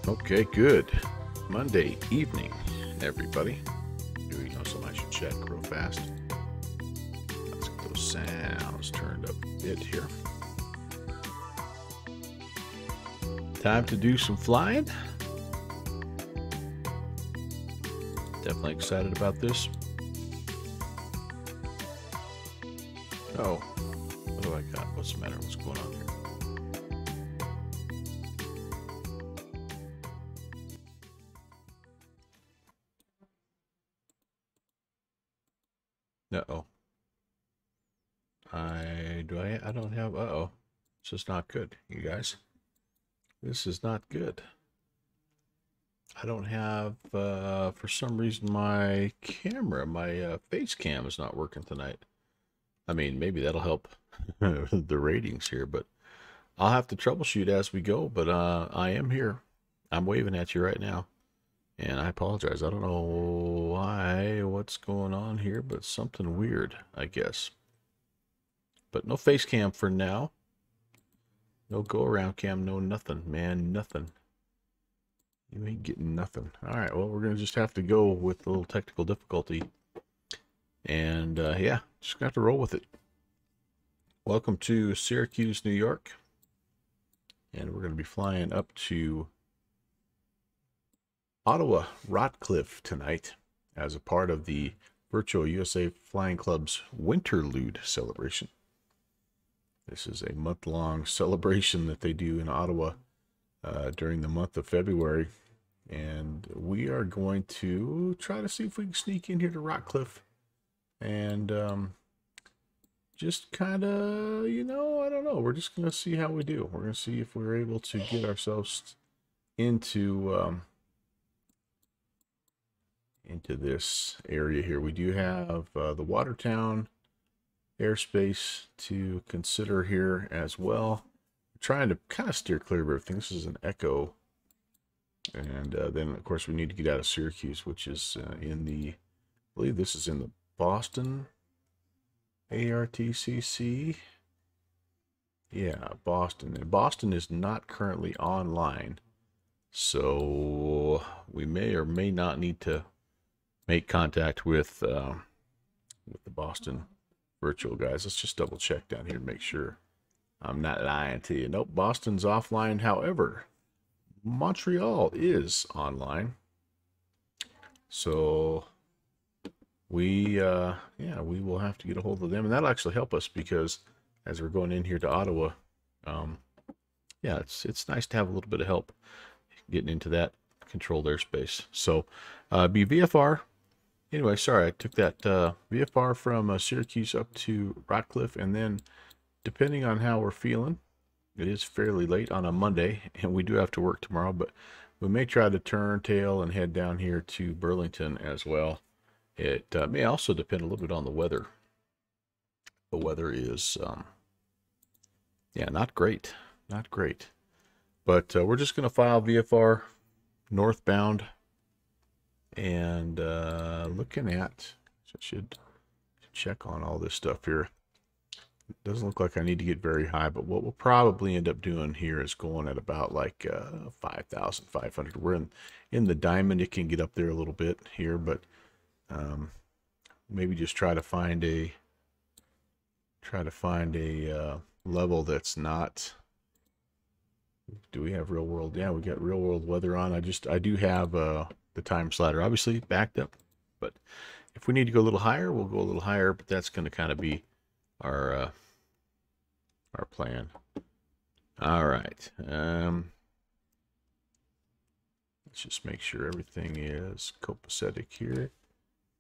Okay, good. Monday evening, everybody. Here we go, so I should check real fast. Let's get those sounds turned up a bit here. Time to do some flying. Definitely excited about this. Oh, what do I got? What's the matter? What's going on here? Uh-oh. I don't have, uh-oh. This is not good, you guys. This is not good. I don't have, for some reason, my camera, my face cam is not working tonight. I mean, maybe that'll help the ratings here, but I'll have to troubleshoot as we go. But I am here. I'm waving at you right now. And I apologize. I don't know what's going on here, but something weird, I guess. But no face cam for now. No go around cam, no nothing, man, nothing. You ain't getting nothing. All right, well, we're going to just have to go with a little technical difficulty. And yeah, just got to roll with it. Welcome to Syracuse, New York. And we're going to be flying up to Ottawa, Rotcliffe tonight as a part of the Virtual USA Flying Club's Winter Lude celebration. This is a month-long celebration that they do in Ottawa during the month of February. And we are going to try to see if we can sneak in here to Rotcliffe and just kind of, I don't know. We're just going to see how we do. We're going to see if we're able to get ourselves into this area here. We do have the Watertown airspace to consider here as well. We're trying to kind of steer clear of everything. This is an Echo. And then, of course, we need to get out of Syracuse, which is I believe this is in the Boston ARTCC. Yeah, Boston. And Boston is not currently online. So we may or may not need to make contact with the Boston virtual guys. Let's just double check down here to make sure I'm not lying to you. Nope, Boston's offline. However, Montreal is online. So we we will have to get a hold of them, and that'll actually help us because as we're going in here to Ottawa, yeah, it's nice to have a little bit of help getting into that controlled airspace. So be VFR. Anyway, sorry, I took that VFR from Syracuse up to Rotcliffe, and then depending on how we're feeling, it is fairly late on a Monday, and we do have to work tomorrow, but we may try to turn tail and head down here to Burlington as well. It may also depend a little bit on the weather. The weather is, yeah, not great. Not great. But we're just going to file VFR northbound. And looking at, I should check on all this stuff here. It doesn't look like I need to get very high, but what we'll probably end up doing here is going at about like 5,500. We're in the diamond. It can get up there a little bit here, but maybe just try to find a level that's not. Do we have real world? Yeah, we got real world weather on. I do have the time slider obviously backed up, but if we need to go a little higher, we'll go a little higher, but that's going to kind of be our plan. All right, let's just make sure everything is copacetic here.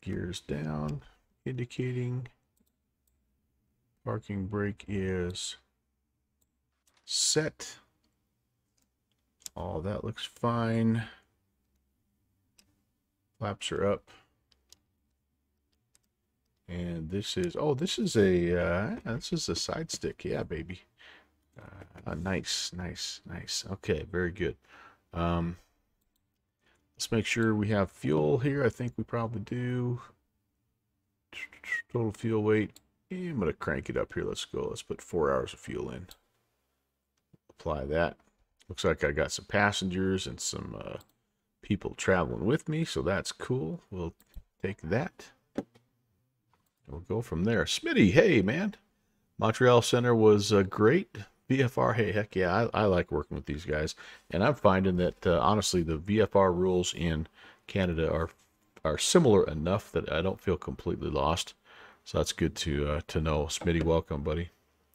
Gears down, indicating parking brake is set. All that looks fine. Flaps are up. And this is a side stick. Yeah, baby. Nice. Okay, very good. Let's make sure we have fuel here. I think we probably do. Total fuel weight. I'm going to crank it up here. Let's go. Let's put 4 hours of fuel in. Apply that. Looks like I got some passengers and some people traveling with me, so that's cool. We'll take that. We'll go from there. Smitty, hey, man. Montreal Center was great. VFR, hey, heck yeah, I like working with these guys. And I'm finding that, honestly, the VFR rules in Canada are similar enough that I don't feel completely lost. So that's good to know. Smitty, welcome, buddy.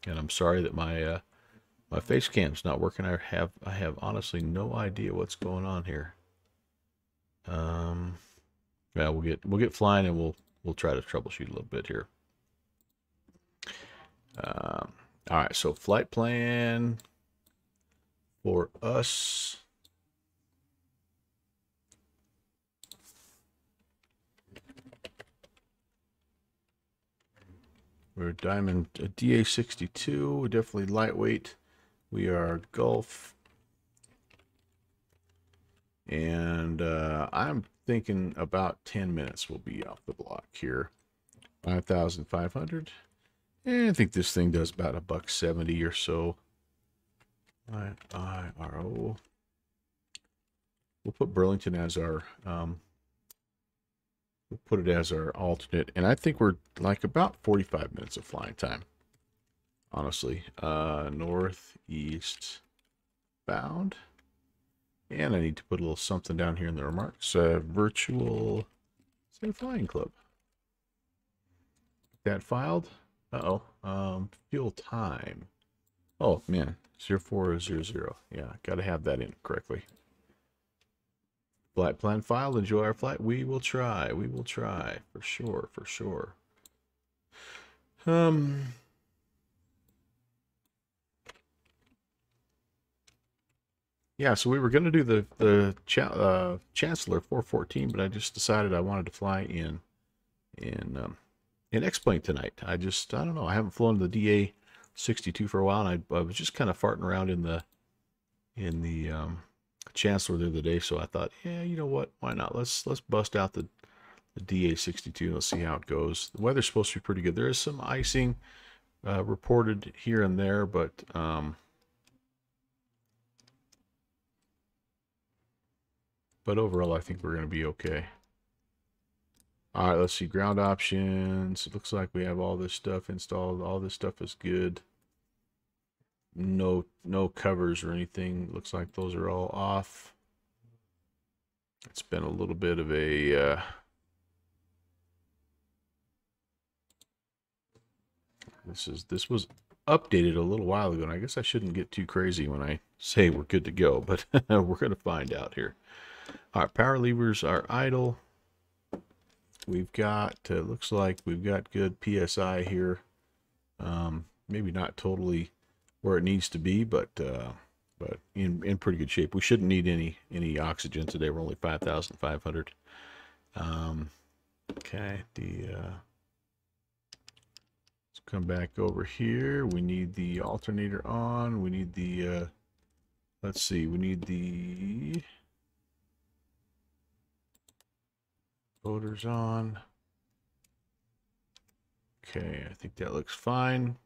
And I'm sorry that my my face cam's not working. I have honestly no idea what's going on here. Yeah, we'll get flying and we'll try to troubleshoot a little bit here. All right, so flight plan for us. We're Diamond DA62. We're definitely lightweight. We are Gulf. And I'm thinking about 10 minutes will be off the block here. 5,500. And I think this thing does about $1.70 or so. KSYR-CYRO. We'll put Burlington as our we'll put it as our alternate, and I think we're like about 45 minutes of flying time. Honestly, northeast bound, and I need to put a little something down here in the remarks. Virtual flying club. That filed. Fuel time. Oh man, 0400. Yeah, gotta have that in correctly. Flight plan filed. Enjoy our flight. We will try. We will try for sure. For sure. Yeah, so we were going to do the Chancellor 414, but I just decided I wanted to fly in X-Plane tonight. I don't know. I haven't flown the DA62 for a while, and I was just kind of farting around in the Chancellor the other day, so I thought, yeah, you know what? Why not? Let's bust out the DA62 and let's see how it goes. The weather's supposed to be pretty good. There is some icing reported here and there, but overall, I think we're going to be okay. All right, let's see. Ground options. It looks like we have all this stuff installed. All this stuff is good. No covers or anything. Looks like those are all off. It's been a little bit of a this was updated a little while ago, and I guess I shouldn't get too crazy when I say we're good to go, but we're going to find out here. All right, power levers are idle. We've got, looks like we've got good PSI here. Maybe not totally where it needs to be, but in pretty good shape. We shouldn't need any oxygen today. We're only 5,500. Okay, let's come back over here. We need the alternator on. We need the let's see, we need the motors on. Okay, I think that looks fine.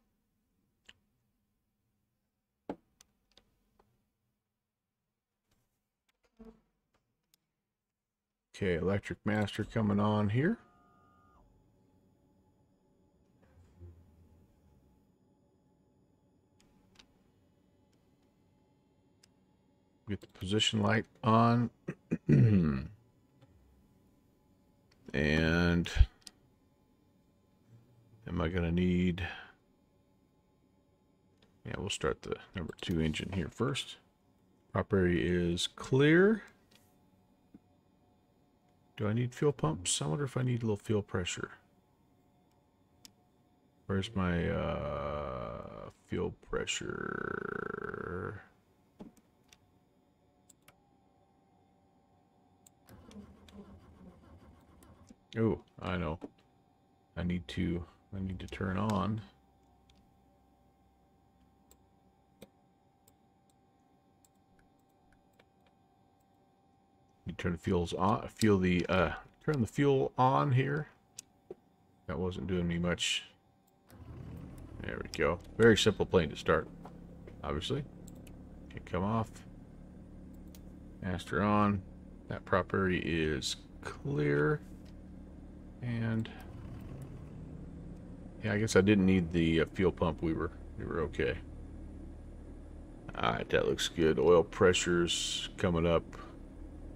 Okay, electric master coming on here. Get the position light on. And am I going to need... Yeah, we'll start the number 2 engine here first. Prop area is clear. Do I need fuel pumps? I wonder if I need a little fuel pressure. Where's my fuel pressure? Oh, I know. I need to turn on. You turn the fuels on. Turn the fuel on here. That wasn't doing me much. There we go. Very simple plane to start, obviously. Can come off. Master on. That prop area is clear. And yeah, I guess I didn't need the fuel pump. We were okay. All right, that looks good. Oil pressures coming up.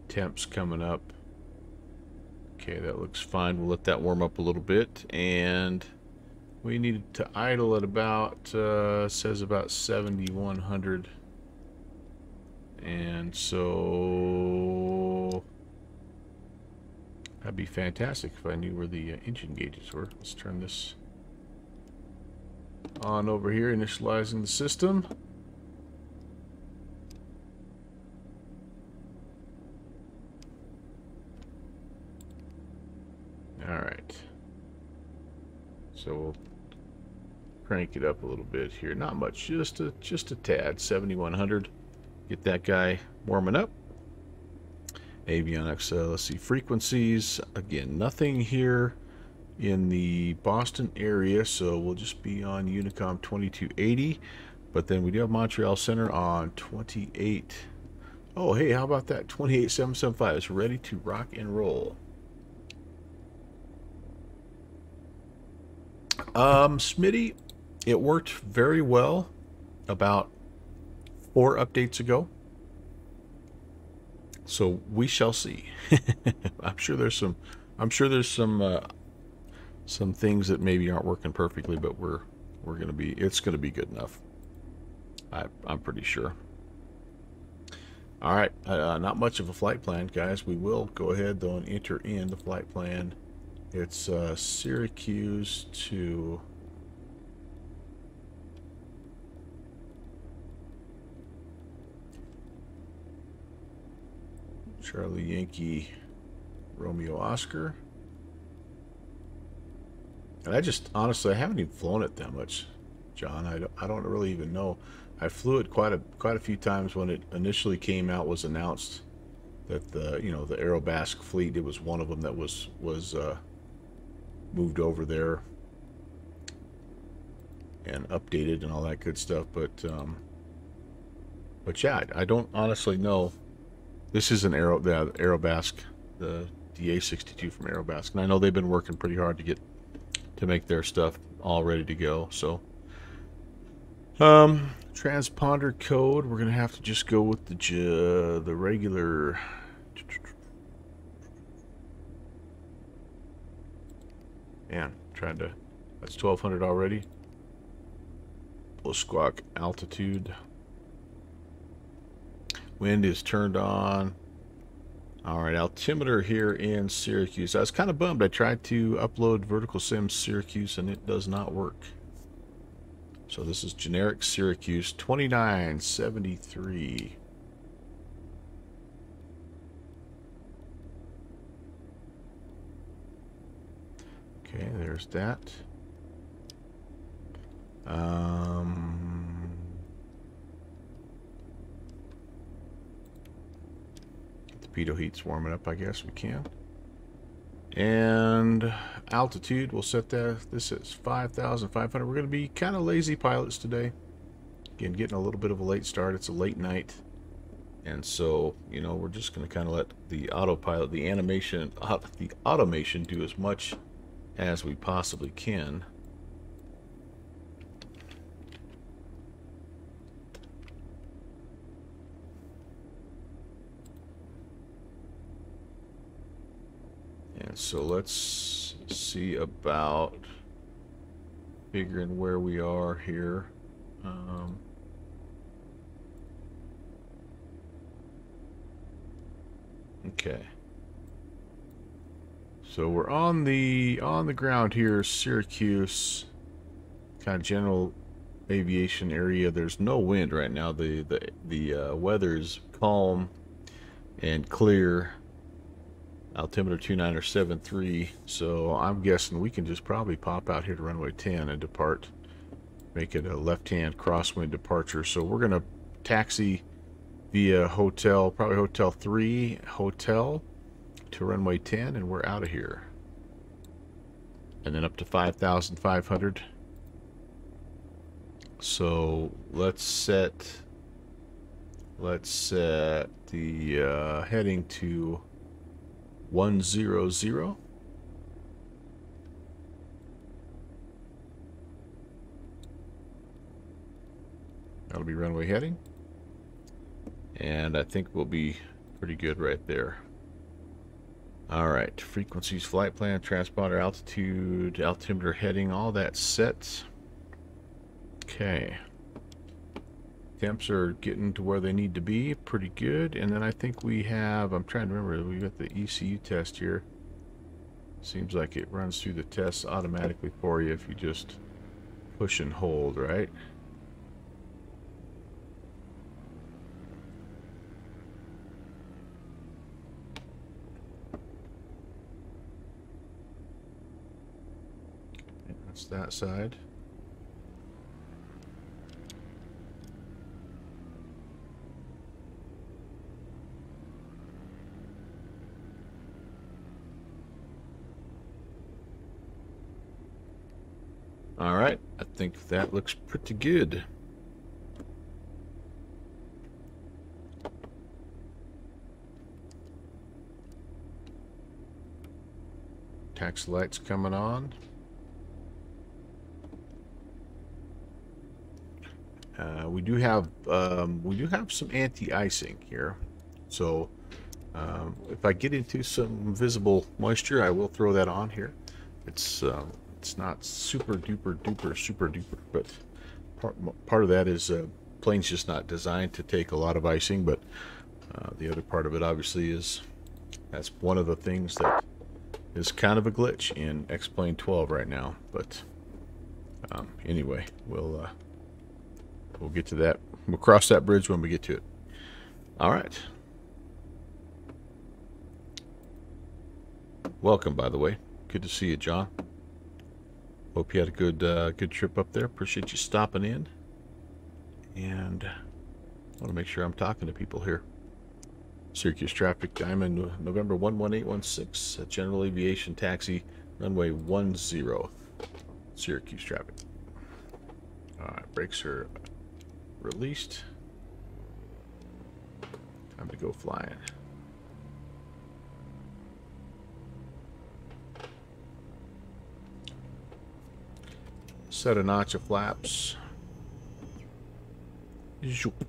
Temps coming up. Okay, that looks fine. We'll let that warm up a little bit. And we needed to idle at about, says about 7,100. And so that'd be fantastic if I knew where the engine gauges were. Let's turn this on over here, initializing the system. Alright. So we'll crank it up a little bit here. Not much, just a tad. 7,100. Get that guy warming up. Avionics, let's see, frequencies. Again, nothing here in the Boston area, so we'll just be on Unicom 2280. But then we do have Montreal Center on 28. Oh, hey, how about that? 28775 is ready to rock and roll. Smitty, it worked very well about 4 updates ago. So we shall see. I'm sure there's some things that maybe aren't working perfectly, but it's gonna be good enough. I'm pretty sure. All right, not much of a flight plan, guys. We will go ahead though and enter in the flight plan. It's Syracuse to Charlie Yankee Romeo Oscar. And I just honestly, I haven't even flown it that much, John. I don't really even know. I flew it quite a few times when it initially came out, was announced that the the Aerobasque fleet, it was one of them that was moved over there and updated and all that good stuff. But yeah, I don't honestly know. This is the Aerobasque, the DA62 from Aerobasque, and I know they've been working pretty hard to make their stuff all ready to go. So transponder code, we're gonna have to just go with the regular. Man, that's 1200 already. We'll squawk altitude. Wind is turned on. All right, altimeter here in Syracuse. I was kind of bummed. I tried to upload Vertical Sim Syracuse and it does not work. So this is generic Syracuse 2973. Okay, there's that. Get the pitot heats warming up, I guess we can. And altitude, we'll set that. This is 5,500. We're going to be kind of lazy pilots today. Again, getting a little bit of a late start. It's a late night. And so, we're just going to kind of let the autopilot, the automation do as much as we possibly can. And so let's see about figuring where we are here. Okay. So we're on the ground here, Syracuse, kind of general aviation area. There's no wind right now. The weather is calm and clear. Altimeter 2973. So I'm guessing we can just probably pop out here to runway 10 and depart. Make it a left-hand crosswind departure. So we're gonna taxi via hotel, probably Hotel 3 hotel, to runway 10, and we're out of here. And then up to 5,500. So let's set Let's set the heading to 100. That'll be runway heading. And I think we'll be pretty good right there. Alright, frequencies, flight plan, transponder, altitude, altimeter heading, all that set. Okay. Temps are getting to where they need to be, pretty good. And then I think we have, I'm trying to remember, we got the ECU test here. Seems like it runs through the tests automatically for you if you just push and hold, right? That's that side. All right, I think that looks pretty good. Taxi lights coming on. We do have some anti-icing here, so if I get into some visible moisture, I will throw that on here. It's not super duper super duper, but part of that is plane's just not designed to take a lot of icing. But the other part of it obviously is that's one of the things that is kind of a glitch in X-Plane 12 right now. But anyway, we'll get to that. We'll cross that bridge when we get to it. All right. Welcome, by the way. Good to see you, John. Hope you had a good trip up there. Appreciate you stopping in. And I want to make sure I'm talking to people here. Syracuse traffic, Diamond, November 11816, General Aviation Taxi, runway 10, Syracuse traffic. All right, brakes are released. Time to go flying. Set a notch of flaps. Zoop.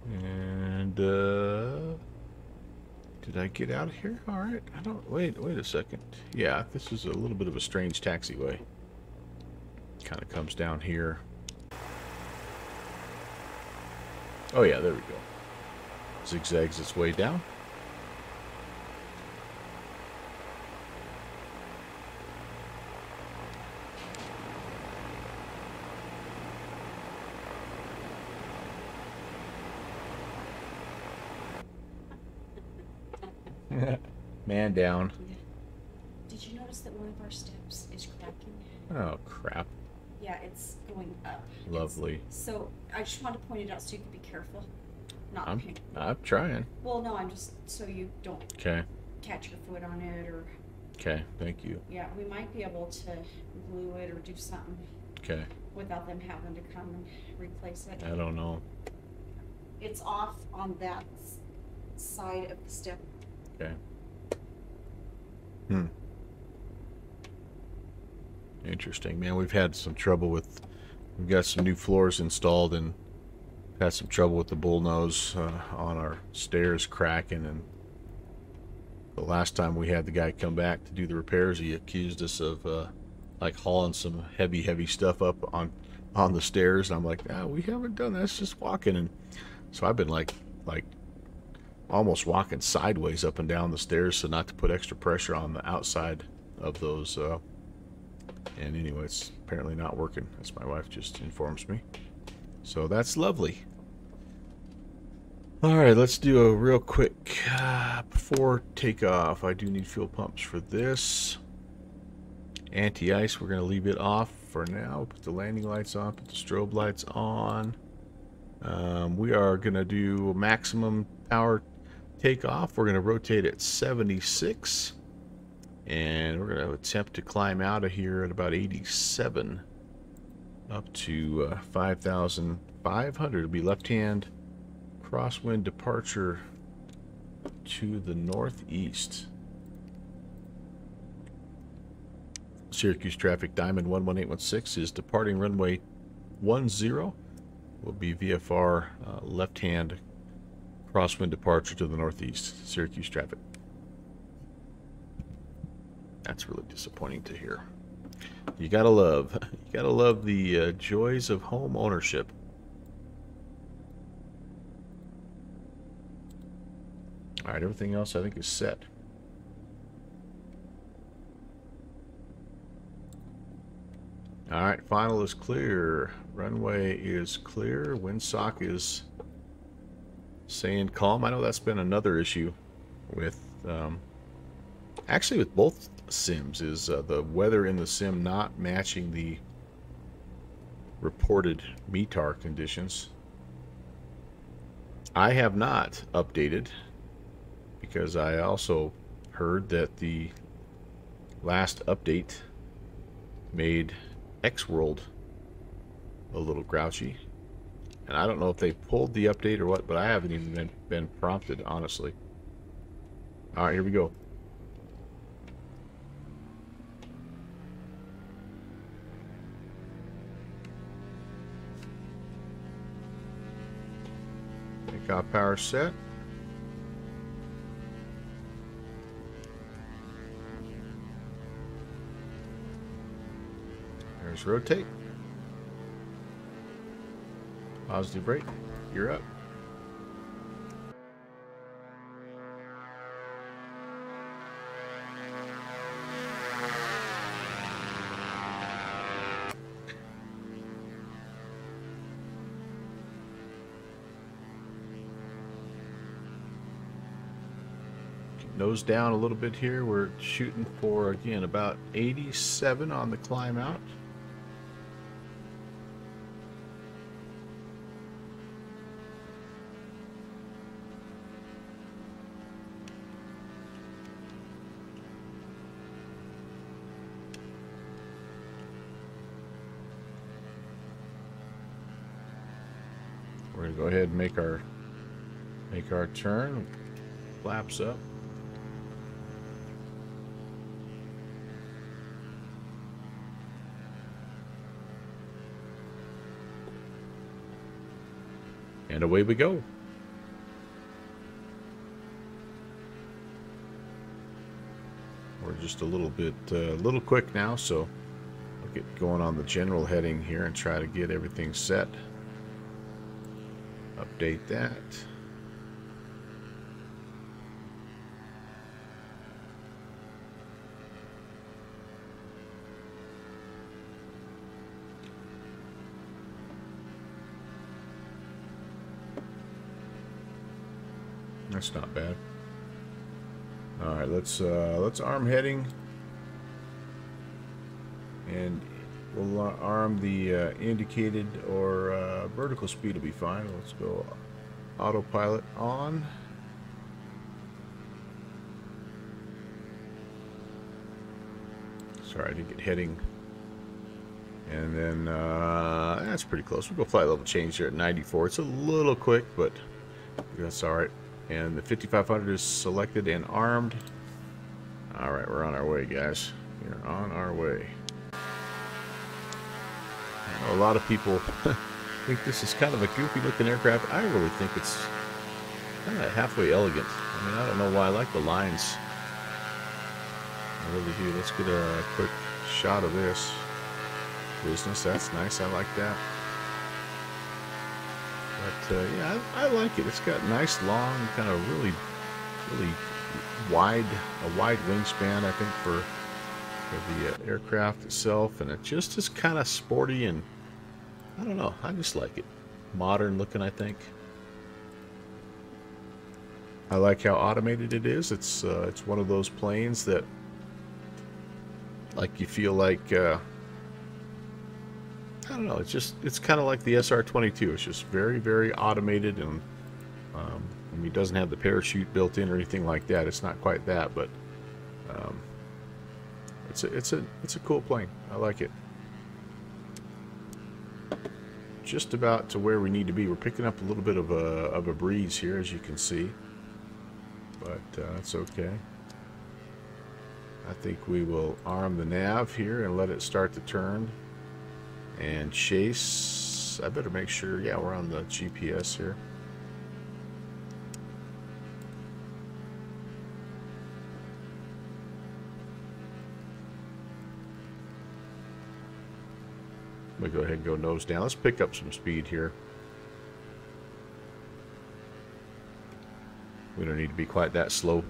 And did I get out of here? All right. I don't wait a second. Yeah, this is a little bit of a strange taxiway. Kind of comes down here. Oh yeah, there we go. Zigzags its way down. Man down. Did you notice that one of our steps is cracking? Oh crap. Yeah, it's going up. Lovely. So I just wanted to point it out so you can be careful. I'm trying. Well, no, I'm just so you don't catch your foot on it or. Okay, thank you. Yeah, we might be able to glue it or do something. Okay. Without them having to come and replace it. I don't know. It's off on that side of the step. Okay. Interesting, man. We've had some trouble with. We've got some new floors installed and had some trouble with the bullnose on our stairs cracking. And the last time we had the guy come back to do the repairs, he accused us of like hauling some heavy stuff up on the stairs. And I'm like, no, we haven't done that. It's just walking. And so I've been like almost walking sideways up and down the stairs so not to put extra pressure on the outside of those. And anyway, it's apparently not working, as my wife just informs me. So that's lovely. All right, let's do a real quick before takeoff. I do need fuel pumps for this. Anti-ice, we're going to leave it off for now. Put the landing lights on, put the strobe lights on. We are going to do maximum power take off. We're going to rotate at 76. And we're going to attempt to climb out of here at about 87. Up to 5,500. It'll be left-hand crosswind departure to the northeast. Syracuse traffic Diamond 11816 is departing runway 10. Will be VFR left-hand crosswind departure to the northeast. Syracuse traffic. That's really disappointing to hear. You gotta love the joys of home ownership. All right, everything else I think is set. All right, final is clear. Runway is clear. Windsock is saying calm. I know that's been another issue with, actually with both sims, is the weather in the sim not matching the reported METAR conditions. I have not updated because I also heard that the last update made X-World a little grouchy. And I don't know if they pulled the update or what, but I haven't even been prompted, honestly. All right, here we go. Takeoff power set. There's rotate. Positive brake. You're up. Nose down a little bit here. We're shooting for, again, about 87 on the climb out. We're gonna go ahead and make our turn. Flaps up. And away we go. We're just a little quick now, so I'll get going on the general heading here and try to get everything set. Update that. That's not bad. All right, let's arm heading, and we'll arm the indicated or vertical speed will be fine. Let's go autopilot on. Sorry, I didn't get heading. And then that's pretty close. We'll go flight level change here at 94. It's a little quick, but that's all right. And the 5500 is selected and armed. All right, we're on our way, guys. We're on our way. I know a lot of people think this is kind of a goofy looking aircraft. I really think it's kind of halfway elegant. I mean, I don't know why I like the lines. I really do. Let's get a quick shot of this business. That's nice. I like that. But yeah, I like it. It's got nice, long, kind of really wide, a wide wingspan, I think, for the aircraft itself, and it just is kind of sporty, and I don't know. I just like it. Modern looking, I think. I like how automated it is. It's one of those planes that, like, you feel like. I don't know, it's kind of like the SR-22. It's just very, very automated and mean, it doesn't have the parachute built in or anything like that. It's not quite that, but it's a cool plane. I like it. Just about to where we need to be. We're picking up a little bit of a breeze here, as you can see, but that's okay. I think we will arm the nav here and let it start to turn and chase. I better make sure, yeah, we're on the GPS here. I'm going to go ahead and go nose down. Let's pick up some speed here. We don't need to be quite that slow.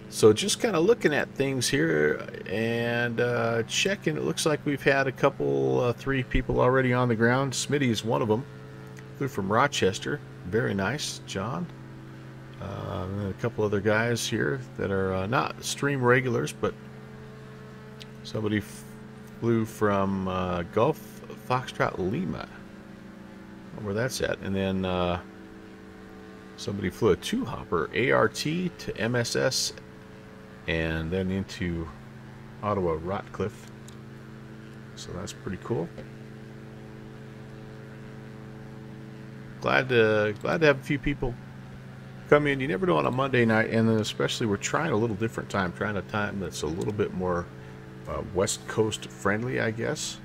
So just kind of looking at things here and checking. It looks like we've had a couple, 3 people already on the ground. Smitty is one of them. Flew from Rochester. Very nice, John. And a couple other guys here that are not stream regulars, but somebody flew from Gulf Foxtrot Lima. I don't know where that's at. And then somebody flew a 2-hopper ART to MSS and then into Ottawa Rotcliffe. So that's pretty cool. Glad to have a few people come in. You never know on a Monday night, and then especially we're trying a little different time, trying a time that's a little bit more West Coast friendly, I guess.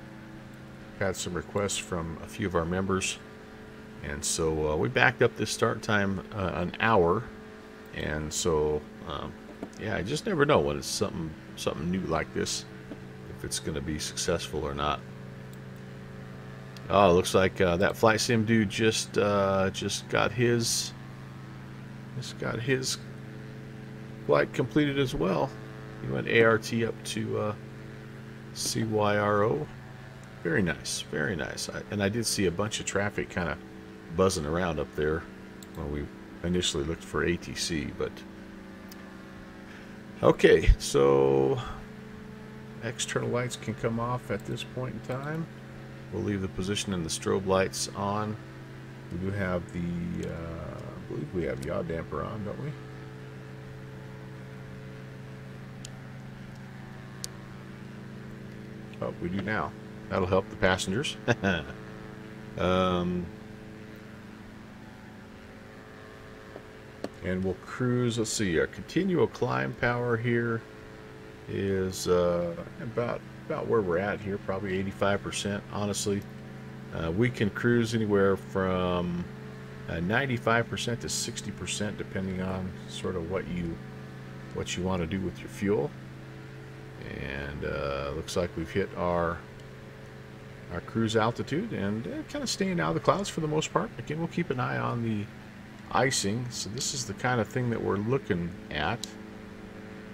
Got some requests from a few of our members, and so we backed up this start time an hour, and so yeah, I just never know when it's something new like this, if it's going to be successful or not. Oh, it looks like that flight sim dude just got his flight completed as well. He went ART up to KSYR-CYRO. Very nice, very nice. And I did see a bunch of traffic kind of buzzing around up there when we initially looked for ATC, but okay, so external lights can come off at this point in time. We'll leave the position and the strobe lights on. We do have the, I believe we have yaw damper on, don't we? Oh, we do now. That'll help the passengers. And we'll cruise. Let's see, our continual climb power here is about where we're at here, probably 85%. Honestly, we can cruise anywhere from 95% to 60%, depending on sort of what you want to do with your fuel. And looks like we've hit our cruise altitude and kind of staying out of the clouds for the most part. Again, we'll keep an eye on the icing. So this is the kind of thing that we're looking at.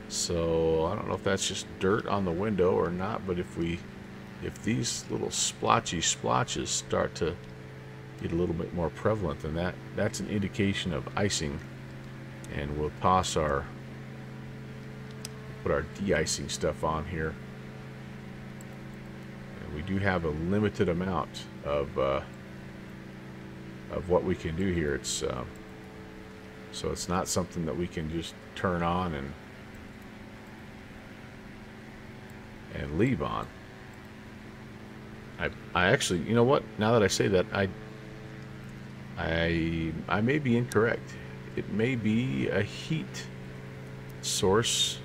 So I don't know if that's just dirt on the window or not, but if these little splotches start to get a little bit more prevalent, then that's an indication of icing, and we'll put our de-icing stuff on here. And we do have a limited amount of what we can do here. It's so it's not something that we can just turn on and leave on. I actually, you know what? Now that I say that, I may be incorrect. It may be a heat source,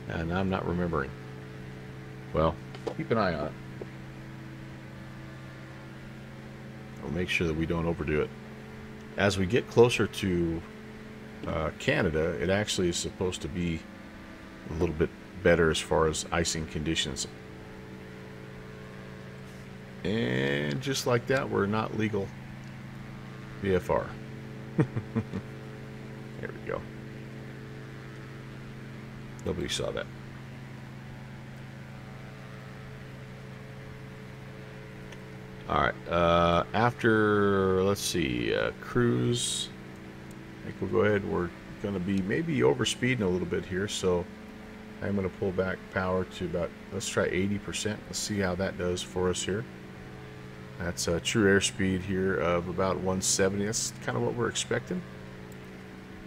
and I'm not remembering. Well, keep an eye on it. We'll make sure that we don't overdo it. As we get closer to Canada, it actually is supposed to be a little bit better as far as icing conditions. And just like that, we're not legal VFR. There we go. Nobody saw that. Alright, after, let's see, cruise, I think we'll go ahead. We're going to be maybe overspeeding a little bit here, so I'm going to pull back power to about, let's try 80%. Let's see how that does for us here. That's a true airspeed here of about 170. That's kind of what we're expecting.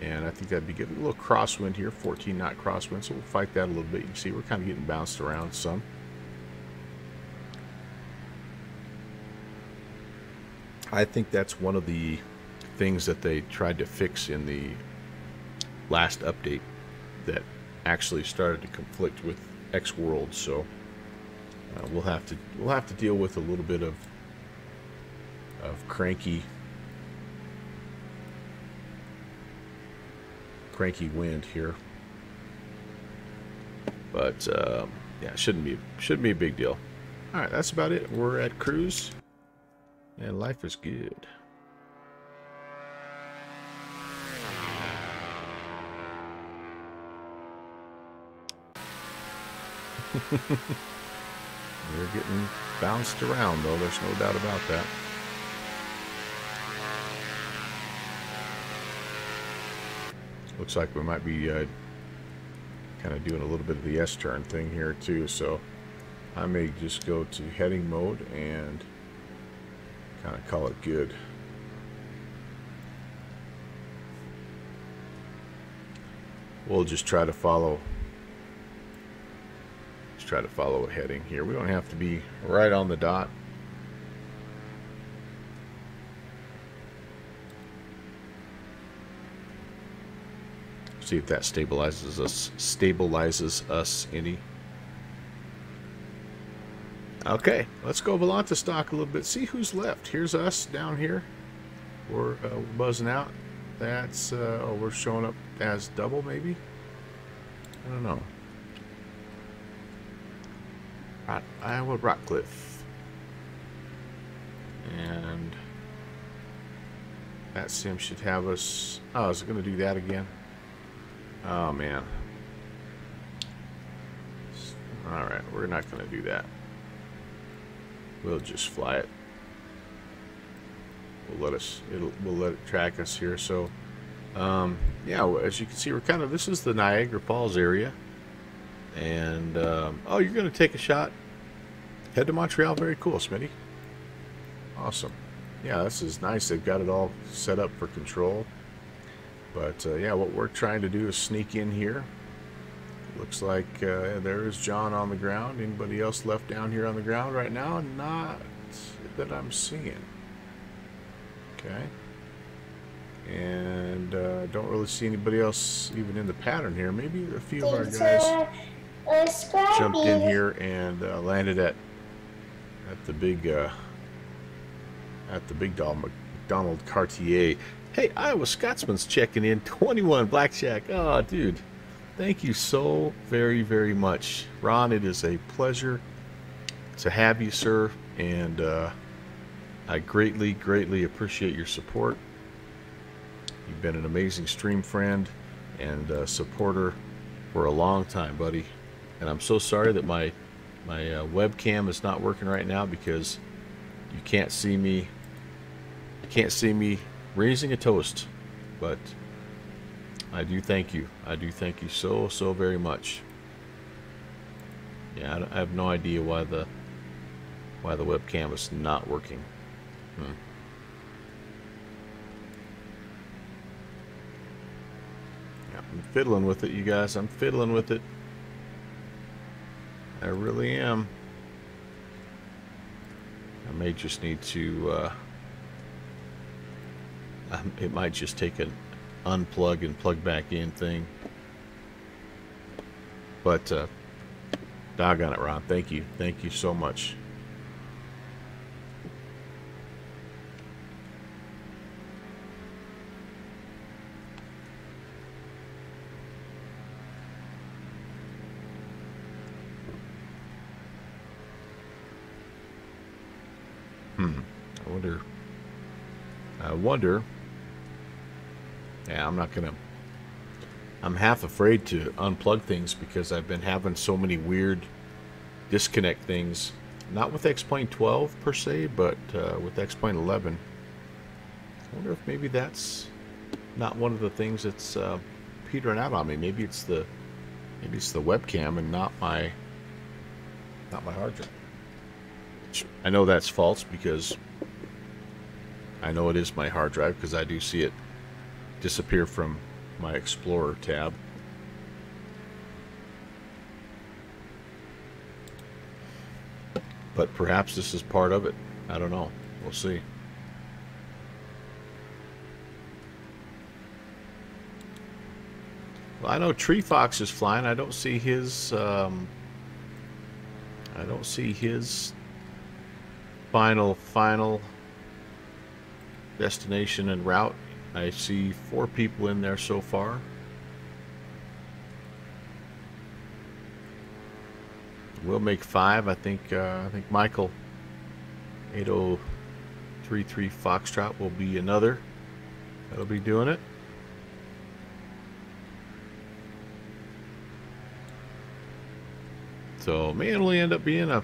And I think that'd be good. A little crosswind here, 14 knot crosswind, so we'll fight that a little bit. You can see we're kind of getting bounced around some. I think that's one of the things that they tried to fix in the last update that actually started to conflict with X World. So we'll have to deal with a little bit of cranky wind here, but yeah, shouldn't be a big deal. All right, that's about it. We're at cruise, and life is good. We're getting bounced around, though. There's no doubt about that. Looks like we might be kind of doing a little bit of the S-turn thing here, too. So I may just go to heading mode and kind of call it good. We'll just try to follow a heading here. We don't have to be right on the dot. See if that stabilizes us any. Okay, let's go Volanta stock a little bit. See who's left. Here's us down here. We're buzzing out. That's oh, we're showing up as double maybe. I don't know. Iowa Rockcliffe, and that sim should have us. Oh, is it going to do that again? Oh man. All right, we're not going to do that. We'll just fly it. We'll let it track us here. So, yeah, as you can see, we're kind of, this is the Niagara Falls area. And, oh, you're going to take a shot? Head to Montreal. Very cool, Smitty. Awesome. Yeah, this is nice. They've got it all set up for control. But, yeah, what we're trying to do is sneak in here. Looks like there is John on the ground. Anybody else left down here on the ground right now? Not that I'm seeing. Okay. And don't really see anybody else even in the pattern here. Maybe a few of our guys jumped in here and landed at the big McDonald Cartier. Hey, Iowa Scotsman's checking in. 21 Blackjack. Oh, dude. Thank you so very, very much. Ron, it is a pleasure to have you, sir. And I greatly, greatly appreciate your support. You've been an amazing stream friend and supporter for a long time, buddy. And I'm so sorry that my webcam is not working right now because you can't see me. You can't see me raising a toast, but I do thank you. I do thank you so, so very much. Yeah, I have no idea why the webcam is not working. Yeah, I'm fiddling with it, you guys. I'm fiddling with it. I really am. I may just need to it might just take an unplug and plug back in thing. But doggone it, Ron. Thank you. Thank you so much. I wonder. Yeah, I'm half afraid to unplug things because I've been having so many weird disconnect things. Not with X-Plane 12 per se, but with X-Plane 11. I wonder if maybe that's not one of the things that's petering out on me. Maybe it's the webcam and not my hard drive. I know that's false because I know it is my hard drive because I do see it disappear from my Explorer tab. But perhaps this is part of it. I don't know. We'll see. Well, I know Tree Fox is flying. I don't see his final destination and route. I see 4 people in there so far. We'll make 5. I think Michael 8033 Foxtrot will be another. That'll be doing it. So may only end up being a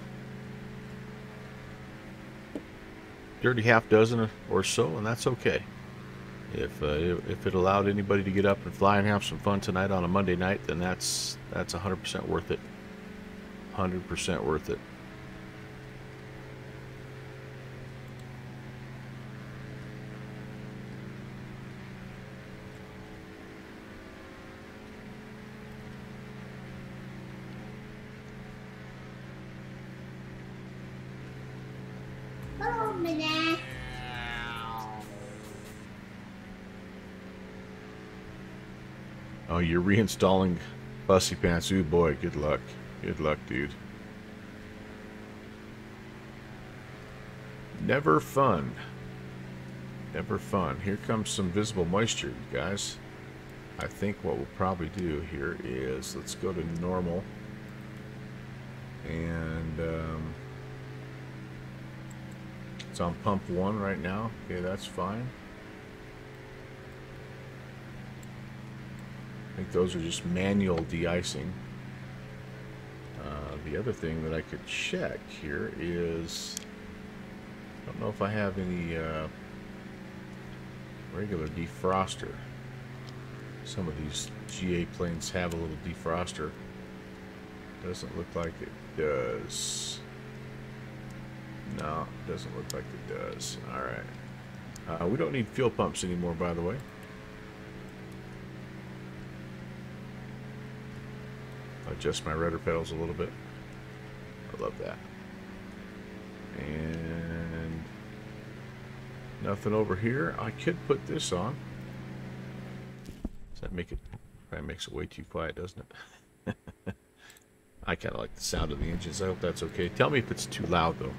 dirty half dozen or so, and that's okay. If it allowed anybody to get up and fly and have some fun tonight on a Monday night, then that's 100% worth it. 100% worth it. Oh, you're reinstalling Fussy Pants. Ooh, boy, good luck. Good luck, dude. Never fun. Never fun. Here comes some visible moisture, you guys. I think what we'll probably do here is let's go to normal. And it's on pump 1 right now. Okay, that's fine. I think those are just manual de-icing. The other thing that I could check here is, I don't know if I have any regular defroster. Some of these GA planes have a little defroster. Doesn't look like it does. No, doesn't look like it does. Alright. We don't need fuel pumps anymore, by the way. Adjust my rudder pedals a little bit. I love that. And nothing over here. I could put this on. Does that make it? Probably makes it way too quiet, doesn't it? I kind of like the sound of the engines. I hope that's okay. Tell me if it's too loud, though.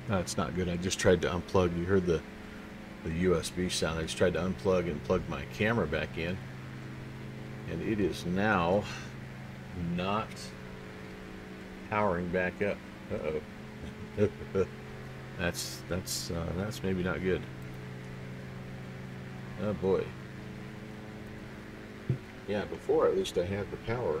That's not good. I just tried to unplug. You heard the USB sound. I just tried to unplug and plug my camera back in, and it is now not powering back up. Uh-oh. That's maybe not good. Oh boy. Yeah, before at least I had the power.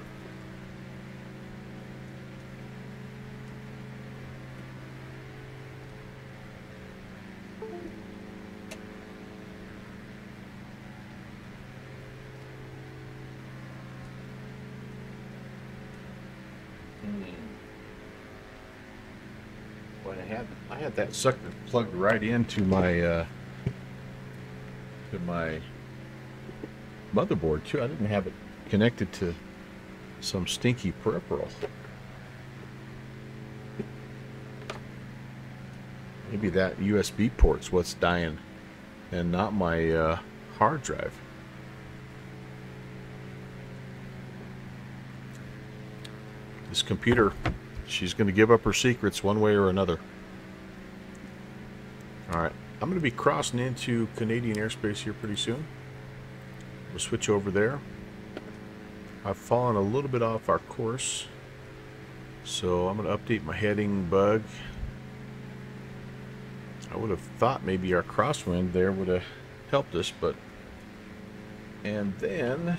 Well, I had that sucker plugged right into my motherboard too. I didn't have it connected to some stinky peripheral. Maybe that USB port's what's dying and not my hard drive. This computer, she's going to give up her secrets one way or another. Alright, I'm going to be crossing into Canadian airspace here pretty soon. We'll switch over there. I've fallen a little bit off our course, so I'm going to update my heading bug. I would have thought maybe our crosswind there would have helped us, but... And then...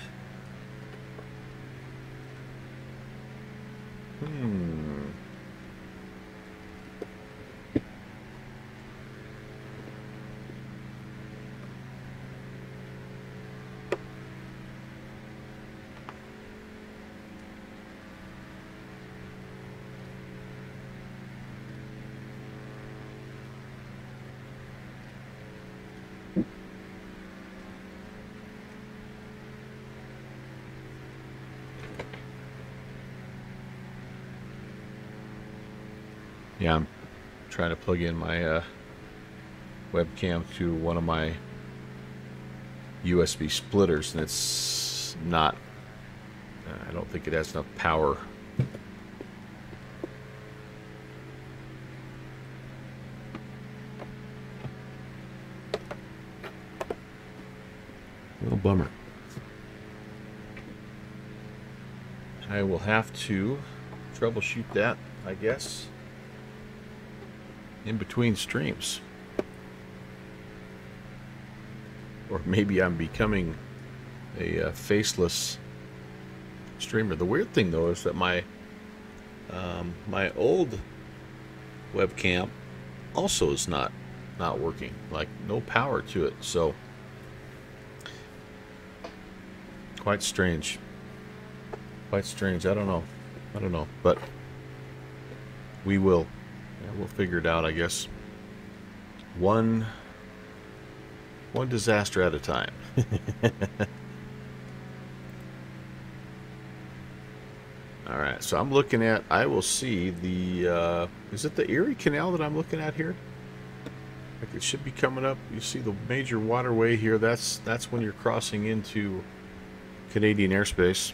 Yeah, I'm trying to plug in my webcam to one of my USB splitters, and it's not, I don't think it has enough power. Well, bummer. I will have to troubleshoot that, I guess, in between streams. Or maybe I'm becoming a faceless streamer. The weird thing though is that my my old webcam also is not working, like no power to it, so quite strange. I don't know, but we'll figure it out, I guess. One disaster at a time. Alright, so I'm looking at, I will see the, is it the Erie Canal that I'm looking at here? Like it should be coming up. You see the major waterway here, that's when you're crossing into Canadian airspace.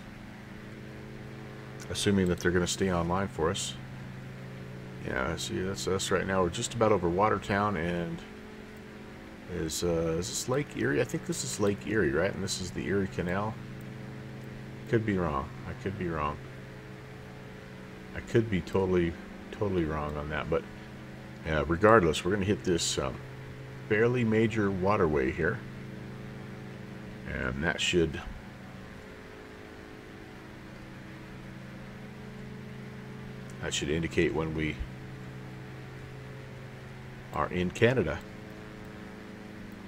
Assuming that they're going to stay online for us. Yeah, see, that's us right now. We're just about over Watertown, and is this Lake Erie? I think this is Lake Erie, right? And this is the Erie Canal. Could be wrong. I could be wrong. I could be totally wrong on that. But regardless, we're going to hit this fairly major waterway here, and that should indicate when we are in Canada.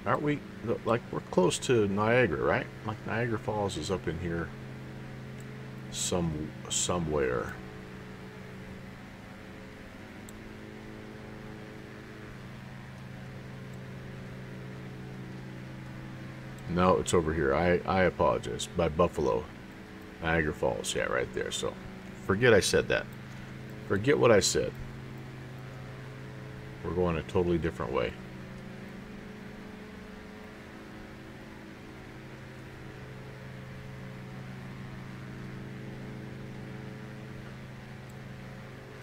Aren't we? Like, we're close to Niagara, right? Like, Niagara Falls is up in here somewhere. No, it's over here. I apologize. By Buffalo. Niagara Falls, yeah, right there. So, forget I said that. Forget what I said. We're going a totally different way.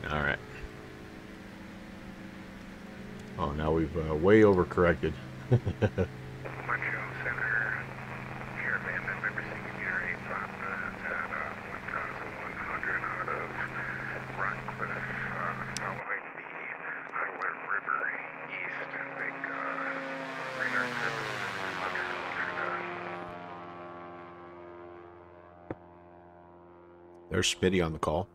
All right. Oh, now we've way overcorrected. There's Smitty on the call.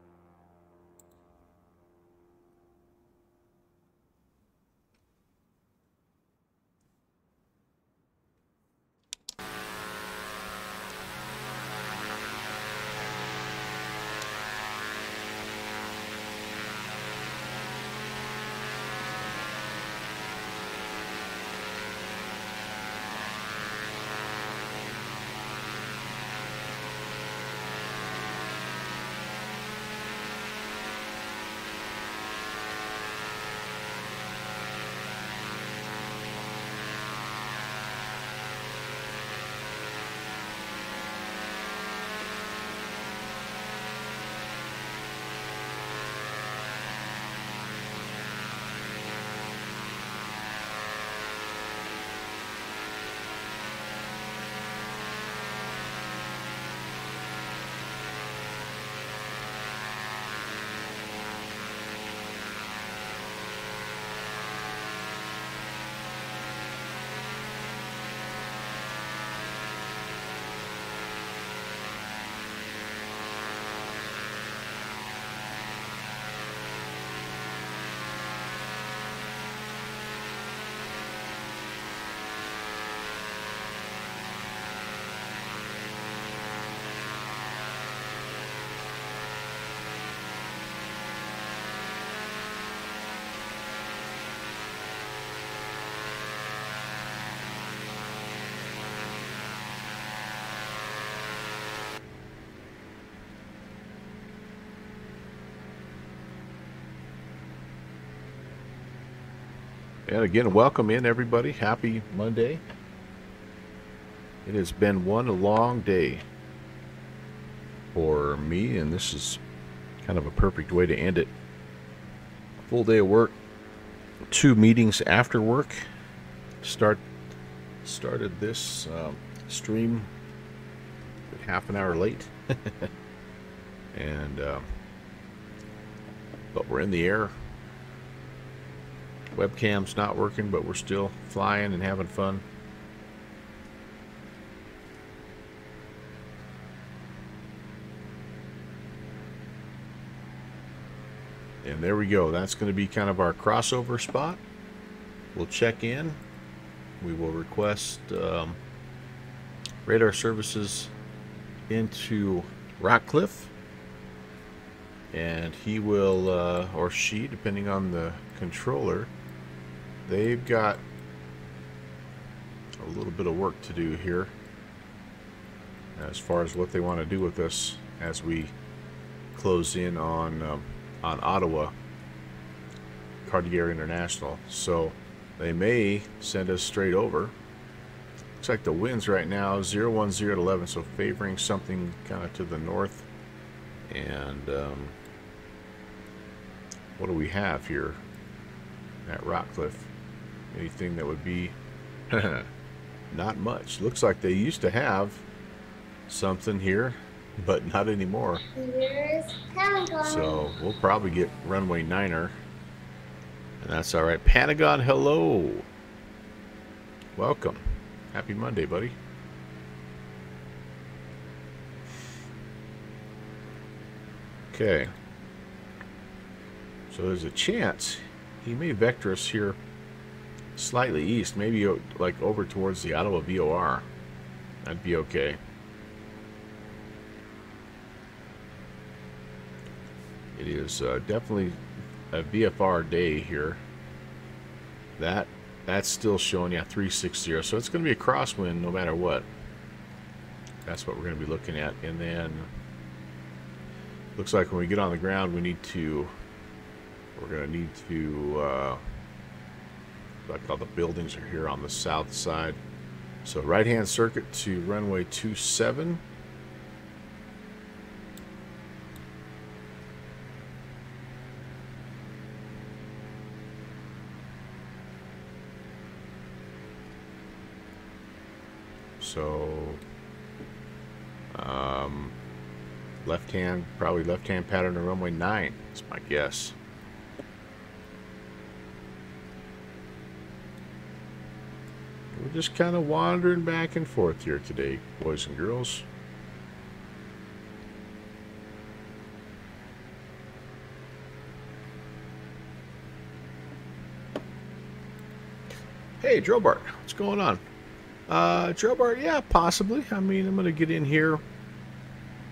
And again, welcome in everybody. Happy Monday. It has been one long day for me, and this is kind of a perfect way to end it. Full day of work, 2 meetings after work. Started this stream half an hour late, and but we're in the air. Webcam's not working, but we're still flying and having fun. And there we go. That's going to be kind of our crossover spot. We'll check in. We will request radar services into Rockcliffe. And he will, or she, depending on the controller, they've got a little bit of work to do here as far as what they want to do with us as we close in on Ottawa Cartier International. So they may send us straight over. Looks like the winds right now 010 to 11, so favoring something kind of to the north. And what do we have here at Rockcliffe? Anything that would be not much. Looks like they used to have something here, but not anymore. So we'll probably get runway 9er, and that's all right. Pentagon, hello. Welcome. Happy Monday, buddy. Okay. So there's a chance he may vector us here slightly east, maybe like over towards the Ottawa VOR. That'd be okay. It is definitely a VFR day here. That's still showing, yeah, 360. So it's going to be a crosswind no matter what. That's what we're going to be looking at. And then looks like when we get on the ground, we're going to need to, like all the buildings are here on the south side. So right-hand circuit to runway 27. So left-hand, probably left-hand pattern to runway 9 is my guess. We're just kind of wandering back and forth here today, boys and girls. Hey, Drobart, what's going on? Drobart, yeah, possibly. I mean, I'm going to get in here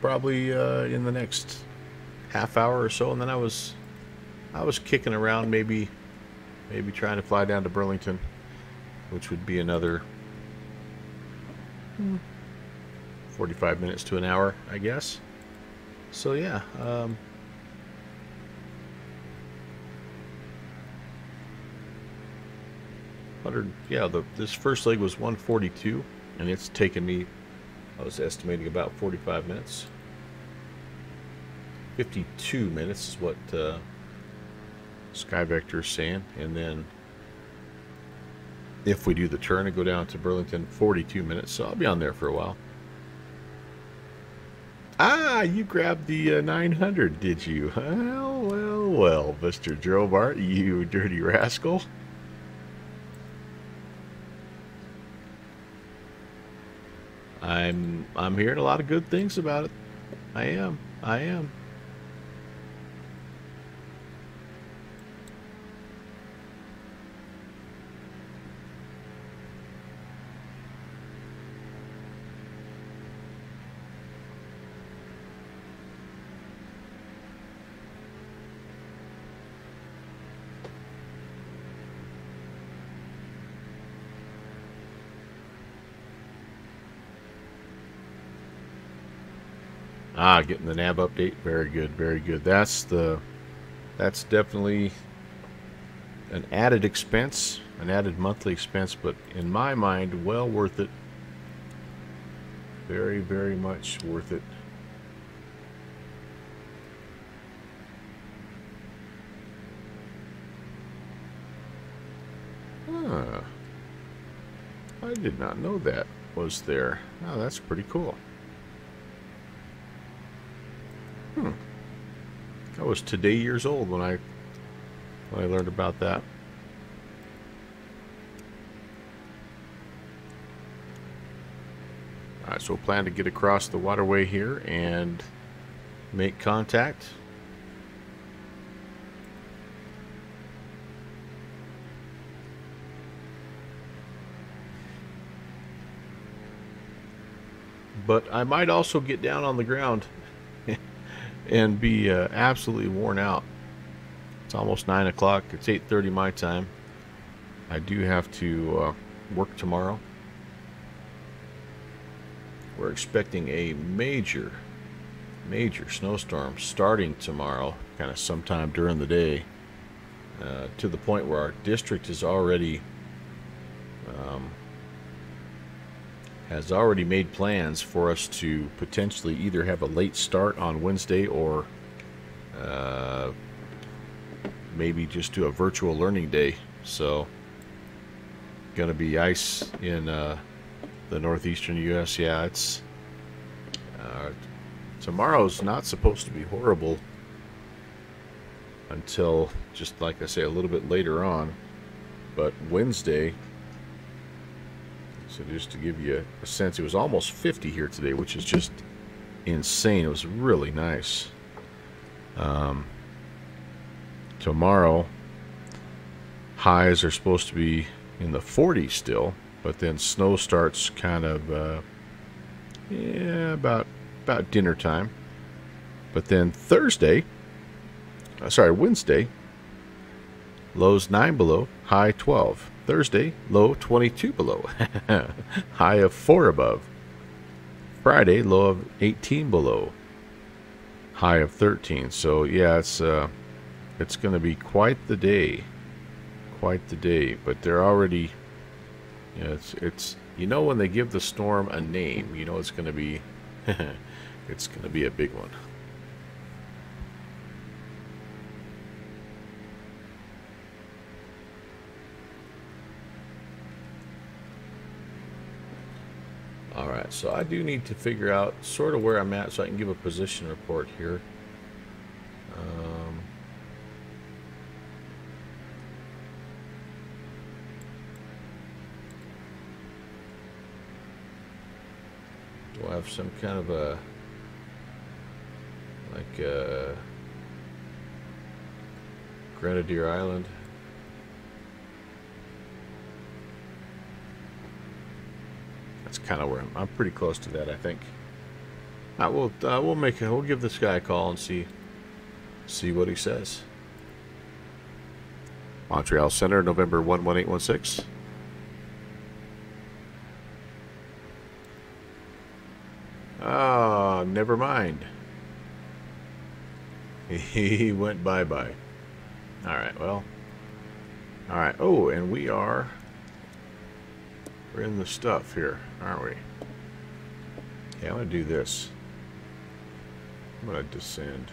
probably in the next half hour or so, and then I was kicking around, maybe trying to fly down to Burlington, which would be another 45 minutes to an hour, I guess. So yeah, this first leg was 142, and it's taken me, I was estimating about 45 minutes. 52 minutes is what SkyVector is saying, and then if we do the turn and go down to Burlington, 42 minutes. So I'll be on there for a while. Ah, you grabbed the 900, did you? Well, Mr. Drobart, you dirty rascal. I'm hearing a lot of good things about it. I am. Ah, getting the nav update. Very good, very good. That's definitely an added expense, an added monthly expense, but in my mind, well worth it. Very, very much worth it. Huh. I did not know that was there. Oh, that's pretty cool. I was today years old when I learned about that. All right, so we'll plan to get across the waterway here and make contact. But I might also get down on the ground and be absolutely worn out. It's almost 9 o'clock. It's 8:30 my time. I do have to work tomorrow. We're expecting a major snowstorm starting tomorrow, kind of sometime during the day, to the point where our district is already has already made plans for us to potentially either have a late start on Wednesday or maybe just do a virtual learning day. So, gonna be ice in the northeastern U.S. Yeah, it's tomorrow's not supposed to be horrible until, just like I say, a little bit later on. But Wednesday, so just to give you a sense, it was almost 50 here today, which is just insane. It was really nice. Tomorrow, highs are supposed to be in the 40s still, but then snow starts kind of, yeah, about dinner time. But then Wednesday, lows 9 below, high 12. Thursday, low 22 below, high of 4 above. Friday, low of 18 below, high of 13. So yeah, it's going to be quite the day, But they're already, you know, it's when they give the storm a name, it's going to be, it's going to be a big one. Alright, so I do need to figure out sort of where I'm at so I can give a position report here. Do I have some kind of a, like Grenadier Island? That's kind of where I'm pretty close to that, I think. We'll give this guy a call and see what he says. Montreal Center, November 11816. Ah, never mind. He went bye-bye. Alright, well. Alright, oh, and we're in the stuff here, aren't we? Yeah, I'm going to do this. I'm going to descend.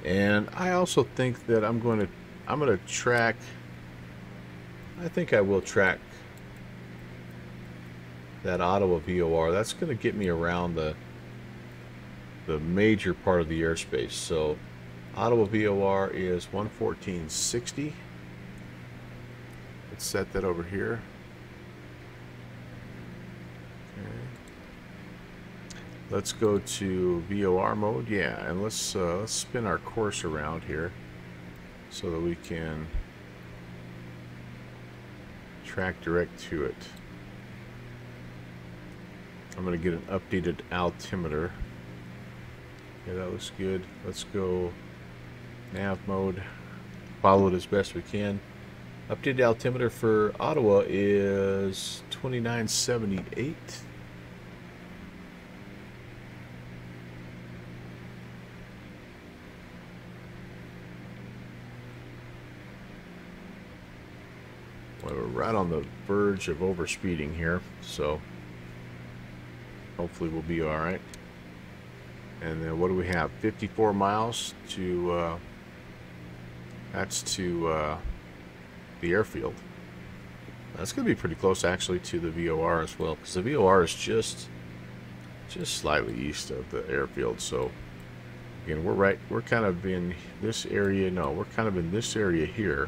And I also think that I'm going to track, I think I will track that Ottawa VOR. That's going to get me around the major part of the airspace. So Ottawa VOR is 114.60. Let's set that over here. Let's go to VOR mode, yeah, and let's spin our course around here so that we can track direct to it. I'm going to get an updated altimeter. Yeah, that looks good. Let's go nav mode. Follow it as best we can. Updated altimeter for Ottawa is 2978. Well, we're right on the verge of overspeeding here, so hopefully we'll be all right. And then what do we have? 54 miles to, that's to the airfield. That's going to be pretty close actually to the VOR as well, because the VOR is just slightly east of the airfield. So again, we're kind of in this area. No, we're kind of in this area here.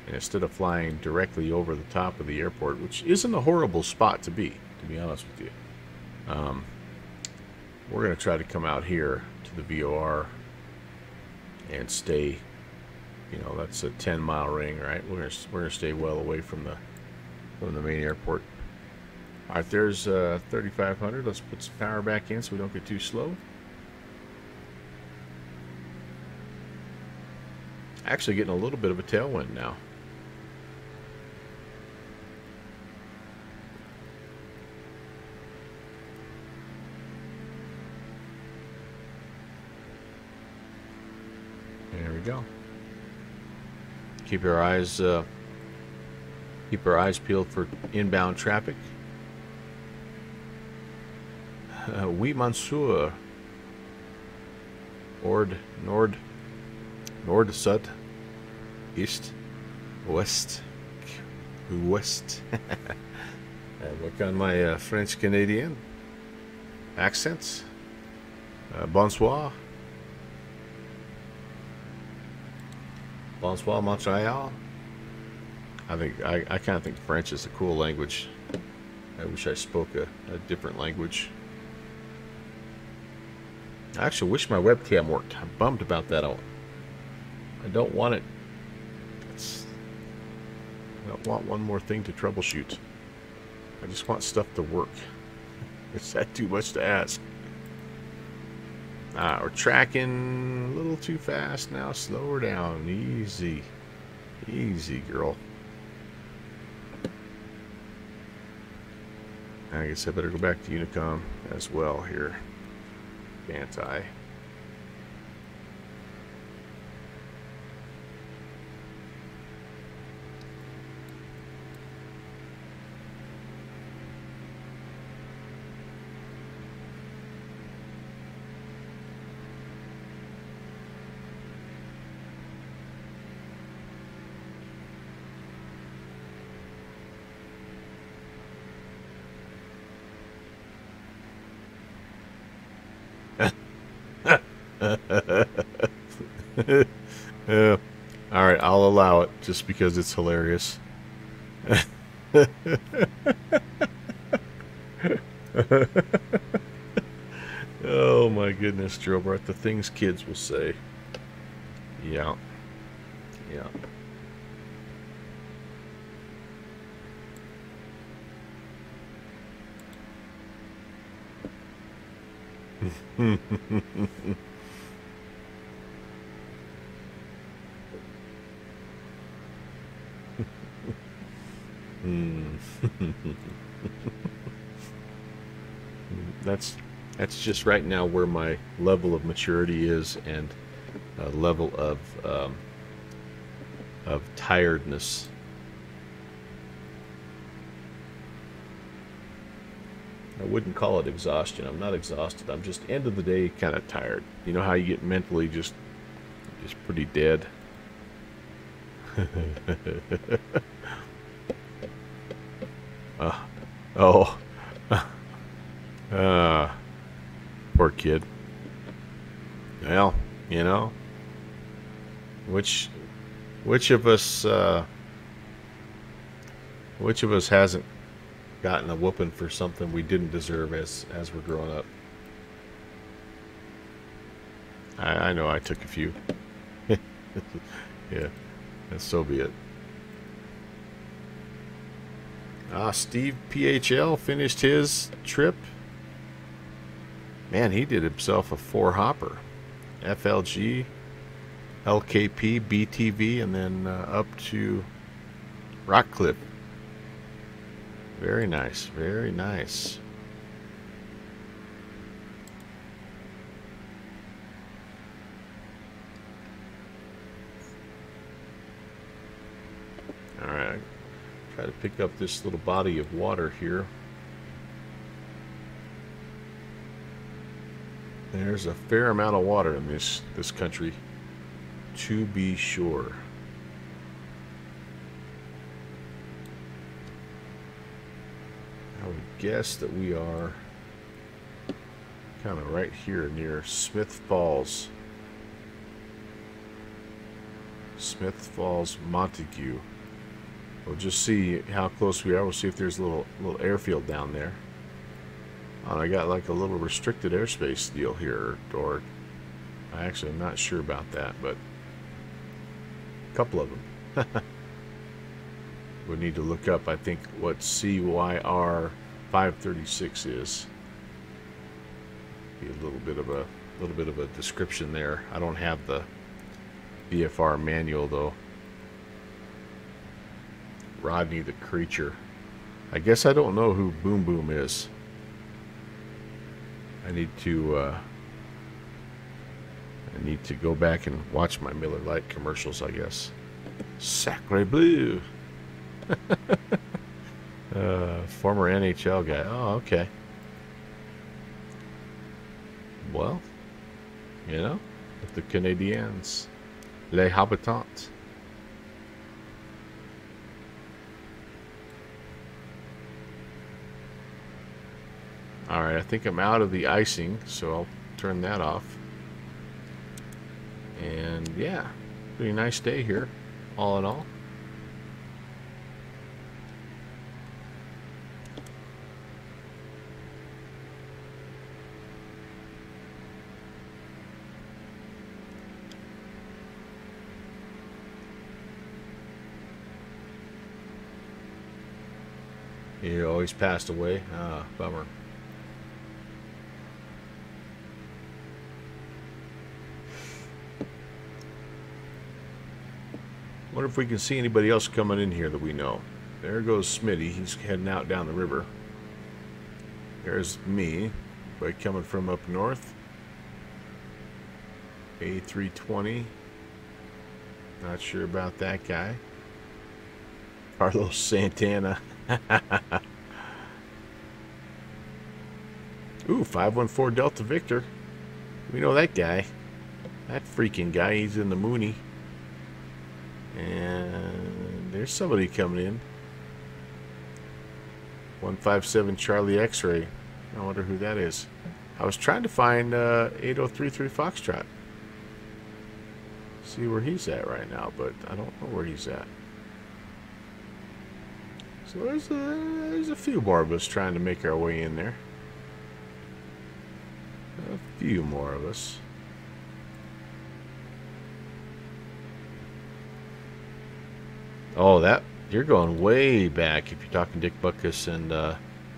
And instead of flying directly over the top of the airport, which isn't a horrible spot to be honest with you, we're going to try to come out here to the VOR and stay. You know, that's a 10-mile ring, right? We're gonna stay well away from the main airport. All right, there's 3,500. Let's put some power back in so we don't get too slow. Actually, getting a little bit of a tailwind now. There we go. Keep our eyes peeled for inbound traffic. Oui, monsieur. Nord, Sud, East, West. Work on my French Canadian accents. Bonsoir. Bonsoir, Montreal. I kind of think French is a cool language. I wish I spoke a different language. I actually wish my webcam worked. I'm bummed about that. I don't want it. I don't want one more thing to troubleshoot. I just want stuff to work. Is that too much to ask? We're tracking a little too fast now. Slow her down. Easy. Easy, girl. I guess I better go back to Unicom as well here. Can't I? All right, I'll allow it just because it's hilarious. Oh my goodness, Drobart, the things kids will say. Yeah. Yeah. That's just right now where my level of maturity is, and level of tiredness. I wouldn't call it exhaustion. I'm not exhausted. I'm just end of the day kind of tired. You know how you get mentally just pretty dead. Oh. Poor kid. Well, you know, which of us hasn't gotten a whooping for something we didn't deserve as we're growing up? I know I took a few. Yeah, and so be it. Steve PHL finished his trip. Man, he did himself a 4-hopper. FLG, LKP, BTV, and then up to Rockcliffe. Very nice, very nice. Alright, try to pick up this little body of water here. There's a fair amount of water in this country, to be sure. I would guess that we are kind of right here near Smith Falls. Smith Falls, Montague. We'll just see how close we are. We'll see if there's a little airfield down there. Oh, I got like a little restricted airspace deal here, or actually I'm not sure about that, but a couple of them. We need to look up, I think, what CYR 536 is. Be a little bit of a description there. I don't have the VFR manual though. Rodney the Creature. I guess I don't know who Boom Boom is. I need to go back and watch my Miller Lite commercials, I guess. Sacre bleu. Former NHL guy. Oh, okay. Well, you know, with the Canadiens, les habitants. Alright, I think I'm out of the icing, so I'll turn that off. And yeah, pretty nice day here, all in all. He always passed away. Ah, bummer. Wonder if we can see anybody else coming in here that we know. There goes Smitty. He's heading out down the river. There's me, but coming from up north. A320. Not sure about that guy. Carlos Santana. Ooh, 514 Delta Victor. We know that guy. That freaking guy. He's in the Mooney. And there's somebody coming in. 157 Charlie X-Ray. I wonder who that is. I was trying to find 8033 Foxtrot. See where he's at right now, but I don't know where he's at. So there's a few more of us trying to make our way in there. A few more of us. Oh, that you're going way back if you're talking Dick Butkus and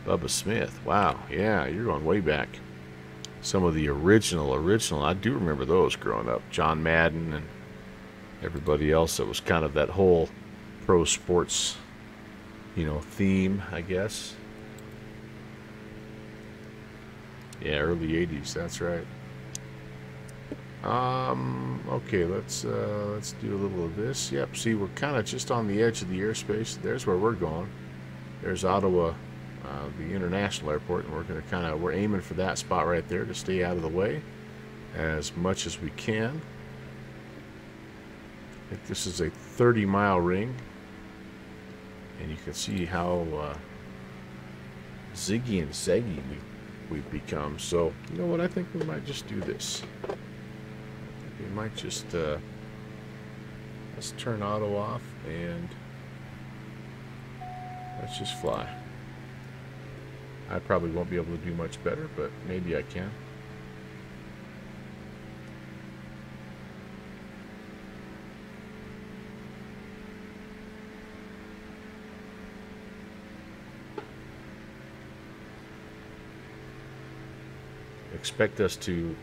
Bubba Smith. Wow, yeah, you're going way back. Some of the original. I do remember those growing up. John Madden and everybody else that was kind of that whole pro sports, you know, theme, I guess. Yeah, early 80s, that's right. Okay, let's do a little of this. Yep, see, we're kind of just on the edge of the airspace. There's where we're going. There's Ottawa, the international airport, and we're aiming for that spot right there to stay out of the way as much as we can. I think this is a 30-mile ring, and you can see how ziggy and zaggy we've become. So, you know what? I think we might just do this. We might just let's turn auto off and let's just fly. I probably won't be able to do much better, but maybe I can. expect us to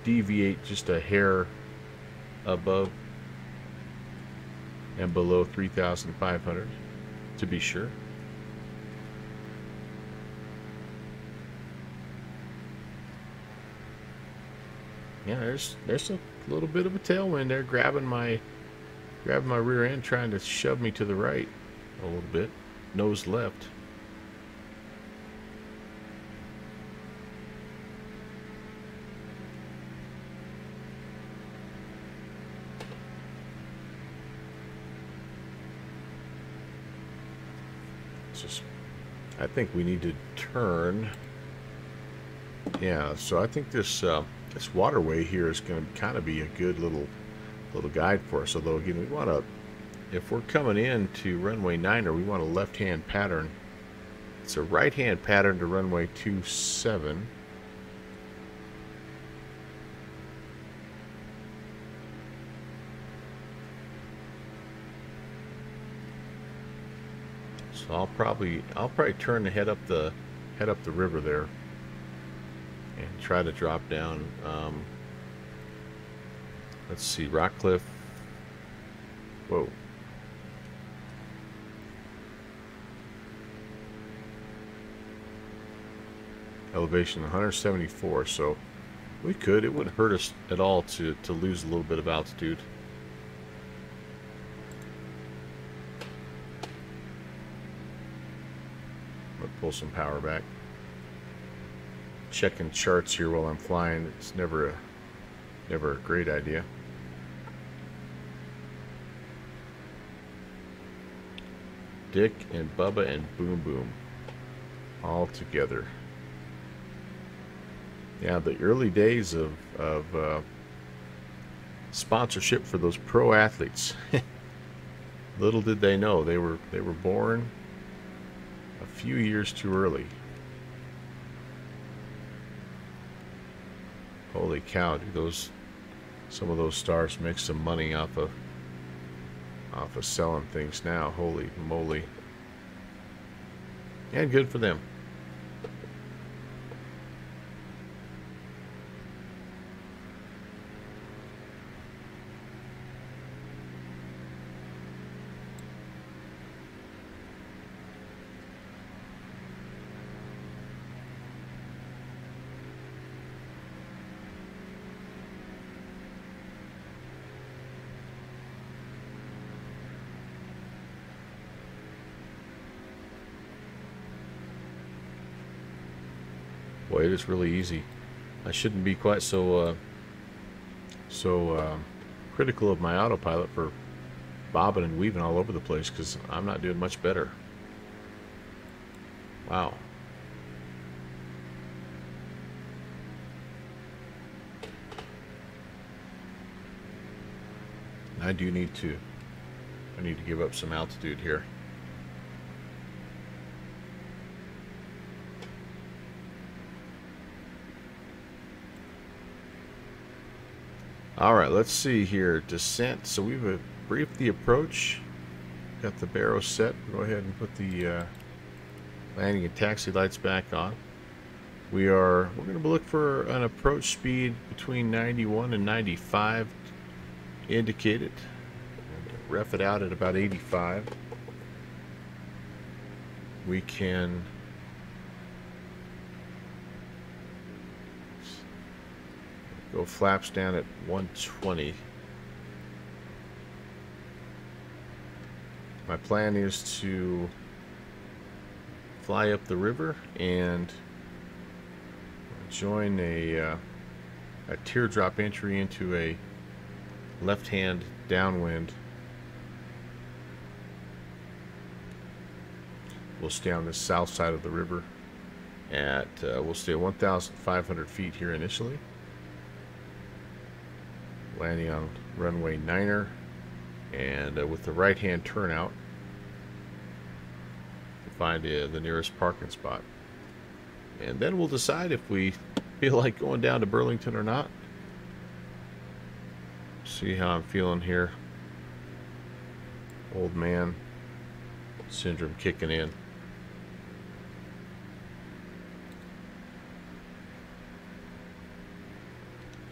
deviate just a hair above and below 3,500 to be sure. Yeah, there's a little bit of a tailwind there, grabbing my rear end, trying to shove me to the right a little bit, nose left. I think we need to turn. Yeah, so I think this this waterway here is going to kind of be a good little guide for us. Although again, we want to, if we're coming in to runway 9er, we want a left-hand pattern. It's a right-hand pattern to runway 27. So I'll probably turn to head up the river there and try to drop down. Let's see, Rockcliffe. Whoa. Elevation 174, so we could. It wouldn't hurt us at all to lose a little bit of altitude. Pull some power back. Checking charts here while I'm flying. It's never a great idea. Dick and Bubba and Boom Boom all together. Yeah, the early days of sponsorship for those pro athletes. Little did they know they were born a few years too early. Holy cow, dude, some of those stars make some money off of selling things now. Holy moly. And good for them. Boy, it is really easy. I shouldn't be quite so critical of my autopilot for bobbing and weaving all over the place, because I'm not doing much better. Wow. I need to give up some altitude here. All right, let's see here. Descent. So we've briefed the approach. Got the barrow set. Go ahead and put the landing and taxi lights back on. We're going to look for an approach speed between 91 and 95 indicated. Ref it out at about 85. We can go flaps down at 120. My plan is to fly up the river and join a teardrop entry into a left-hand downwind. We'll stay on the south side of the river at we'll stay at 1,500 feet here initially. Landing on runway 9er, and with the right-hand turnout to find the nearest parking spot. And then we'll decide if we feel like going down to Burlington or not. See how I'm feeling here. Old man syndrome kicking in.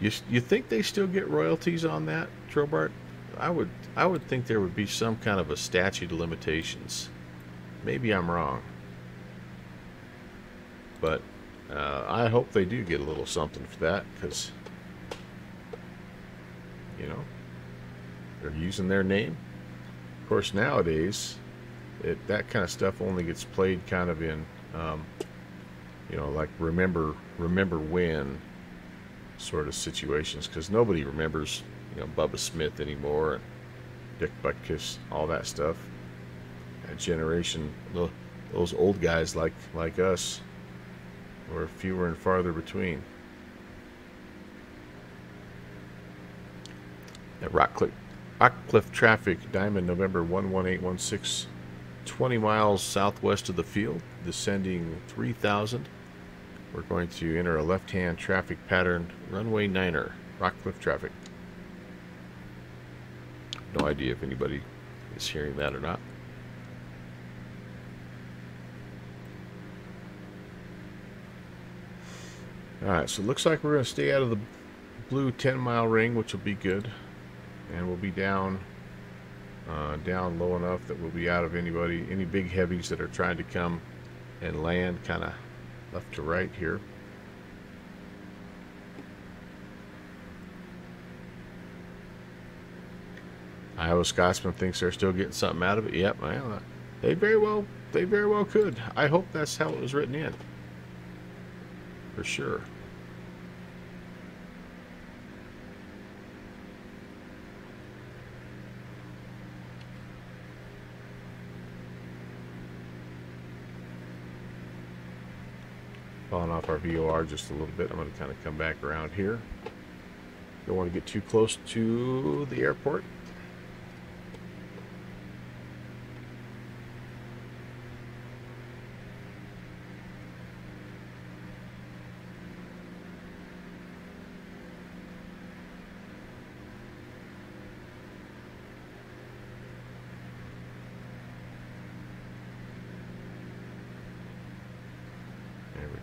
You think they still get royalties on that, Trobart? I would think there would be some kind of a statute of limitations. Maybe I'm wrong, but I hope they do get a little something for that, because you know they're using their name. Of course, nowadays that kind of stuff only gets played kind of in like remember when sort of situations, because nobody remembers Bubba Smith anymore, and Dick Butkus, all that stuff. That generation, those old guys like us, were fewer and farther between. At Rockcliffe traffic, Diamond, November 11816, 20 miles southwest of the field, descending 3000. We're going to enter a left-hand traffic pattern, runway 9er, Rockcliffe traffic. No idea if anybody is hearing that or not. Alright, so it looks like we're going to stay out of the blue 10-mile ring, which will be good. And we'll be down low enough that we'll be out of any big heavies that are trying to come and land kind of left to right here. Iowa Scotsman thinks they're still getting something out of it. Yep, well, they very well could. I hope that's how it was written in. For sure. Falling off our VOR just a little bit. I'm going to kind of come back around here. Don't want to get too close to the airport.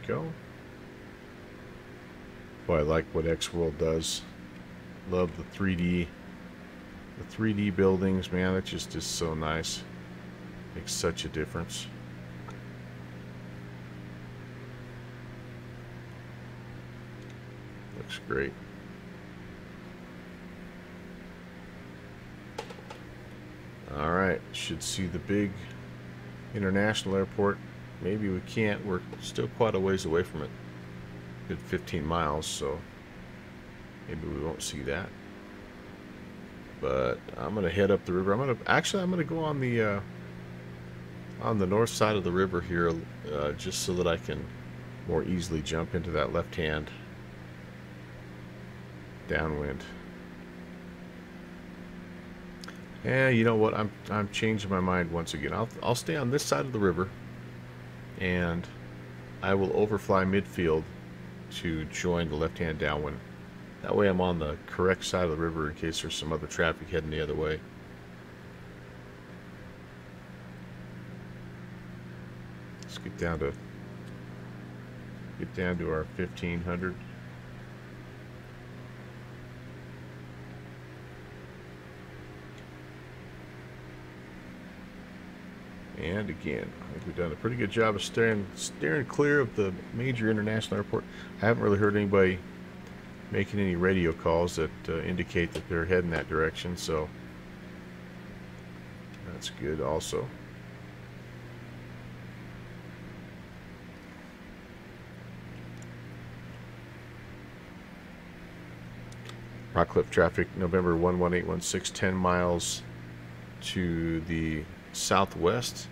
Go. Boy, I like what X-World does. Love the 3D buildings, man. That just is so nice. Makes such a difference. Looks great. All right, should see the big international airport. Maybe we can't. We're still quite a ways away from it. Good 15 miles, so maybe we won't see that. But I'm gonna head up the river. I'm gonna go on the north side of the river here, just so that I can more easily jump into that left-hand downwind. And you know what? I'm changing my mind once again. I'll stay on this side of the river, and I will overfly midfield to join the left-hand downwind. That way I'm on the correct side of the river in case there's some other traffic heading the other way. Let's get down to our 1500. And again, I think we've done a pretty good job of steering clear of the major international airport. I haven't really heard anybody making any radio calls that indicate that they're heading that direction, so that's good also. Rockcliffe traffic, November 11816, 10 miles to the southwest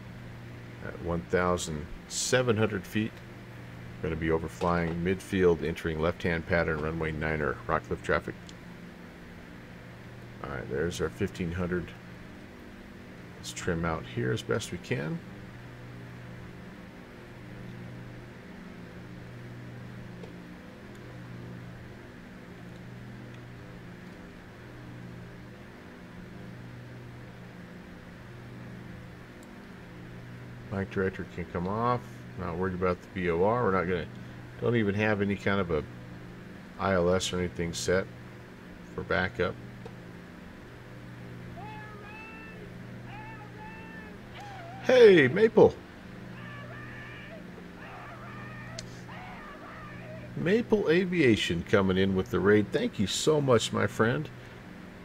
at 1,700 feet. Going to be overflying midfield, entering left-hand pattern, runway 9er, Rockcliffe traffic. Alright, there's our 1500. Let's trim out here as best we can. Mic director can come off. Not worried about the VOR. We're not gonna, don't even have any kind of a ILS or anything set for backup. Hey, Maple! Maple Aviation coming in with the raid. Thank you so much, my friend.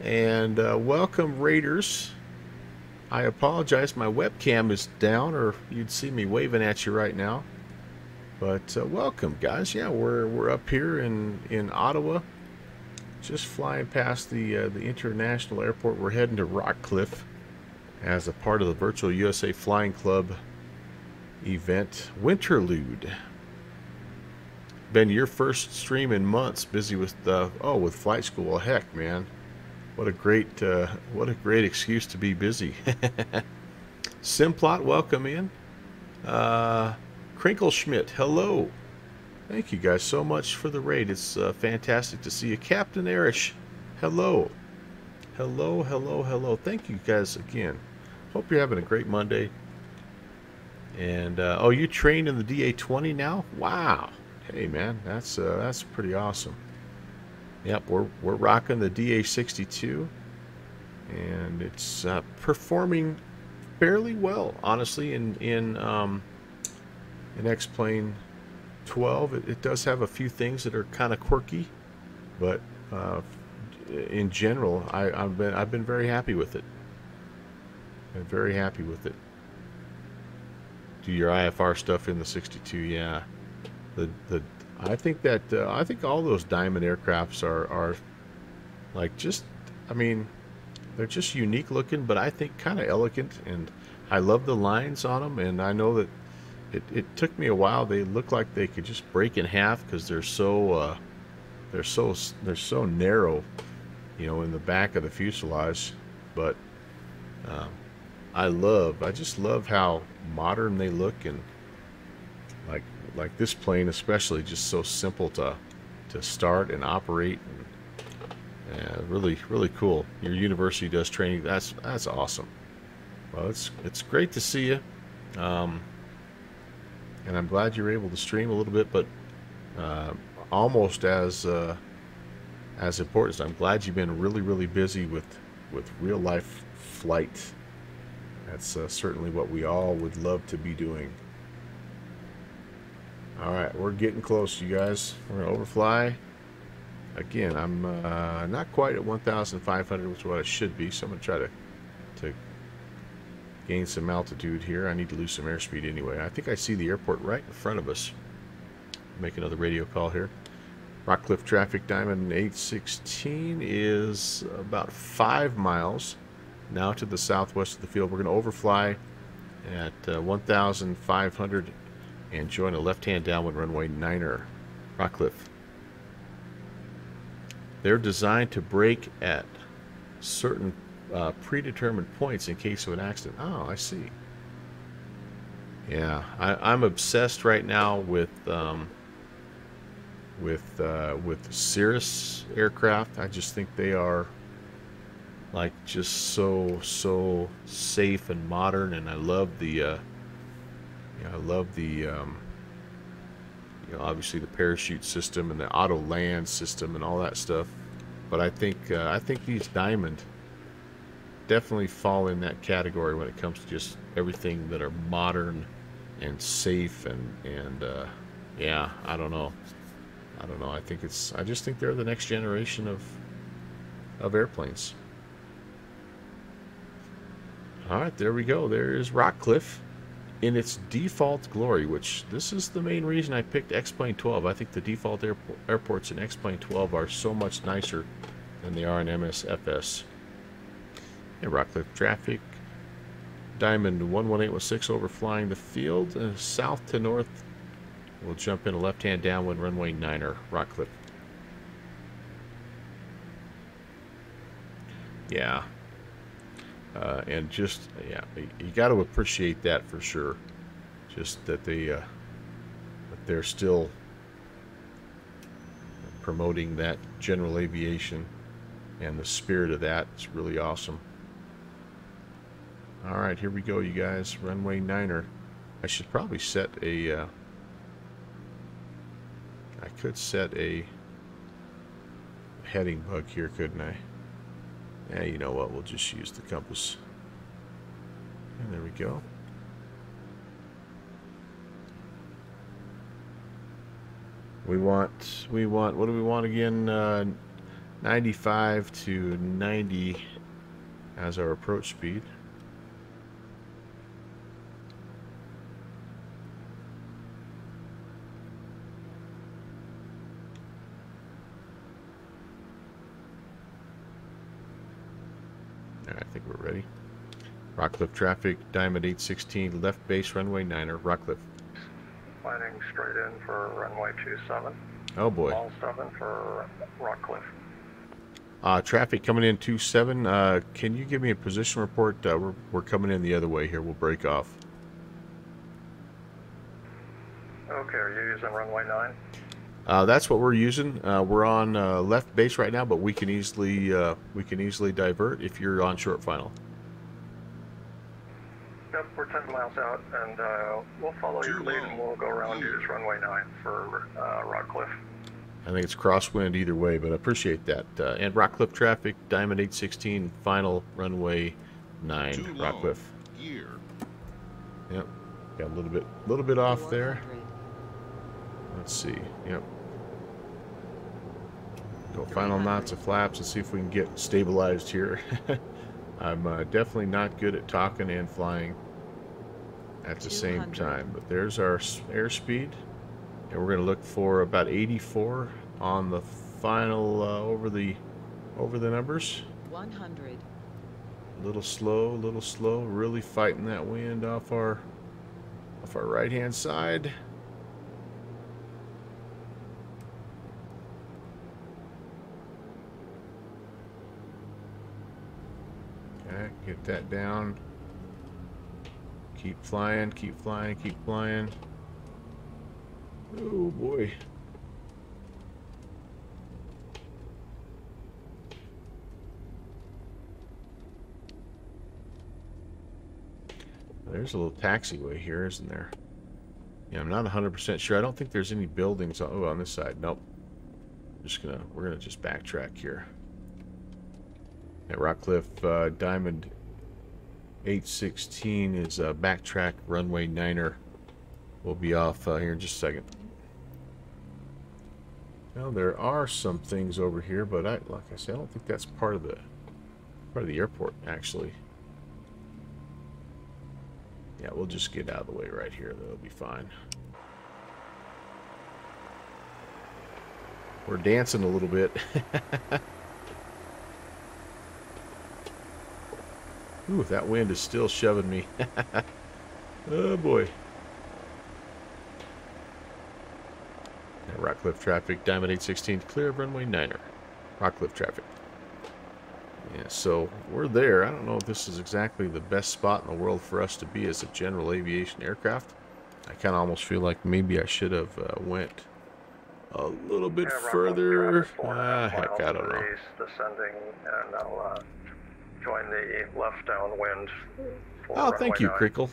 And welcome, Raiders. I apologize, my webcam is down, or you'd see me waving at you right now. But welcome, guys. Yeah, we're up here in Ottawa, just flying past the international airport. We're heading to Rockcliffe as a part of the Virtual USA Flying Club event, Winterlude. Ben, your first stream in months, busy with with flight school. Well, heck, man, what a great excuse to be busy. Simplot, welcome in. Crinkle Schmidt, hello. Thank you guys so much for the raid. It's fantastic to see you. Captain Erish, hello. Hello, hello, hello. Thank you guys again. Hope you're having a great Monday. And oh, you trained in the DA20 now? Wow. Hey man, that's pretty awesome. Yep, we're rocking the DA62, and it's performing fairly well, honestly. In X-Plane 12, it does have a few things that are kind of quirky, but in general, I've been very happy with it. I'm very happy with it. Do your IFR stuff in the 62, yeah. I think all those Diamond aircrafts are like just, I mean, they're just unique looking, but I think kind of elegant, and I love the lines on them. And I know that it took me a while. They look like they could just break in half because they're so narrow, you know, in the back of the fuselage. But I just love how modern they look, and like this plane especially, just so simple to start and operate, and really cool. Your university does training. That's awesome. Well, it's great to see you, and I'm glad you're able to stream a little bit, but almost as important. I'm glad you've been really busy with real life flight. That's certainly what we all would love to be doing. All right, we're getting close, you guys. We're gonna overfly. Again, I'm not quite at 1,500, which is what I should be, so I'm gonna try to gain some altitude here. I need to lose some airspeed anyway. I think I see the airport right in front of us. Make another radio call here. Rockcliffe traffic, Diamond 816 is about 5 miles now to the southwest of the field. We're going to overfly at 1,500 and join a left-hand downwind runway 9er, Rockcliffe. They're designed to brake at certain predetermined points in case of an accident. Oh, I see. Yeah, I'm obsessed right now with Cirrus aircraft. I just think they are like just so safe and modern, and I love the obviously the parachute system and the auto land system and all that stuff. But I think these Diamond definitely fall in that category when it comes to just everything that are modern and safe, and yeah, I don't know. I just think they're the next generation of airplanes. All right, there we go. There is Rockcliffe in its default glory, which this is the main reason I picked X-Plane 12. I think the default airports in X-Plane 12 are so much nicer than they are in MSFS. And Rockcliffe traffic. Diamond 11816 overflying the field. South to north. We'll jump in a left-hand downwind runway 9er, Rockcliffe. Yeah. And just, yeah, you got to appreciate that for sure. Just that they're still promoting that general aviation, and the spirit of that is really awesome. All right, here we go, you guys. Runway 9er. I should probably set a. I could set a heading bug here, couldn't I? Yeah, you know what? We'll just use the compass. And there we go. We want, what do we want again? 95 to 90 as our approach speed. I think we're ready. Rockcliffe traffic, Diamond 816, left base runway 9er, Rockcliffe. Finding straight in for runway 27. Oh boy. All 7 for Rockcliffe. Traffic coming in 27. Can you give me a position report? We're coming in the other way here. We'll break off. Okay, are you using runway 9? That's what we're using. We're on left base right now, but we can easily divert if you're on short final. Yep, we're 10 miles out, and we'll follow your lead, and we'll go around use runway 9 for Rockcliffe. I think it's crosswind either way, but I appreciate that. And Rockcliffe traffic, Diamond 816, final runway 9, Rockcliffe. Gear. Yep, got a little bit off there. Let's see. Yep. Go final knots of flaps and see if we can get stabilized here. I'm definitely not good at talking and flying at the same time. But there's our airspeed. And we're going to look for about 84 on the final over the numbers. 100. A little slow, really fighting that wind off our right-hand side. Okay, get that down. Keep flying, keep flying, keep flying. Oh boy. There's a little taxiway here, isn't there? Yeah, I'm not 100% sure. I don't think there's any buildings on this side. Nope. We're gonna just backtrack here. At Rockcliffe, Diamond 816 is backtrack runway 9er. We'll be off here in just a second. Well, there are some things over here, but like I said, I don't think that's part of the airport actually. Yeah, we'll just get out of the way right here. That'll be fine. We're dancing a little bit. Ooh, that wind is still shoving me. Oh boy. Rockcliffe traffic, Diamond 816, clear of runway 9er. Rockcliffe traffic. Yeah, so we're there. I don't know if this is exactly the best spot in the world for us to be as a general aviation aircraft. I kind of almost feel like maybe I should have went a little bit further. Heck, I don't know. Descending, and I'll join the left downwind. Oh, thank you, Crickle.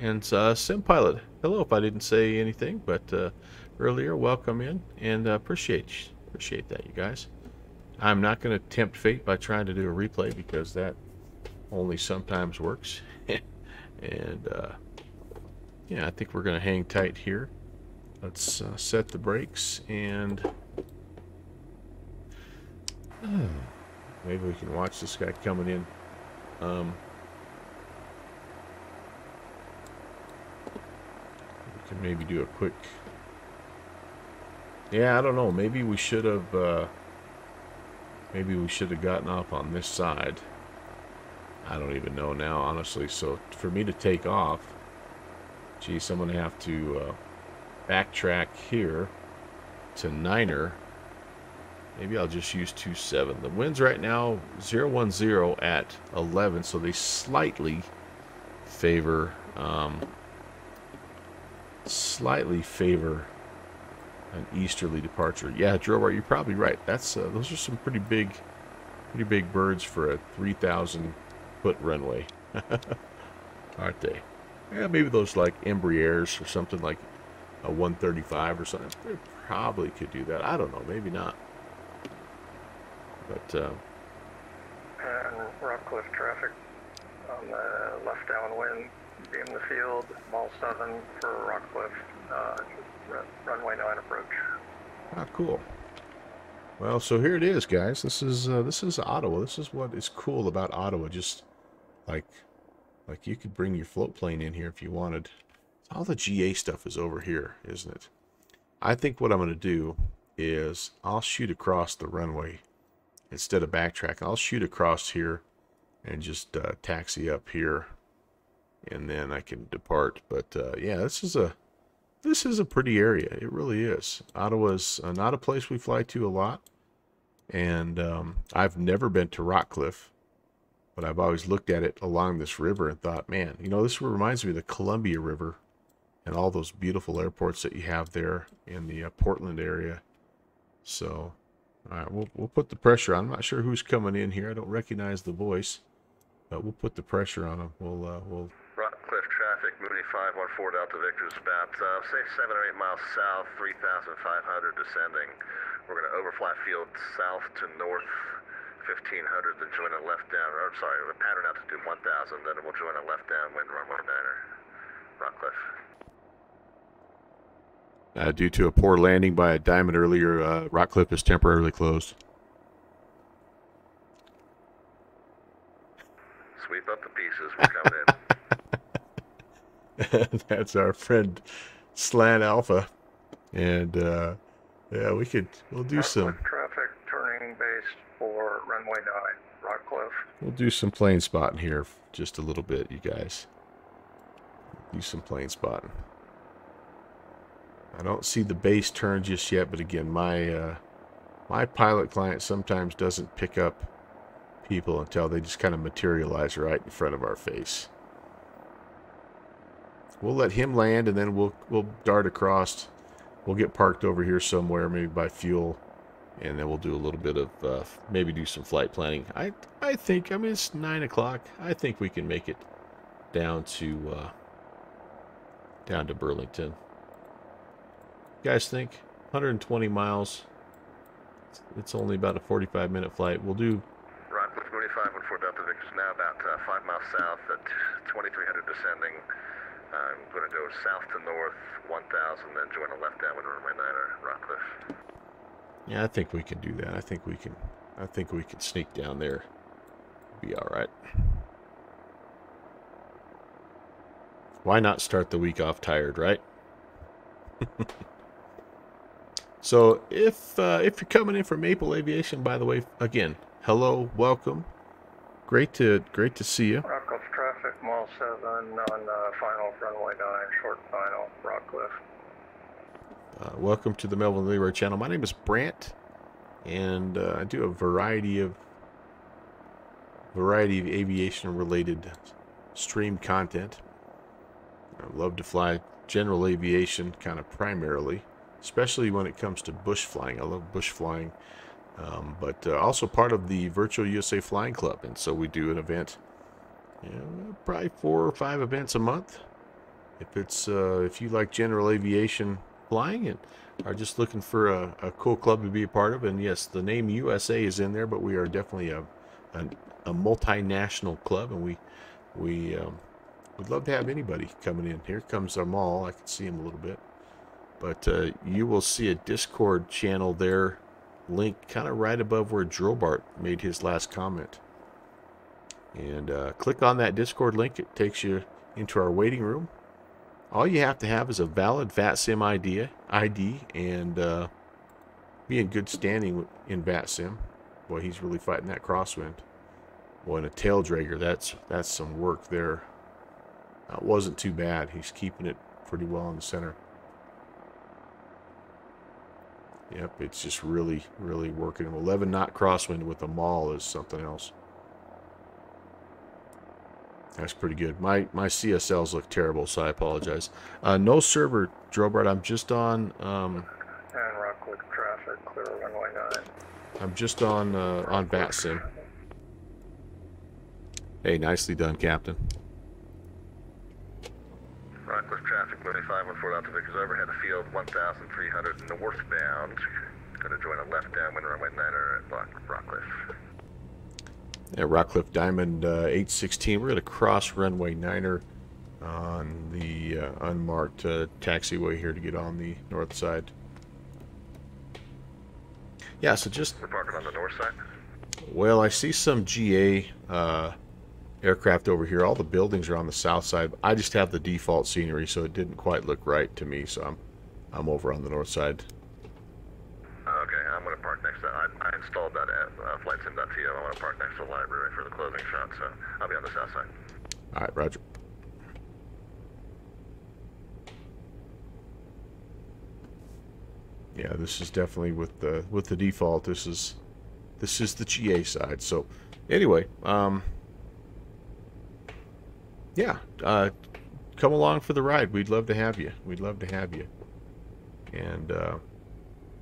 And Sim Pilot. Hello, if I didn't say anything, but earlier, welcome in, and appreciate that, you guys. I'm not going to tempt fate by trying to do a replay because that only sometimes works. And yeah, I think we're going to hang tight here. Let's set the brakes, and maybe we can watch this guy coming in. We can maybe do a quick... Yeah, I don't know. Maybe we should have gotten off on this side. I don't even know now, honestly. So for me to take off, geez, I'm going to have to backtrack here to 9er. Maybe I'll just use 27. The winds right now 010 at 11, so they slightly favor an easterly departure. Yeah, Drobart, you're probably right. That's those are some pretty big birds for a 3,000 foot runway, aren't they? Yeah, maybe those like Embraers or something like a 135 or something. They probably could do that. I don't know. Maybe not. But And Rockcliffe traffic on the left downwind, beam the field, mall 7 for Rockcliffe, runway 9 approach. cool. Well, so here it is, guys. This is Ottawa. This is what is cool about Ottawa. Just like you could bring your float plane in here if you wanted. All the GA stuff is over here, isn't it? I think what I'm going to do is I'll shoot across the runway instead of backtracking. I'll shoot across here and just taxi up here, and then I can depart. But yeah, this is a pretty area. It really is. Ottawa's not a place we fly to a lot, and I've never been to Rockcliffe, but I've always looked at it along this river and thought, man, you know, this reminds me of the Columbia River and all those beautiful airports that you have there in the Portland area. So, all right, we'll put the pressure on. I'm not sure who's coming in here. I don't recognize the voice, but we'll put the pressure on them. We'll Rockcliffe traffic, Mooney 514 Delta Victor's about, say 7 or 8 miles south, 3,500 descending. We're going to overfly field south to north, 1,500, then join a left down, or sorry, a pattern altitude 1,000, then we'll join a left downwind runway 9er, Rockcliffe. due to a poor landing by a diamond earlier, Rockcliffe is temporarily closed. Sweep up the pieces, we're coming in. That's our friend Slant Alpha, and yeah, we'll do some Traffic turning base for runway 9, Rockcliffe. we'll do some plane spotting here just a little bit, you guys. Do some plane spotting. I don't see the base turn just yet, but again, my pilot client sometimes doesn't pick up people until they just kind of materialize right in front of our face. We'll let him land, and then we'll dart across. We'll get parked over here somewhere, maybe by fuel, and then we'll do a little bit of maybe do some flight planning. I think, I mean, it's 9 o'clock. I think we can make it down to Burlington. You guys think 120 miles? It's only about a 45-minute flight. We'll do. Rockcliffe, Mooney 514 Delta Victor's now about 5 miles south at 2,300 descending. I'm going to go south to north, 1,000, then join a left downwind runway 9er, Rockcliffe. Yeah, I think we can do that. I think we can sneak down there. Be all right. Why not start the week off tired, right? So if you're coming in from Maple Aviation, by the way, again, hello, welcome. Great to see you. Rockcliffe traffic, mall 7 on final runway 9, short final, Rockcliffe. Welcome to the Melvin Leroy channel. My name is Brant, and I do a variety of aviation-related stream content. I love to fly general aviation, kind of primarily, especially when it comes to bush flying. I love bush flying, but also part of the Virtual USA Flying Club, and so we do an event, probably 4 or 5 events a month. If you like general aviation flying and are just looking for a cool club to be a part of, and yes, the name USA is in there, but we are definitely a multinational club, and we would love to have anybody coming in. Here comes our mall. I can see him a little bit, but you will see a Discord channel there, link kind of right above where Drobart made his last comment, and click on that Discord link. It takes you into our waiting room. All you have to have is a valid VATSIM ID and be in good standing in VATSIM. Boy, he's really fighting that crosswind. Boy, and a tail dragger, that's some work there. It wasn't too bad. He's keeping it pretty well in the center. Yep, it's just really, really working. 11 knot crosswind with a maul is something else. That's pretty good. My CSLs look terrible, so I apologize. No server, Drobart. I'm just on. And Rockcliffe traffic, clear runway 9. I'm just on VATSIM. Hey, nicely done, Captain. Rockcliffe traffic, Mooney 514 Delta Victor's overhead of field 1,300 northbound. Going to join a left downwind runway 9er at Rockcliffe. Yeah, Rockcliffe Diamond 816. We're going to cross runway 9er on the unmarked taxiway here to get on the north side. Yeah, so just... We're parking on the north side? Well, I see some GA aircraft over here. All the buildings are on the south side. I just have the default scenery, so it didn't quite look right to me, so I'm over on the north side. Okay, I'm going to park next to... I installed that at flightsim.to. I want to park next to the library for the closing shot, so I'll be on the south side. All right, roger. Yeah, this is definitely with the default. This is the GA side. So anyway, yeah, come along for the ride. We'd love to have you. We'd love to have you. And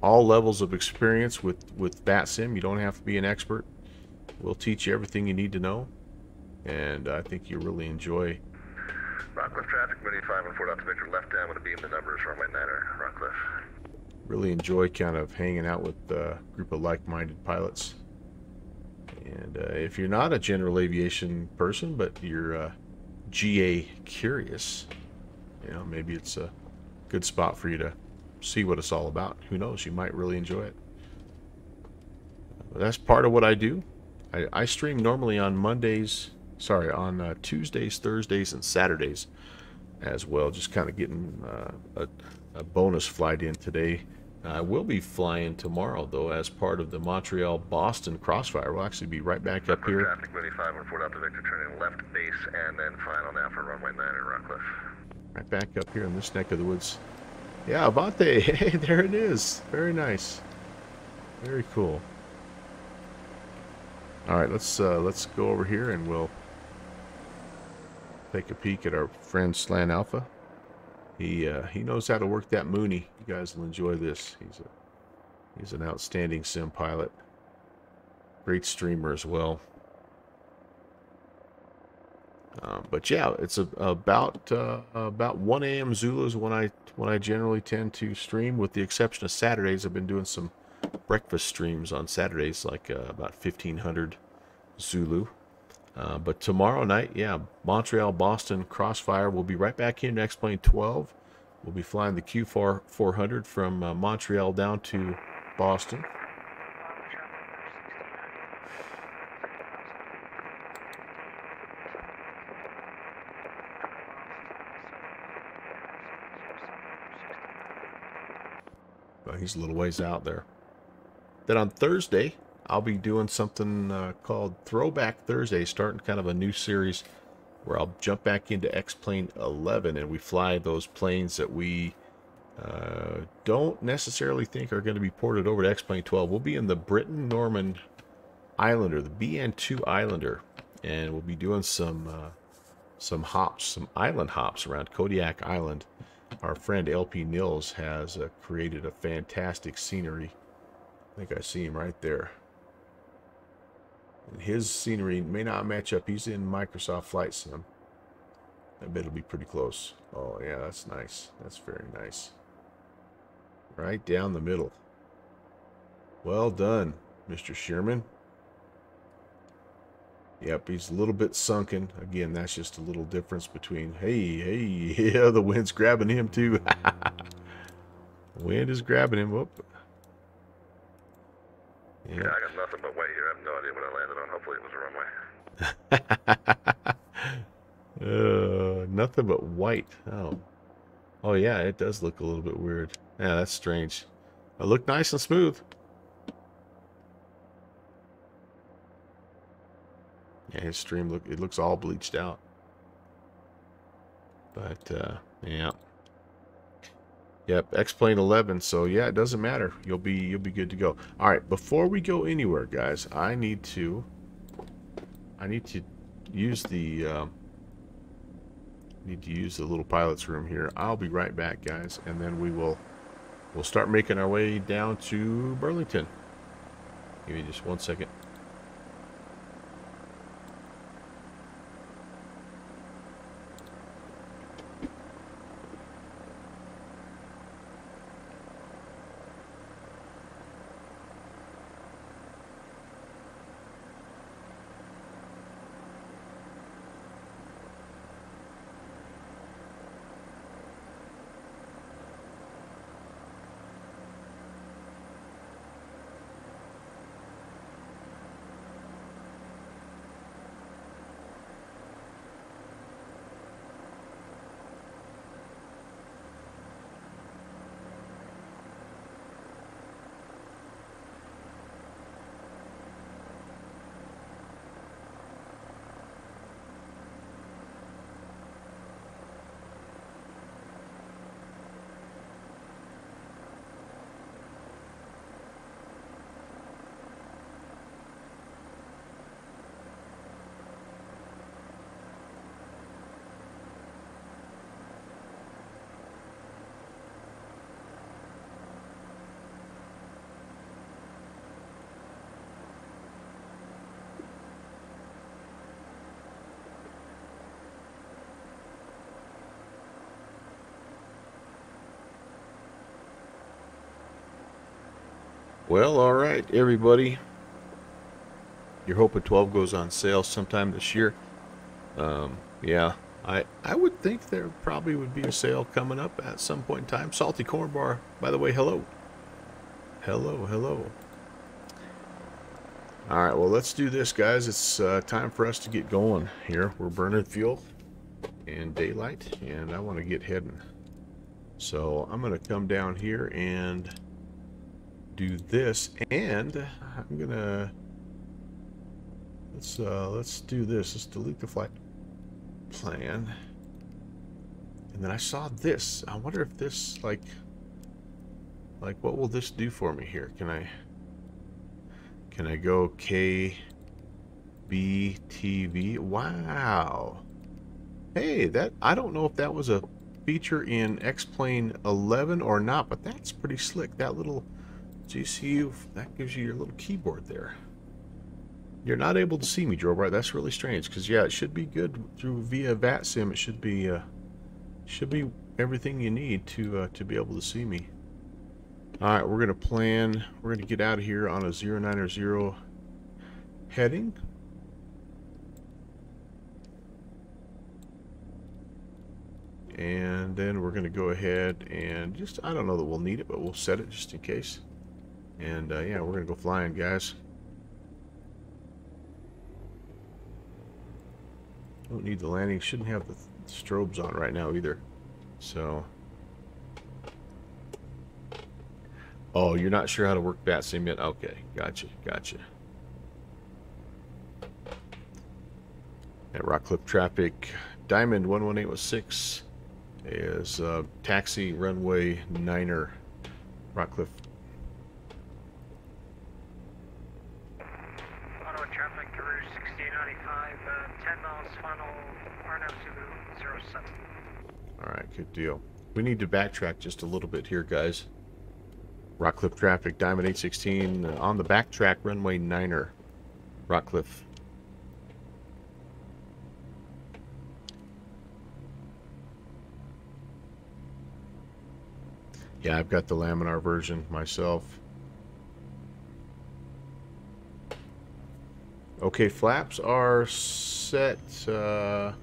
all levels of experience with VATSIM. You don't have to be an expert. We'll teach you everything you need to know, and I think you'll really enjoy. Rockcliffe traffic, Mooney 5 and 4 Delta Victor left down. I'm going to beam the numbers runway 9er, Rockcliffe. Really enjoy kind of hanging out with a group of like-minded pilots. And if you're not a general aviation person, but you're GA curious, you know, maybe it's a good spot for you to see what it's all about. Who knows? You might really enjoy it. That's part of what I do. I stream normally on on Tuesdays, Thursdays, and Saturdays as well. Just kind of getting a bonus flight in today. I will be flying tomorrow, though, as part of the Montreal-Boston Crossfire. We'll actually be right back up here. Traffic, Mooney 5 and 4 Delta Victor, turning left base, and then final now for runway 9er, Rockcliffe. Right back up here in this neck of the woods. Yeah, Avante. Hey, there it is. Very nice. Very cool. All right, let's go over here and we'll take a peek at our friend Slan Alpha. He knows how to work that Mooney. You guys will enjoy this. He's an outstanding sim pilot. Great streamer as well. But yeah, it's about 1 a.m. Zulu is when I generally tend to stream, with the exception of Saturdays. I've been doing some breakfast streams on Saturdays, like about 1500 Zulu. But tomorrow night, yeah, Montreal-Boston Crossfire. We'll be right back here in X-Plane 12. We'll be flying the KSYR-400 from Montreal down to Boston. Well, he's a little ways out there. Then on Thursday, I'll be doing something called Throwback Thursday, starting kind of a new series where I'll jump back into X-Plane 11 and we fly those planes that we don't necessarily think are going to be ported over to X-Plane 12. We'll be in the Britain-Norman Islander, the BN2 Islander, and we'll be doing some hops, some island hops around Kodiak Island. Our friend LP Nils has created a fantastic scenery. I think I see him right there. And his scenery may not match up. He's in Microsoft Flight Sim. I bet it'll be pretty close. Oh, yeah, that's nice. That's very nice. Right down the middle. Well done, Mr. Sherman. Yep, he's a little bit sunken. Again, that's just a little difference between, hey, yeah, the wind's grabbing him too. Wind is grabbing him. Whoop. Yeah, I got nothing but weight here. I have no idea what I landed on. Hopefully it was a runway. Nothing but white. Oh yeah, it does look a little bit weird. Yeah, that's strange. It looked nice and smooth. Yeah, his stream it looks all bleached out. But yeah. Yep, X-Plane 11. So yeah, it doesn't matter. You'll be good to go. All right, before we go anywhere, guys, I need to use the little pilot's room here. I'll be right back, guys, and then we'll start making our way down to Burlington. Give me just 1 second. Well, all right, everybody. You're hoping 12 goes on sale sometime this year. Yeah, I would think there probably would be a sale coming up at some point in time. Salty Corn Bar, by the way, hello. Hello, hello. All right, well, let's do this, guys. It's time for us to get going here. We're burning fuel and daylight, and I want to get heading. So I'm going to come down here and do this, and I'm going to... let's do this. Let's delete the flight plan. And then I saw this. I wonder if this, like what will this do for me here? Can I go KBTV? Wow. Hey, that, I don't know if that was a feature in X-Plane 11 or not, but that's pretty slick. That little GCU, that gives you your little keyboard there. You're not able to see me, Joe Bright. That's really strange, because yeah, it should be good through via VATSIM. It should be everything you need to be able to see me. All right, we're gonna get out of here on a 090 heading. And then we're gonna go ahead and just, I don't know that we'll need it, but we'll set it just in case. And yeah, we're gonna go flying, guys. Don't need the landing. Shouldn't have the strobes on right now either. So, oh, you're not sure how to work that sim yet? Okay, gotcha. At Rockcliffe traffic, Diamond 11816 is taxi runway 9er, Rockcliffe. Ottawa traffic to Route 1695, 10 miles final, Arno Zulu 07. Alright, good deal. We need to backtrack just a little bit here, guys. Rockcliffe traffic, Diamond 816 on the backtrack, runway 9er, Rockcliffe. Yeah, I've got the laminar version myself. Okay, flaps are set for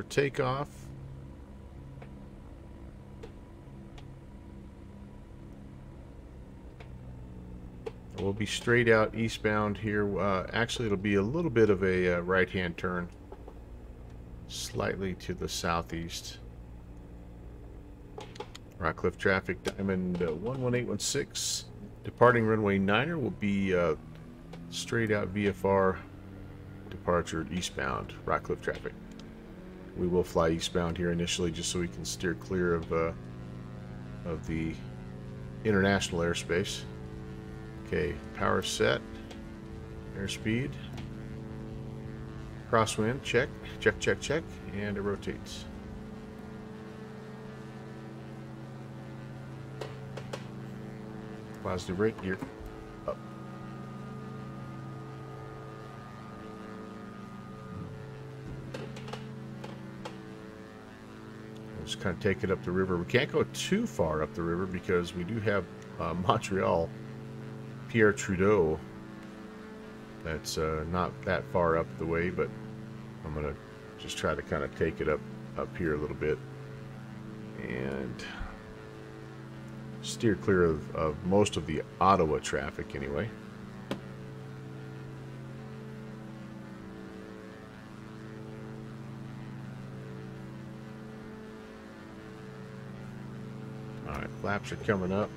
takeoff. We'll be straight out eastbound here. Actually, it'll be a little bit of a right-hand turn, slightly to the southeast. Rockcliffe traffic, Diamond 11816. Departing runway 9er will be straight out VFR departure eastbound, Rockcliffe traffic. We will fly eastbound here initially just so we can steer clear of the international airspace. Okay, power set, airspeed, crosswind, check, and it rotates. Positive rate gear up. We'll just kind of take it up the river. We can't go too far up the river because we do have Montreal, Pierre Trudeau. That's not that far up the way, but I'm gonna just try to kind of take it up here a little bit and steer clear of most of the Ottawa traffic anyway. Alright, flaps are coming up.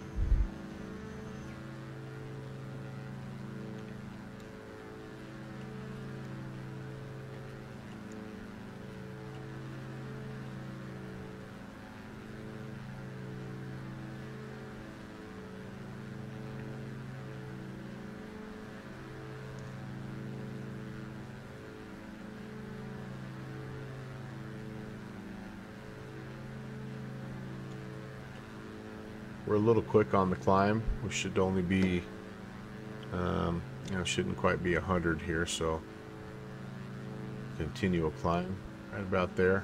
We're a little quick on the climb. We should only be, shouldn't quite be 100 here, so continual climb right about there.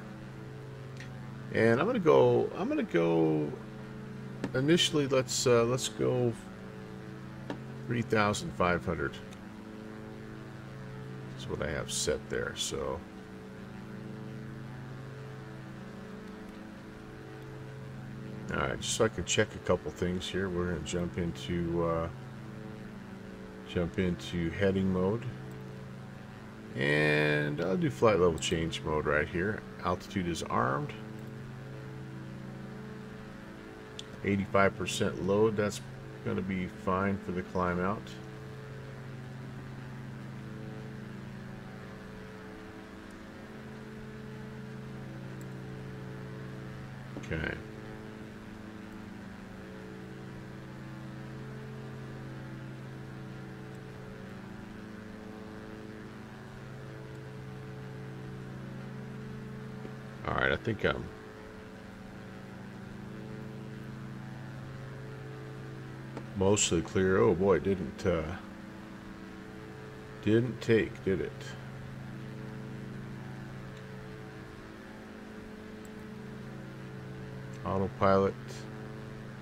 And I'm gonna go initially, let's go 3,500. That's what I have set there. So. Alright, just so I can check a couple things here, we're going to jump into heading mode. And I'll do flight level change mode right here. Altitude is armed. 85% load, that's going to be fine for the climb out. Okay. Alright, I think I'm mostly clear. Oh boy, it didn't take, did it? Autopilot,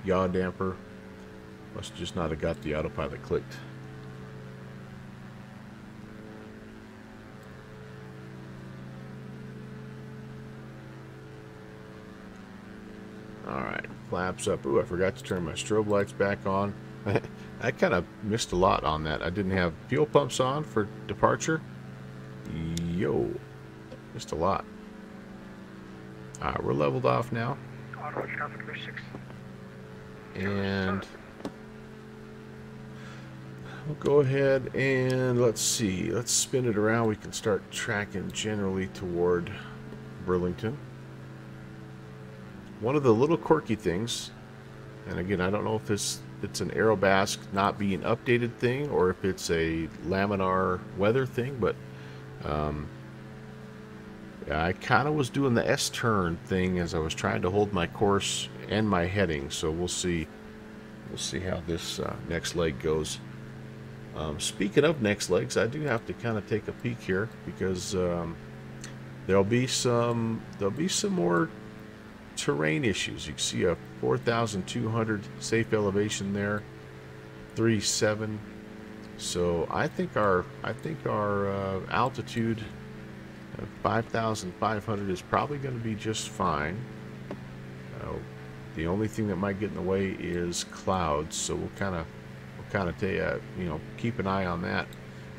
yaw damper. Must just not have got the autopilot clicked. Alright, flaps up. Ooh, I forgot to turn my strobe lights back on. I kind of missed a lot on that. I didn't have fuel pumps on for departure. Yo, missed a lot. Alright, we're leveled off now. Auto traffic 36. And we'll go ahead and let's see. Let's spin it around. We can start tracking generally toward Burlington. One of the little quirky things, and again, I don't know if it's an Aerobask not being updated thing or if it's a laminar weather thing, but yeah, I kind of was doing the S-turn thing as I was trying to hold my course and my heading, so we'll see how this next leg goes. Speaking of next legs, I do have to kind of take a peek here because there'll be some more terrain issues. You can see a 4,200 safe elevation there, 3.7. So I think our altitude of 5,500 is probably going to be just fine. The only thing that might get in the way is clouds, so we'll kind of keep an eye on that.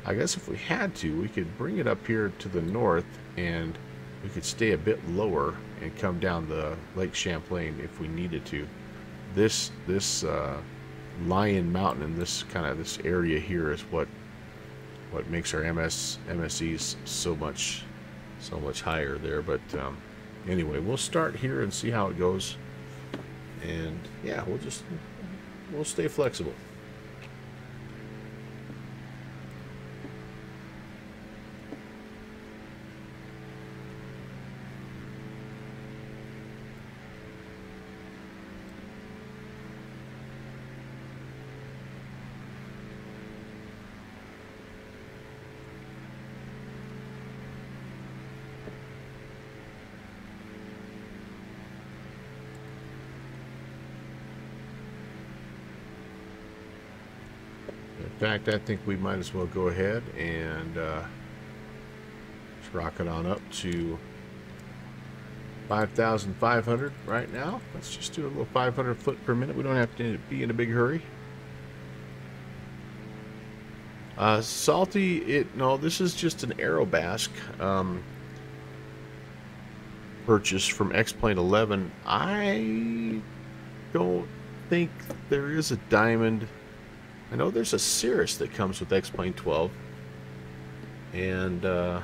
I guess if we had to, we could bring it up here to the north and we could stay a bit lower and come down the Lake Champlain if we needed to. This Lion Mountain and this area here is what makes our MSEs so much higher there. But anyway, we'll start here and see how it goes. And yeah, we'll stay flexible. In fact, I think we might as well go ahead and just rocket on up to 5,500 right now. Let's just do a little 500 foot per minute. We don't have to be in a big hurry. Salty, no, this is just an Aerobask purchase from X-Plane 11. I don't think there is a Diamond. I know there's a Cirrus that comes with X-Plane 12, and it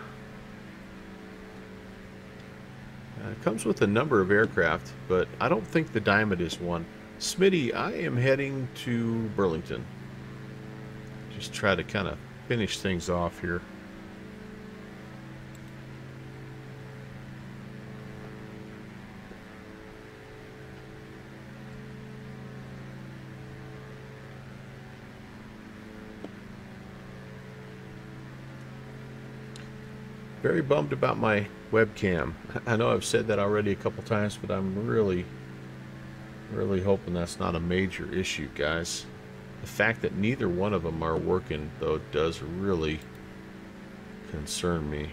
comes with a number of aircraft, but I don't think the Diamond is one. Smitty, I am heading to Burlington. Just try to kind of finish things off here. Very bummed about my webcam. I know I've said that already a couple times, but I'm really Really hoping that's not a major issue, guys. The fact that neither one of them are working, though, does really concern me.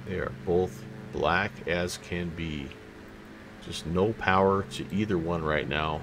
They are both black as can be. Just no power to either one right now.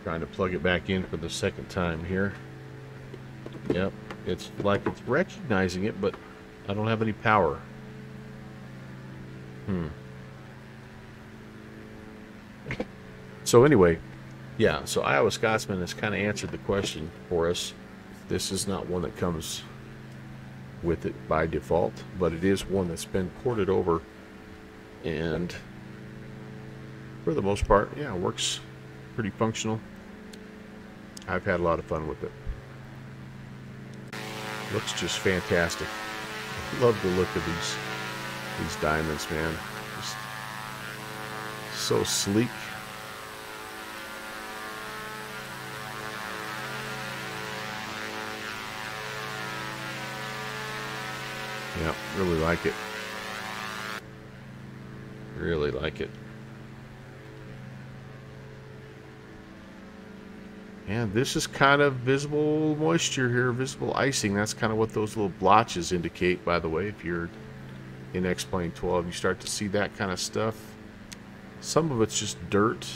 Trying to plug it back in for the second time here. Yep, it's like it's recognizing it, but I don't have any power. So anyway, yeah, so Iowa Scotsman has kind of answered the question for us. This is not one that comes with it by default, but it is one that's been ported over, and for the most part, yeah, it works pretty functional. I've had a lot of fun with it. Looks just fantastic. Love the look of these diamonds, man. Just so sleek. Yeah, really like it. Really like it. And this is kind of visible moisture here, visible icing. That's kind of what those little blotches indicate, by the way. If you're in X-Plane 12, you start to see that kind of stuff. Some of it's just dirt.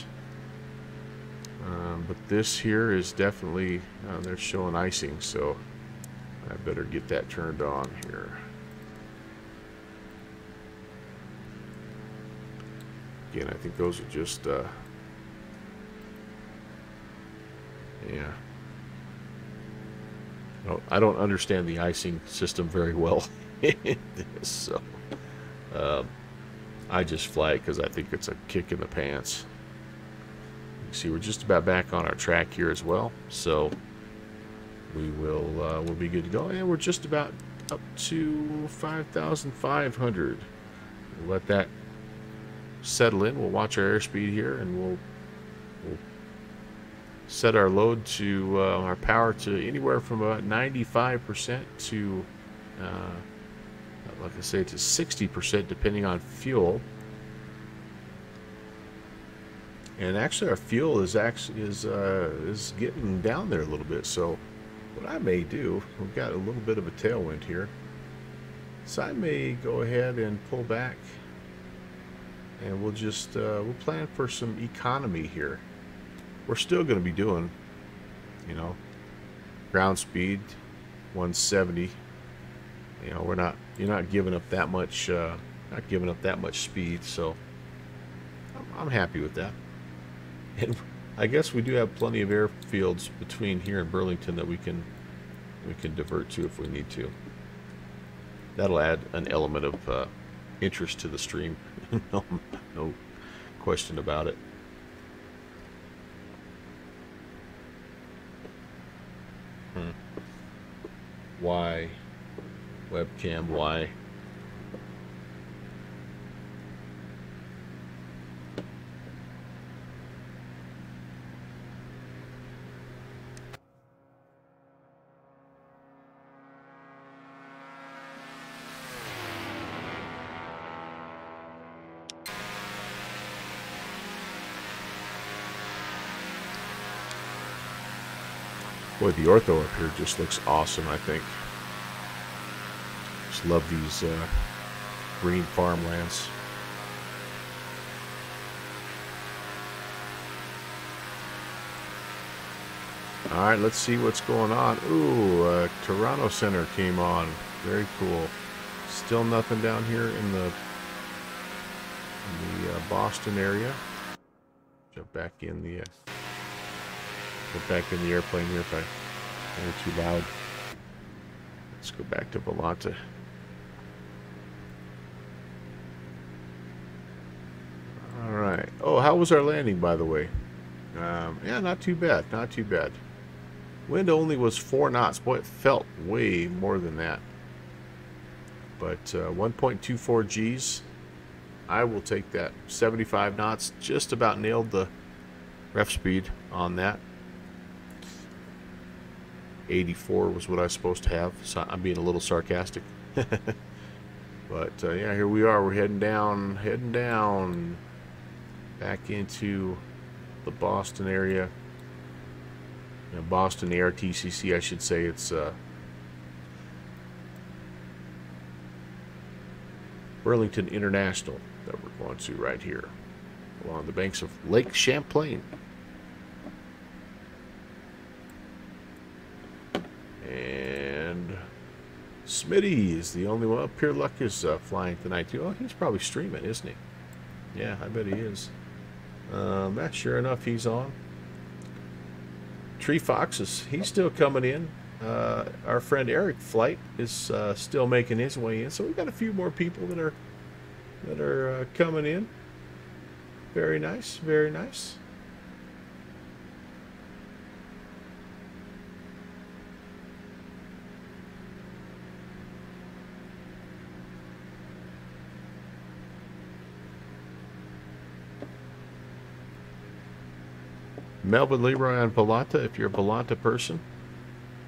But this here is definitely, they're showing icing, so I better get that turned on here. Again, I think those are just, yeah. No, I don't understand the icing system very well in this, so I just flag because I think it's a kick in the pants. You see, we're just about back on our track here as well, so we will we'll be good to go, and we're just about up to 5,500. We'll let that settle in. We'll watch our airspeed here, and we'll set our load to our power to anywhere from about 95% to like I say, to 60% depending on fuel. And actually our fuel is getting down there a little bit, so what I may do, we've got a little bit of a tailwind here, so I may go ahead and pull back, and we'll just we'll plan for some economy here. We're still going to be doing, you know, ground speed 170. You know, you're not giving up that much speed, so I'm happy with that. And I guess we do have plenty of airfields between here and Burlington that we can divert to if we need to. That'll add an element of interest to the stream. No question about it. Why? Webcam, why? Boy, the ortho up here just looks awesome, I think. Just love these green farmlands. Alright, let's see what's going on. Ooh, Toronto Center came on. Very cool. Still nothing down here in the Boston area. Jump back in the airplane here if I'm too loud. Let's go back to Volanta. Alright. Oh, how was our landing, by the way? Yeah, not too bad, not too bad. Wind only was 4 knots. Boy, it felt way more than that. But 1.24 Gs, I will take that. 75 knots, just about nailed the ref speed on that. 84 was what I was supposed to have, so I'm being a little sarcastic. But yeah, here we are. We're heading down back into the Boston area. You know, Boston ARTCC, I should say. It's Burlington International that we're going to right here along the banks of Lake Champlain. And Smitty is the only one. Pure Luck is flying tonight too. Oh, he's probably streaming, isn't he? Yeah, I bet he is. Sure enough, he's on. Tree Foxes, he's still coming in. Our friend Eric Flight is still making his way in. So we've got a few more people that are coming in. Very nice, very nice. Melvin Leroy on Volanta. If you're a Volanta person,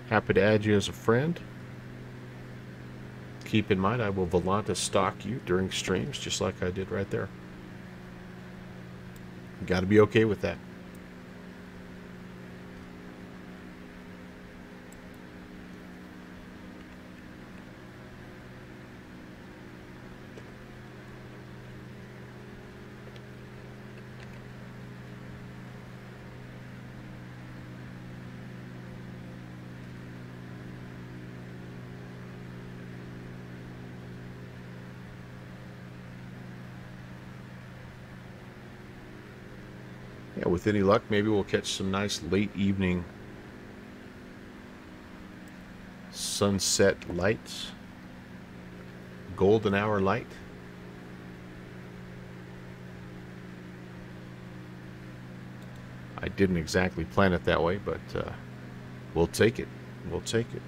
happy to add you as a friend. Keep in mind, I will Volanta stalk you during streams, just like I did right there. Got to be okay with that. Yeah, with any luck, maybe we'll catch some nice late evening sunset lights, golden hour light. I didn't exactly plan it that way, but we'll take it. We'll take it.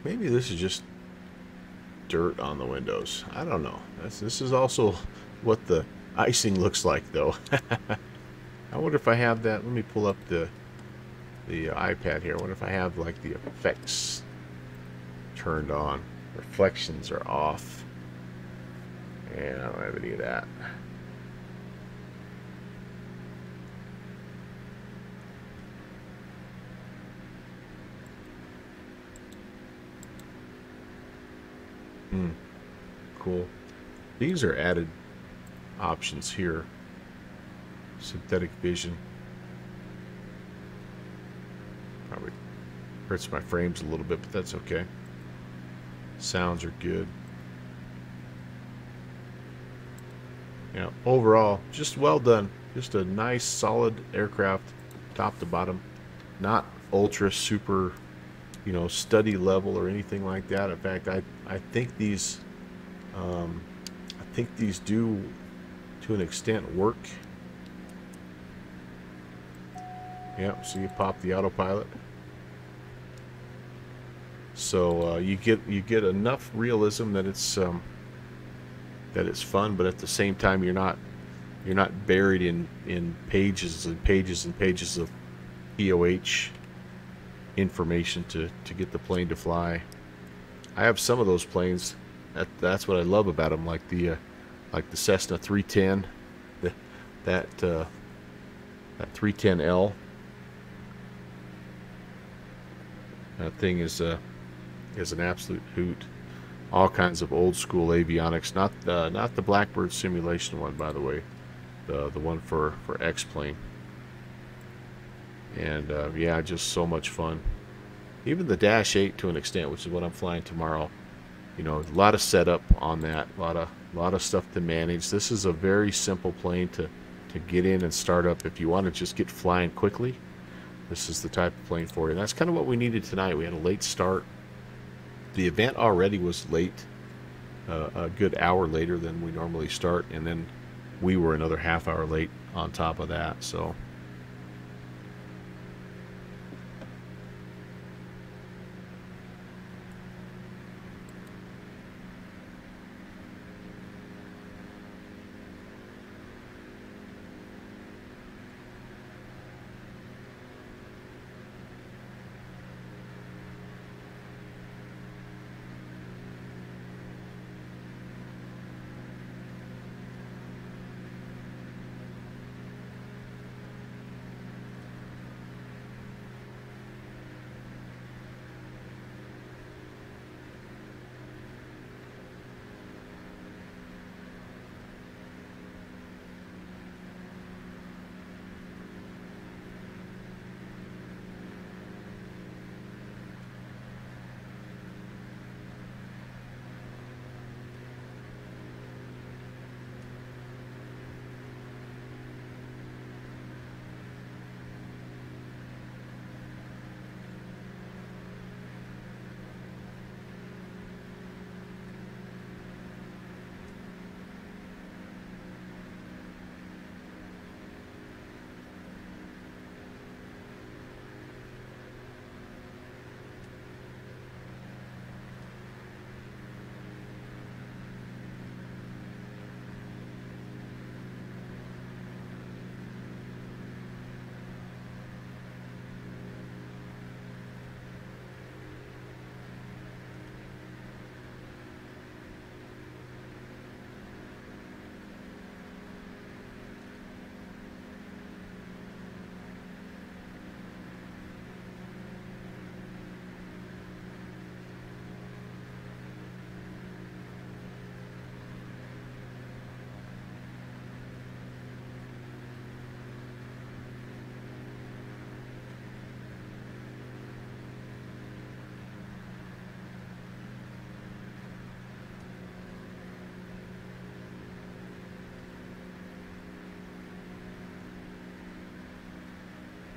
Maybe this is just dirt on the windows. I don't know. This is also what the icing looks like, though. I wonder if I have that. Let me pull up the iPad here. I wonder if I have like the effects turned on. Reflections are off. And I don't have any of that. Cool. These are added options here. Synthetic vision. Probably hurts my frames a little bit, but that's okay. Sounds are good. Yeah, overall, just well done. Just a nice, solid aircraft, top to bottom. Not ultra super, you know, study level or anything like that. In fact, I think these do to an extent work. Yep, so you pop the autopilot. So you get enough realism that it's fun, but at the same time you're not buried in pages and pages and pages of POH information to get the plane to fly. I have some of those planes. That's what I love about them, like the Cessna 310, that 310L. That thing is an absolute hoot. All kinds of old school avionics, not the Blackbird simulation one, by the way, the one for X-Plane. And yeah, just so much fun. Even the Dash 8 to an extent, which is what I'm flying tomorrow. You know, a lot of setup on that, a lot of stuff to manage. This is a very simple plane to get in and start up if you want to just get flying quickly. This is the type of plane for you. And that's kind of what we needed tonight. We had a late start. The event already was late, a good hour later than we normally start, and then we were another half hour late on top of that. So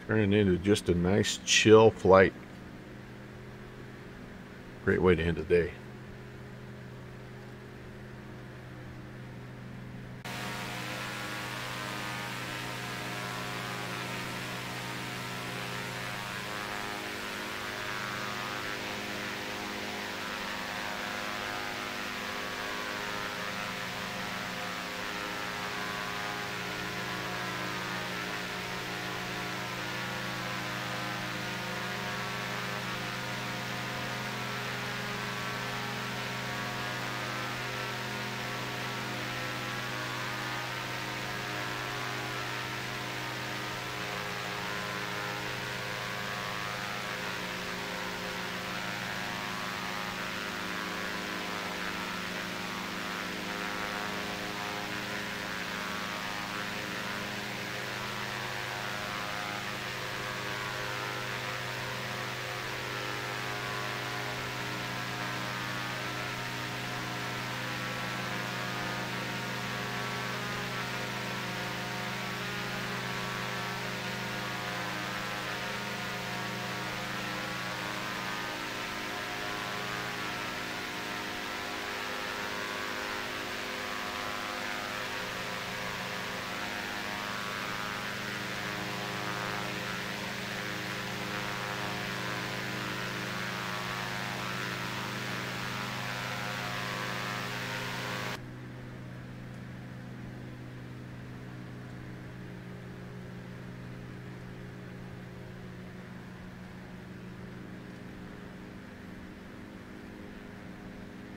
turning into just a nice chill flight. Great way to end the day.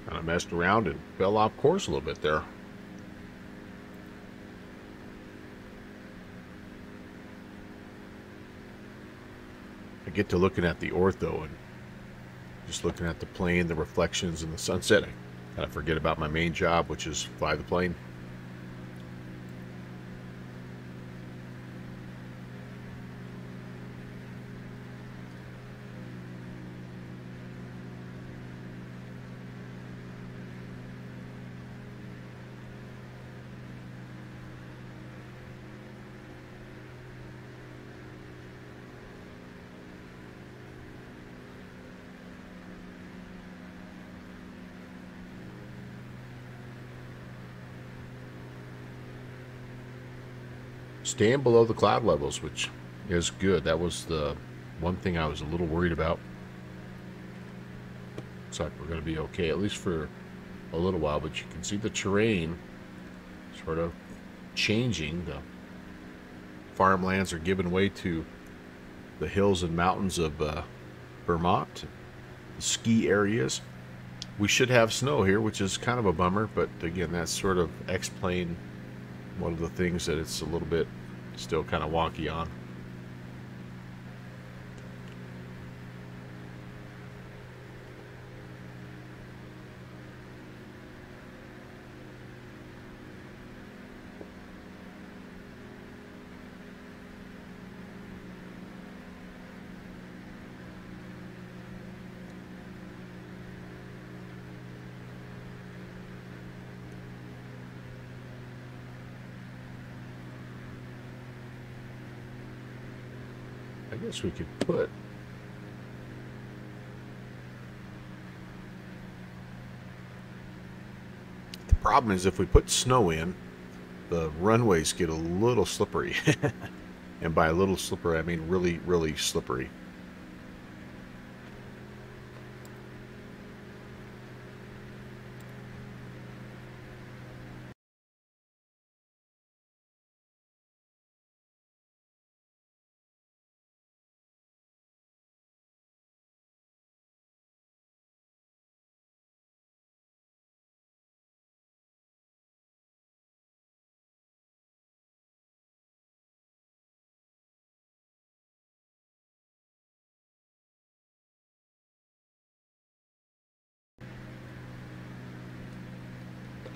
Kind of messed around and fell off course a little bit there. I get to looking at the ortho and just looking at the plane, the reflections, and the sunset. I kind of forget about my main job, which is fly the plane. staying below the cloud levels, which is good. That was the one thing I was a little worried about. Looks like we're going to be okay, at least for a little while, but you can see the terrain sort of changing. The farmlands are giving way to the hills and mountains of Vermont, the ski areas. We should have snow here, which is kind of a bummer, but again, that's sort of explain one of the things that it's a little bit still kind of wonky on. I guess we could put the problem is if we put snow in, the runways get a little slippery. And by a little slippery, I mean really, really slippery.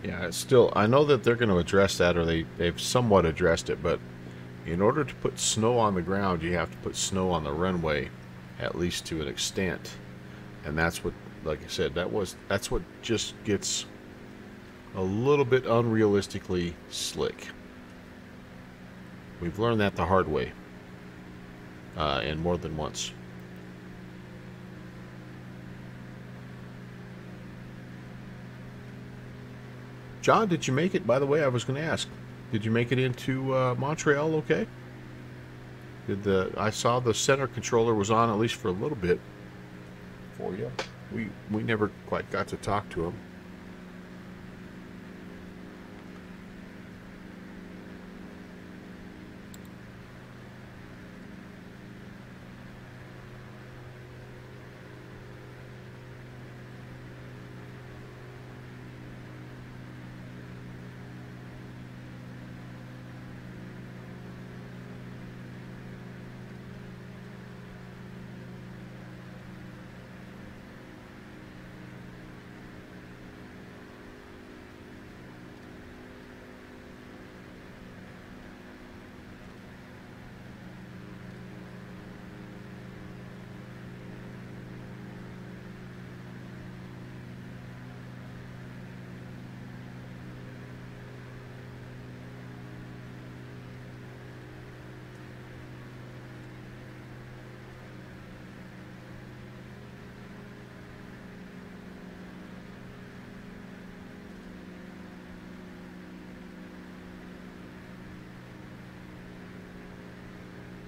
Yeah, it's still, I know that they're going to address that, or they've somewhat addressed it, but in order to put snow on the ground, you have to put snow on the runway, at least to an extent. And that's what, like I said, that's what just gets a little bit unrealistically slick. We've learned that the hard way, and more than once. John, did you make it? By the way, I was going to ask, did you make it into Montreal okay? I saw the center controller was on at least for a little bit for you. We never quite got to talk to him.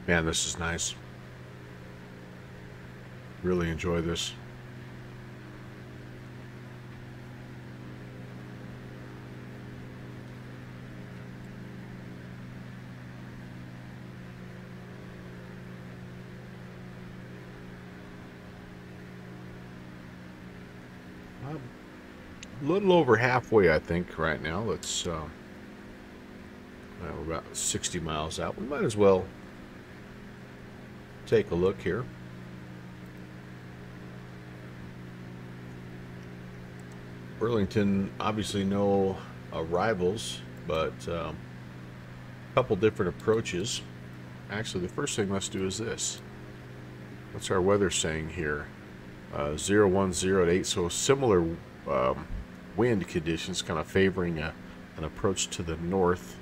Man, this is nice. Really enjoy this. I'm a little over halfway, I think, right now. Let's, we're about 60 miles out. We might as well take a look here. Burlington, obviously no arrivals, but a couple different approaches. Actually, the first thing let's do is this. What's our weather saying here? 010 at 8, so similar wind conditions, kind of favoring an approach to the north,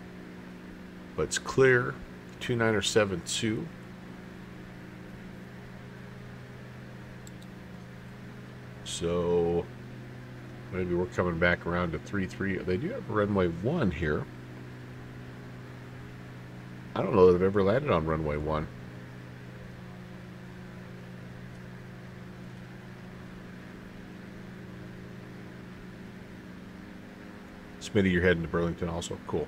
but it's clear. 2972. So maybe we're coming back around to 33. They do have runway 1 here. I don't know that I've ever landed on runway 1. Smitty, you're heading to Burlington also. Cool.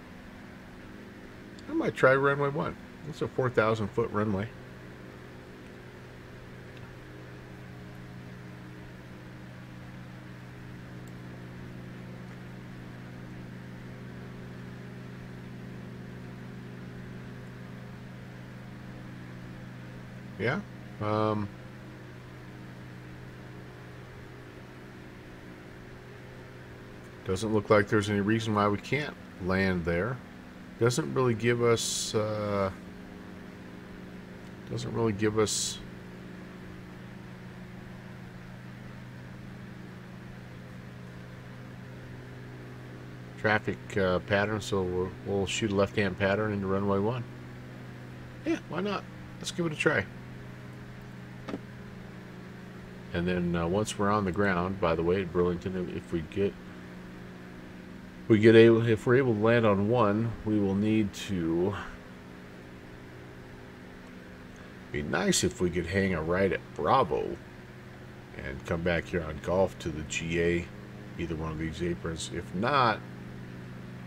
I might try runway 1. It's a 4,000 foot runway. Yeah. Doesn't look like there's any reason why we can't land there. Doesn't really give us traffic pattern, so we'll shoot a left-hand pattern into runway 1. Yeah, why not? Let's give it a try. And then once we're on the ground, by the way, at Burlington, if we're able to land on 1, we will need to. Be nice if we could hang a right at Bravo and come back here on Golf to the GA, either one of these aprons. If not,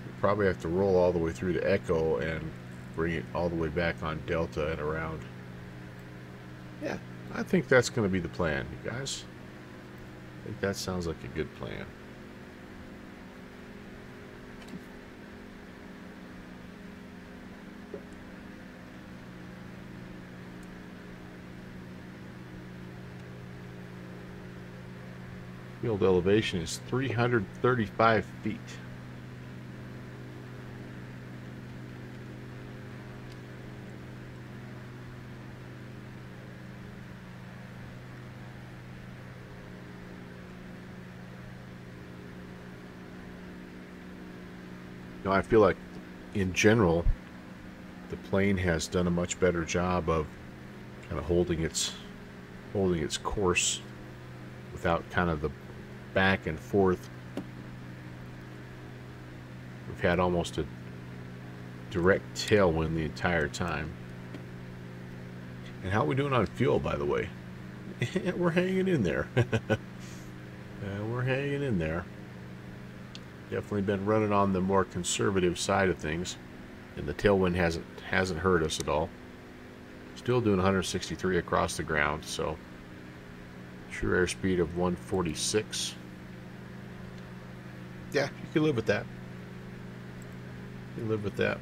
we'll probably have to roll all the way through to Echo and bring it all the way back on Delta and around. Yeah, I think that's going to be the plan, you guys. I think that sounds like a good plan. Field elevation is 335 feet. You know, I feel like in general the plane has done a much better job of kind of holding its course without kind of the back and forth. We've had almost a direct tailwind the entire time. And how are we doing on fuel, by the way? We're hanging in there. We're hanging in there. Definitely been running on the more conservative side of things, and the tailwind hasn't hurt us at all. Still doing 163 across the ground, so true airspeed of 146. Yeah, you can live with that. You can live with that.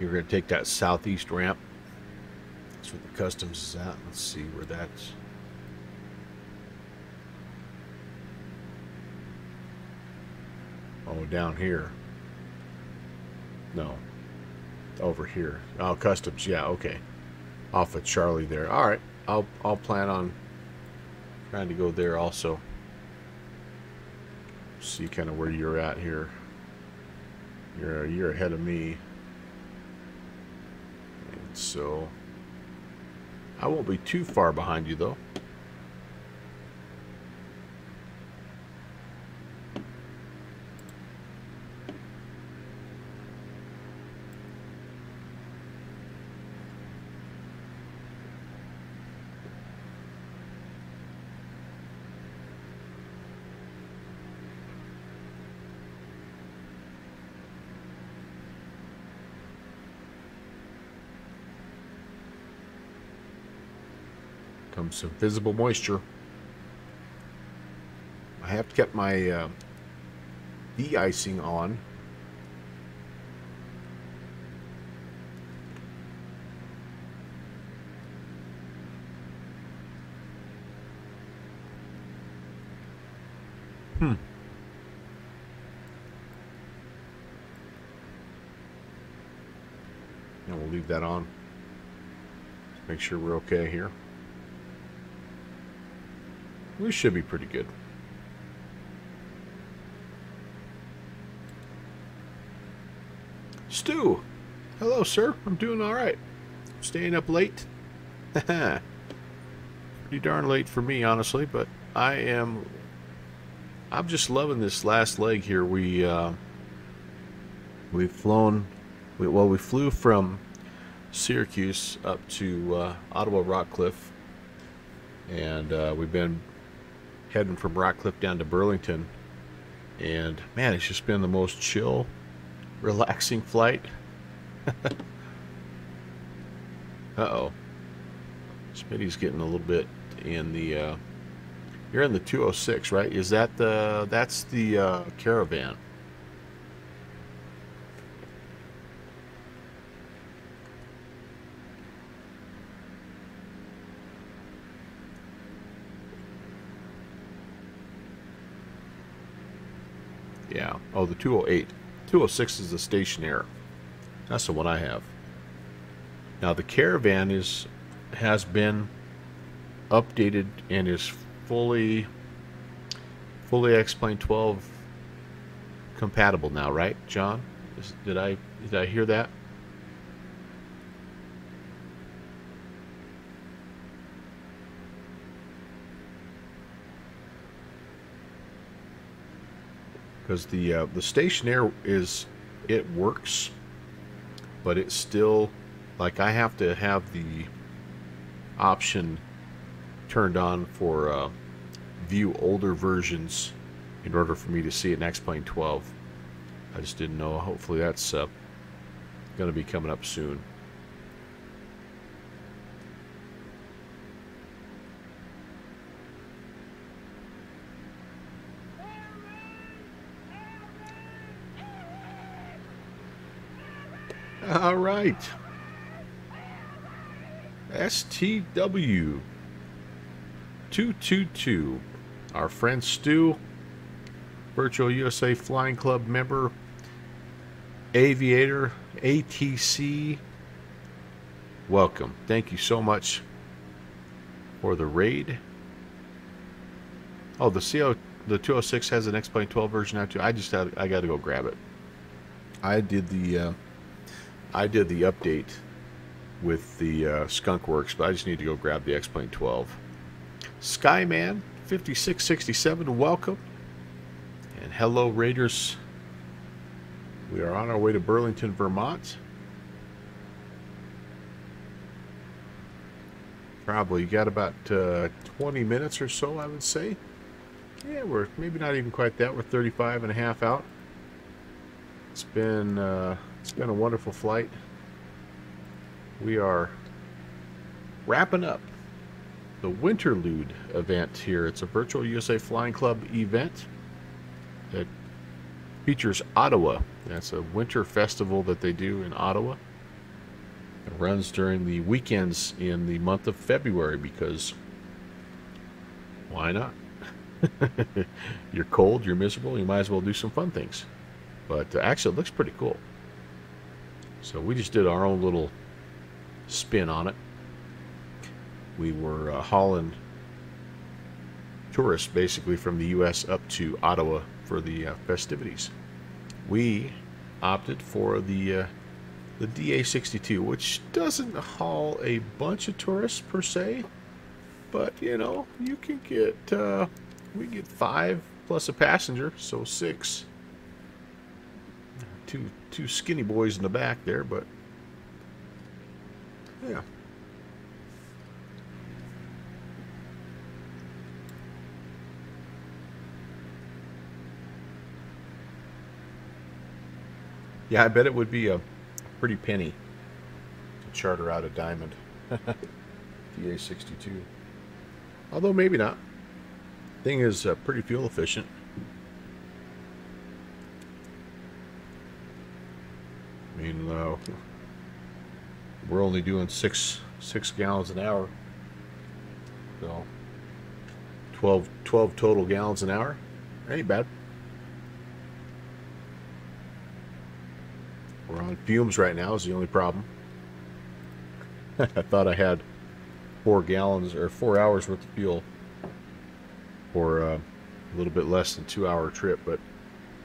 You're going to take that southeast ramp. That's where the customs is at. Let's see where that's. Oh, down here. No. Over here. Oh, customs. Yeah, okay. Off of Charlie there. All right. I'll plan on trying to go there also. See kind of where you're at here. You're ahead of me. And so I won't be too far behind you though. Comes some visible moisture. I have kept my de-icing on. And we'll leave that on. Make sure we're okay here. We should be pretty good. Stu! Hello, sir. I'm doing alright. Staying up late? Pretty darn late for me, honestly, but I'm just loving this last leg here. We flew from Syracuse up to Ottawa Rockcliffe, and we've been heading from Rockcliffe down to Burlington, and man, it's just been the most chill, relaxing flight. Uh-oh. Smitty's getting a little bit in the you're in the 206, right? Is that that's the Caravan? Yeah. Oh, the 208. 206 is the stationaire. That's the one I have. Now the Caravan has been updated and is fully X-Plane 12 compatible now, right, John? Did I hear that? Because the stationaire it works, but it's still like I have to have the option turned on for view older versions in order for me to see an X-Plane 12. I just didn't know. Hopefully that's going to be coming up soon. All right. STW 222. Our friend Stu, Virtual USA Flying Club member, aviator, ATC. Welcome. Thank you so much for the raid. Oh, the 206 has an X-Plane 12 version now too. I got to go grab it. I did the update with the Skunk Works, but I just need to go grab the X-Plane 12. Skyman 5667, welcome. And hello, Raiders. We are on our way to Burlington, Vermont. Probably got about 20 minutes or so, I would say. Yeah, we're maybe not even quite that. We're 35 and a half out. It's been a wonderful flight. We are wrapping up the Winterlude event here. It's a Virtual USA Flying Club event that features Ottawa. That's a winter festival that they do in Ottawa. It runs during the weekends in the month of February because why not? You're cold, you're miserable, you might as well do some fun things. But actually it looks pretty cool. So we just did our own little spin on it. We were hauling tourists basically from the U.S. up to Ottawa for the festivities. We opted for the DA62, which doesn't haul a bunch of tourists per se, but you know, you can get we get 5 plus a passenger, so 6. Two skinny boys in the back there, but yeah. Yeah, I bet it would be a pretty penny to charter out a Diamond DA62. Although maybe not. Thing is pretty fuel efficient. mean, we're only doing six gallons an hour. So 12 total gallons an hour. Ain't bad. We're on fumes right now is the only problem. I thought I had 4 gallons or 4 hours worth of fuel for a little bit less than 2-hour trip, but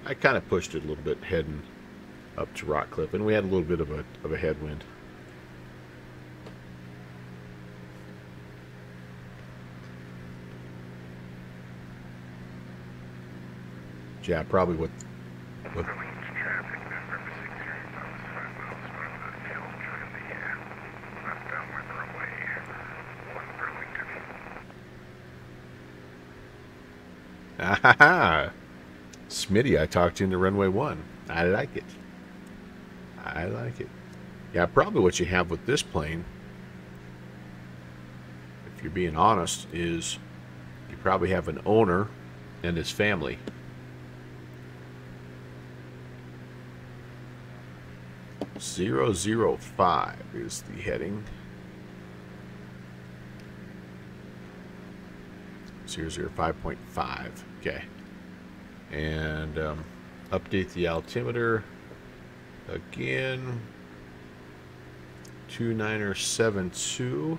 I kind of pushed it a little bit heading up to Rockcliffe, and we had a little bit of a headwind. Yeah, probably what ah, Smitty, I talked into runway 1. I like it. I like it. Yeah, probably what you have with this plane, if you're being honest, is you probably have an owner and his family. .005 is the heading. 005.5. Okay. And update the altimeter again. 2972.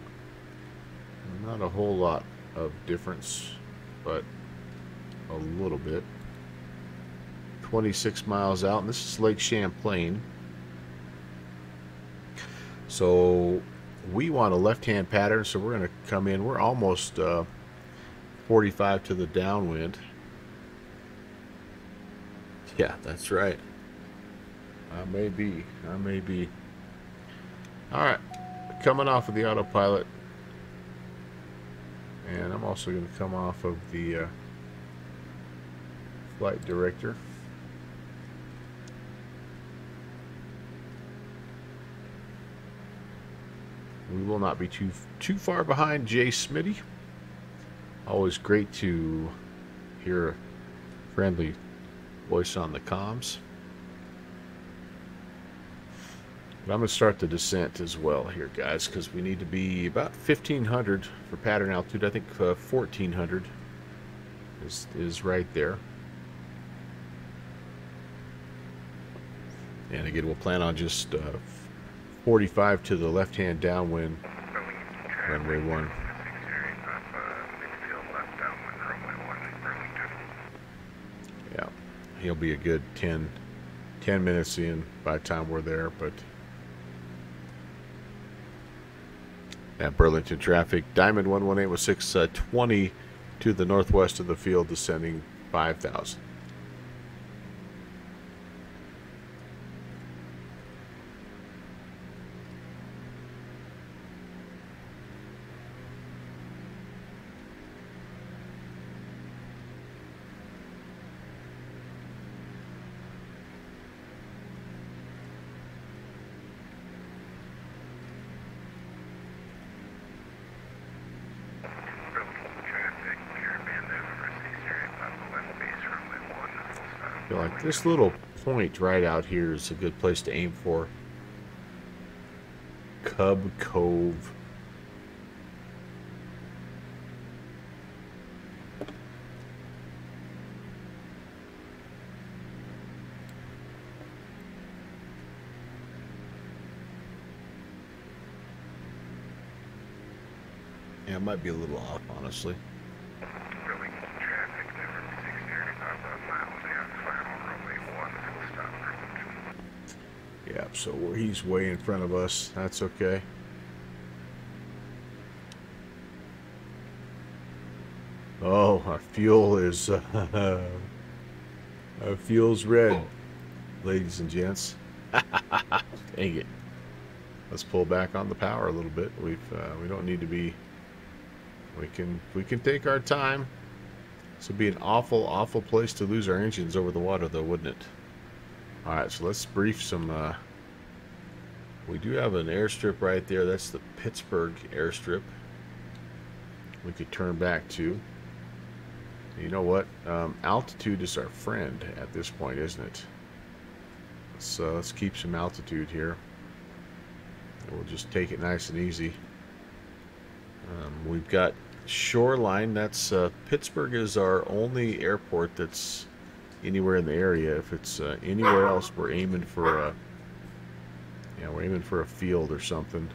Not a whole lot of difference, but a little bit. 26 miles out, and this is Lake Champlain. So we want a left-hand pattern, so we're going to come in. We're almost 45 to the downwind. Yeah, that's right. I may be. All right, coming off of the autopilot, and I'm also going to come off of the flight director. We will not be too far behind Jay Smitty. Always great to hear a friendly voice on the comms. But I'm going to start the descent as well here, guys, because we need to be about 1,500 for pattern altitude. I think 1,400 is right there. And again, we'll plan on just 45 to the left-hand downwind, runway 1. Yeah, he'll be a good 10 minutes in by the time we're there, but at Burlington traffic, Diamond 118 with 620 to the northwest of the field, descending 5,000. I feel like this little point right out here is a good place to aim for. Cub Cove. Yeah, it might be a little off, honestly. Yeah, so he's way in front of us. That's okay. Oh, our fuel is our fuel's red, ladies and gents. Dang it. Let's pull back on the power a little bit. We don't need to be. We can take our time. This would be an awful place to lose our engines over the water, though, wouldn't it? All right, so let's brief some. We do have an airstrip right there. That's the Pittsburgh airstrip. We could turn back to. You know what? Altitude is our friend at this point, isn't it? Let's keep some altitude here. We'll just take it nice and easy. We've got shoreline. That's Pittsburgh is our only airport that's anywhere in the area. If it's anywhere else, we're aiming for a we're aiming for a field or something.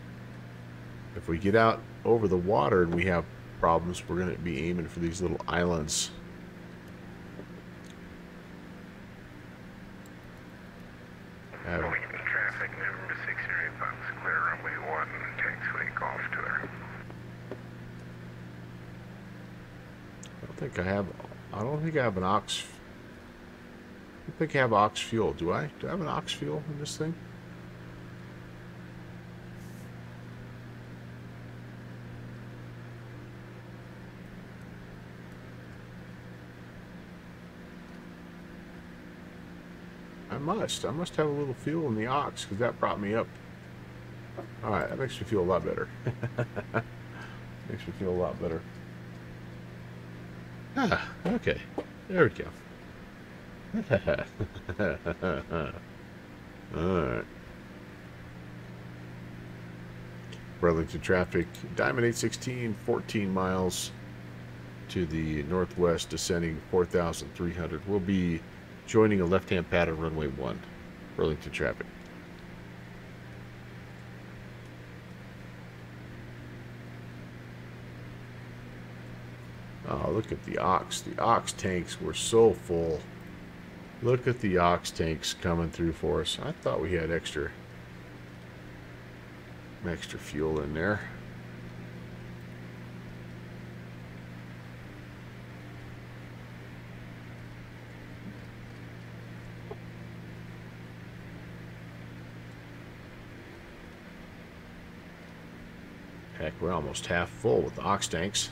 If we get out over the water and we have problems, we're going to be aiming for these little islands. Traffic, number 608 box, clear runway 1, taxiway golf tour. I don't think I have an ox. I don't think I have ox fuel. Do I? Do I have an ox fuel in this thing? I must have a little fuel in the ox, because that brought me up. Alright, that makes me feel a lot better. Makes me feel a lot better. Ah, okay. There we go. Alright. Burlington traffic. Diamond 816, 14 miles to the northwest, descending 4,300. We'll be joining a left-hand pattern runway 1. Burlington traffic. Oh, look at the ox. The ox tanks were so full. Look at the ox tanks coming through for us. I thought we had extra fuel in there. Heck, we're almost half full with the ox tanks.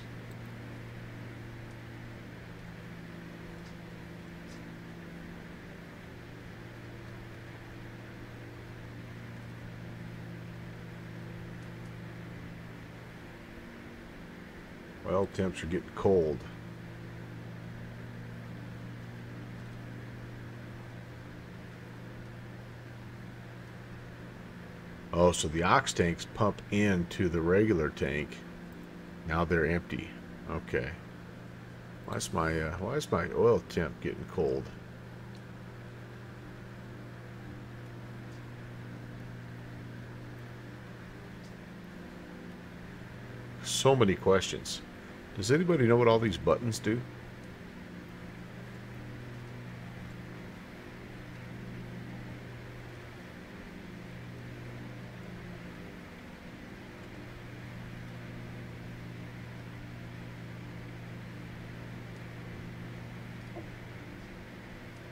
Well, temps are getting cold. Oh, so the ox tanks pump into the regular tank. Now they're empty. Okay. Why is my oil temp getting cold? So many questions. Does anybody know what all these buttons do?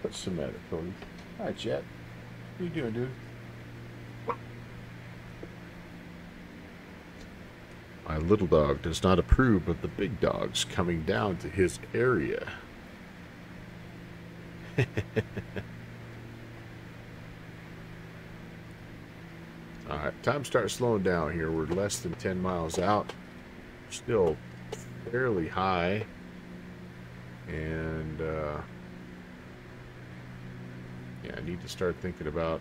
What's the matter, Cody? Hi, Jet. What are you doing, dude? My little dog does not approve of the big dogs coming down to his area. Alright, time to start slowing down here. We're less than 10 miles out. Still fairly high. And, yeah, I need to start thinking about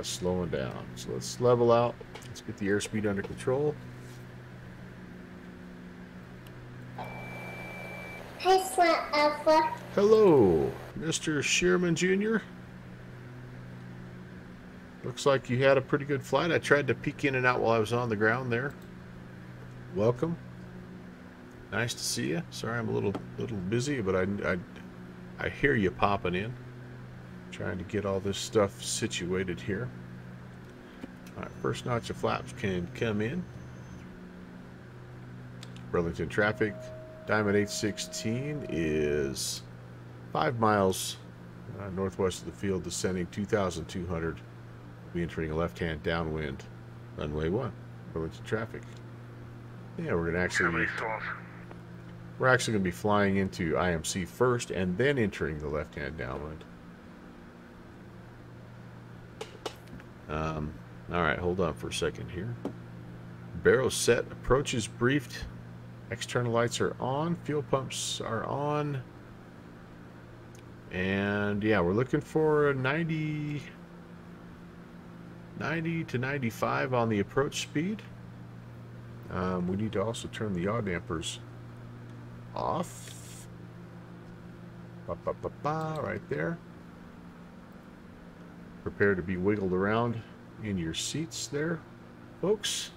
slowing down. So let's level out. Let's get the airspeed under control. Hi, Swat Alpha. Hello, Mr. Shearman Jr. Looks like you had a pretty good flight. I tried to peek in and out while I was on the ground there. Welcome. Nice to see you. Sorry I'm a little busy, but I hear you popping in. Trying to get all this stuff situated here. Alright, first notch of flaps can come in. Burlington traffic. Diamond 816 is 5 miles northwest of the field, descending 2,200. We'll be entering a left-hand downwind. Runway 1. Burlington traffic. Yeah, we're actually going to be flying into IMC first and then entering the left-hand downwind. Alright, hold on for a second here. Barrel set, approach is briefed. External lights are on, fuel pumps are on. And yeah, we're looking for a 90 to 95 on the approach speed. We need to also turn the yaw dampers off. Ba, ba, ba, ba, right there. Prepare to be wiggled around in your seats there, folks.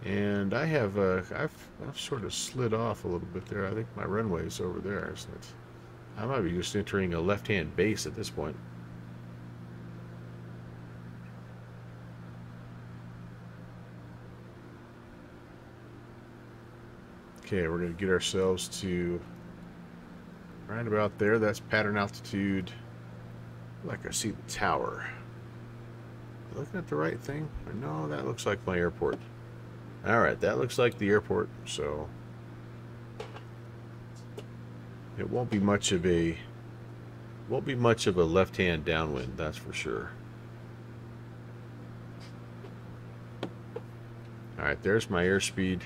And I have I've sort of slid off a little bit there. I think my runway is over there, isn't it? I might be just entering a left-hand base at this point. Okay, we're going to get ourselves to right about there. That's pattern altitude. Like I see the tower. Looking at the right thing? No, that looks like my airport. Alright, that looks like the airport, so it won't be much of a left-hand downwind, that's for sure. Alright, there's my airspeed.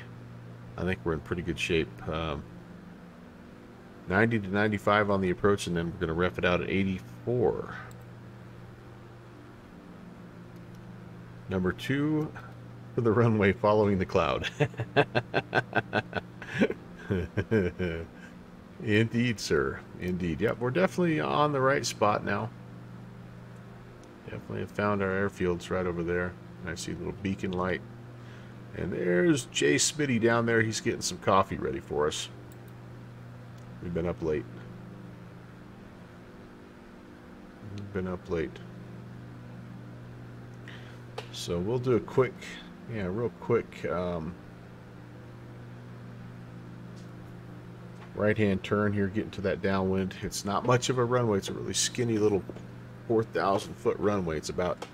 I think we're in pretty good shape. 90 to 95 on the approach, and then we're going to ref it out at 84. Number 2 for the runway following the cloud. Indeed, sir. Indeed. Yep, we're definitely on the right spot now. Definitely have found our airfields right over there. I see a little beacon light. And there's Jay Smitty down there. He's getting some coffee ready for us. We've been up late. So we'll do a quick, real quick right-hand turn here, getting to that downwind. It's not much of a runway. It's a really skinny little 4,000-foot runway. It's about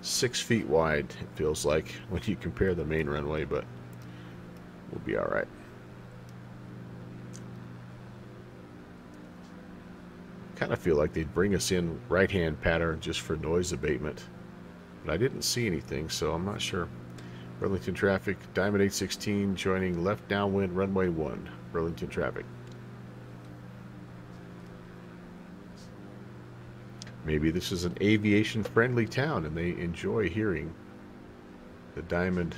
6 feet wide, it feels like, when you compare the main runway, but we'll be all right. Kind of feel like they'd bring us in right-hand pattern just for noise abatement, but I didn't see anything, so I'm not sure. Burlington traffic, Diamond 816 joining left downwind runway 1, Burlington traffic. Maybe this is an aviation-friendly town and they enjoy hearing the Diamond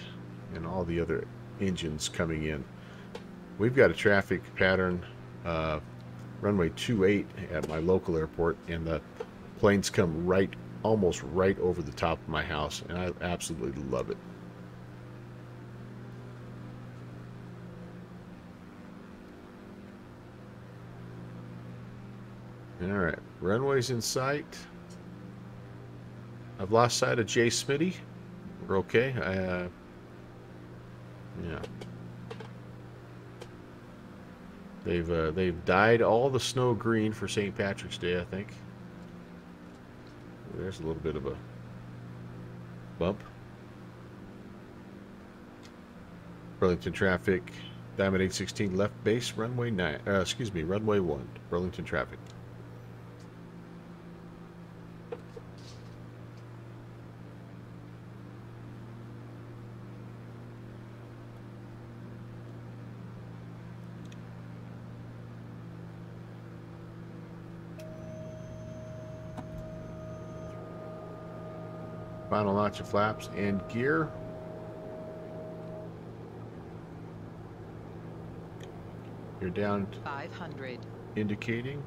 and all the other engines coming in. We've got a traffic pattern, runway 28 at my local airport, and the planes come almost right over the top of my house, and I absolutely love it. Alright, runway's in sight. I've lost sight of Jay Smitty. We're okay. Yeah. They've dyed all the snow green for St. Patrick's Day, I think. There's a little bit of a bump. Burlington traffic, Diamond 816 left base, runway 9. Runway 1, Burlington traffic. Final notch of flaps and gear. You're down 500. Indicating.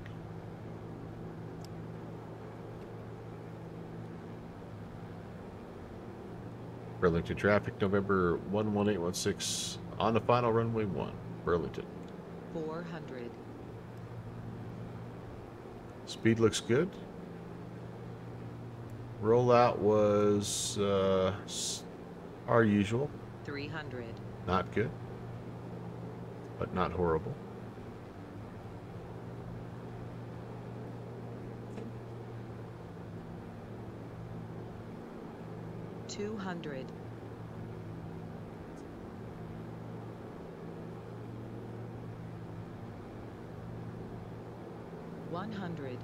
Burlington traffic, November 11816 on the final runway 1, Burlington. 400. Speed looks good. Rollout was our usual. 300. Not good, but not horrible. $200. 100.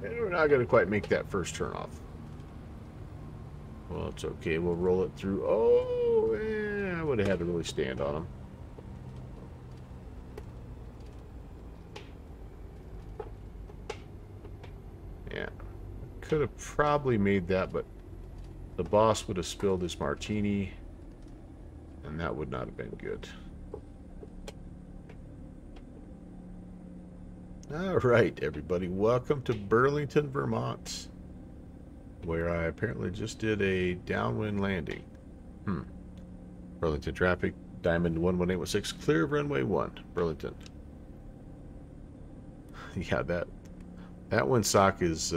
And we're not going to quite make that first turn off. Well, it's okay. We'll roll it through. Oh, I would have had to really stand on him. Yeah. Could have probably made that, but the boss would have spilled his martini, and that would not have been good. All right, everybody. Welcome to Burlington, Vermont, where I apparently just did a downwind landing. Burlington traffic, Diamond 11816, clear of runway 1, Burlington. Yeah, that windsock is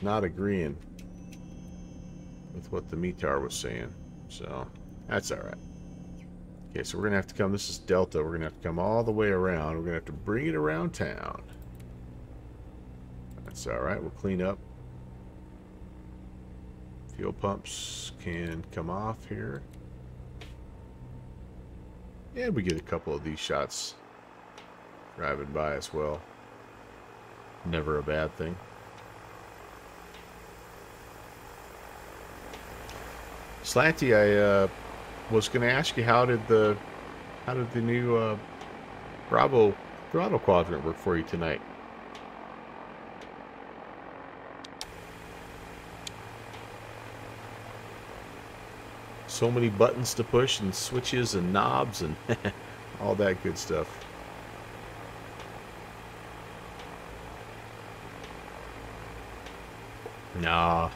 not agreeing with what the METAR was saying, so that's all right. Okay, so we're gonna have to come. This is Delta. We're gonna have to come all the way around. We're gonna have to bring it around town. That's all right. We'll clean up. Fuel pumps can come off here. And we get a couple of these shots driving by as well. Never a bad thing. Slanty, I was going to ask you, how did the new Bravo throttle quadrant work for you tonight? So many buttons to push and switches and knobs and all that good stuff. Nah.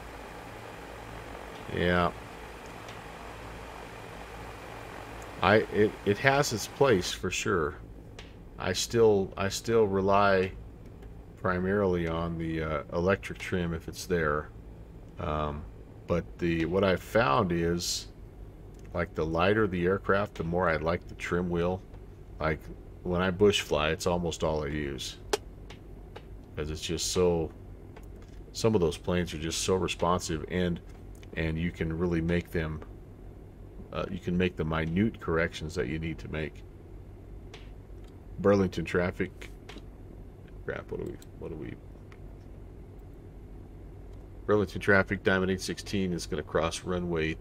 Yeah. It has its place for sure. I still rely primarily on the electric trim if it's there. But what I've found is, like, the lighter the aircraft, the more I like the trim wheel. Like when I bush fly, it's almost all I use, because it's just so. Some of those planes are just so responsive, and you can really make them. You can make the minute corrections that you need to make. Burlington traffic. Crap. What do we? Burlington traffic. Diamond 816 is going to cross runway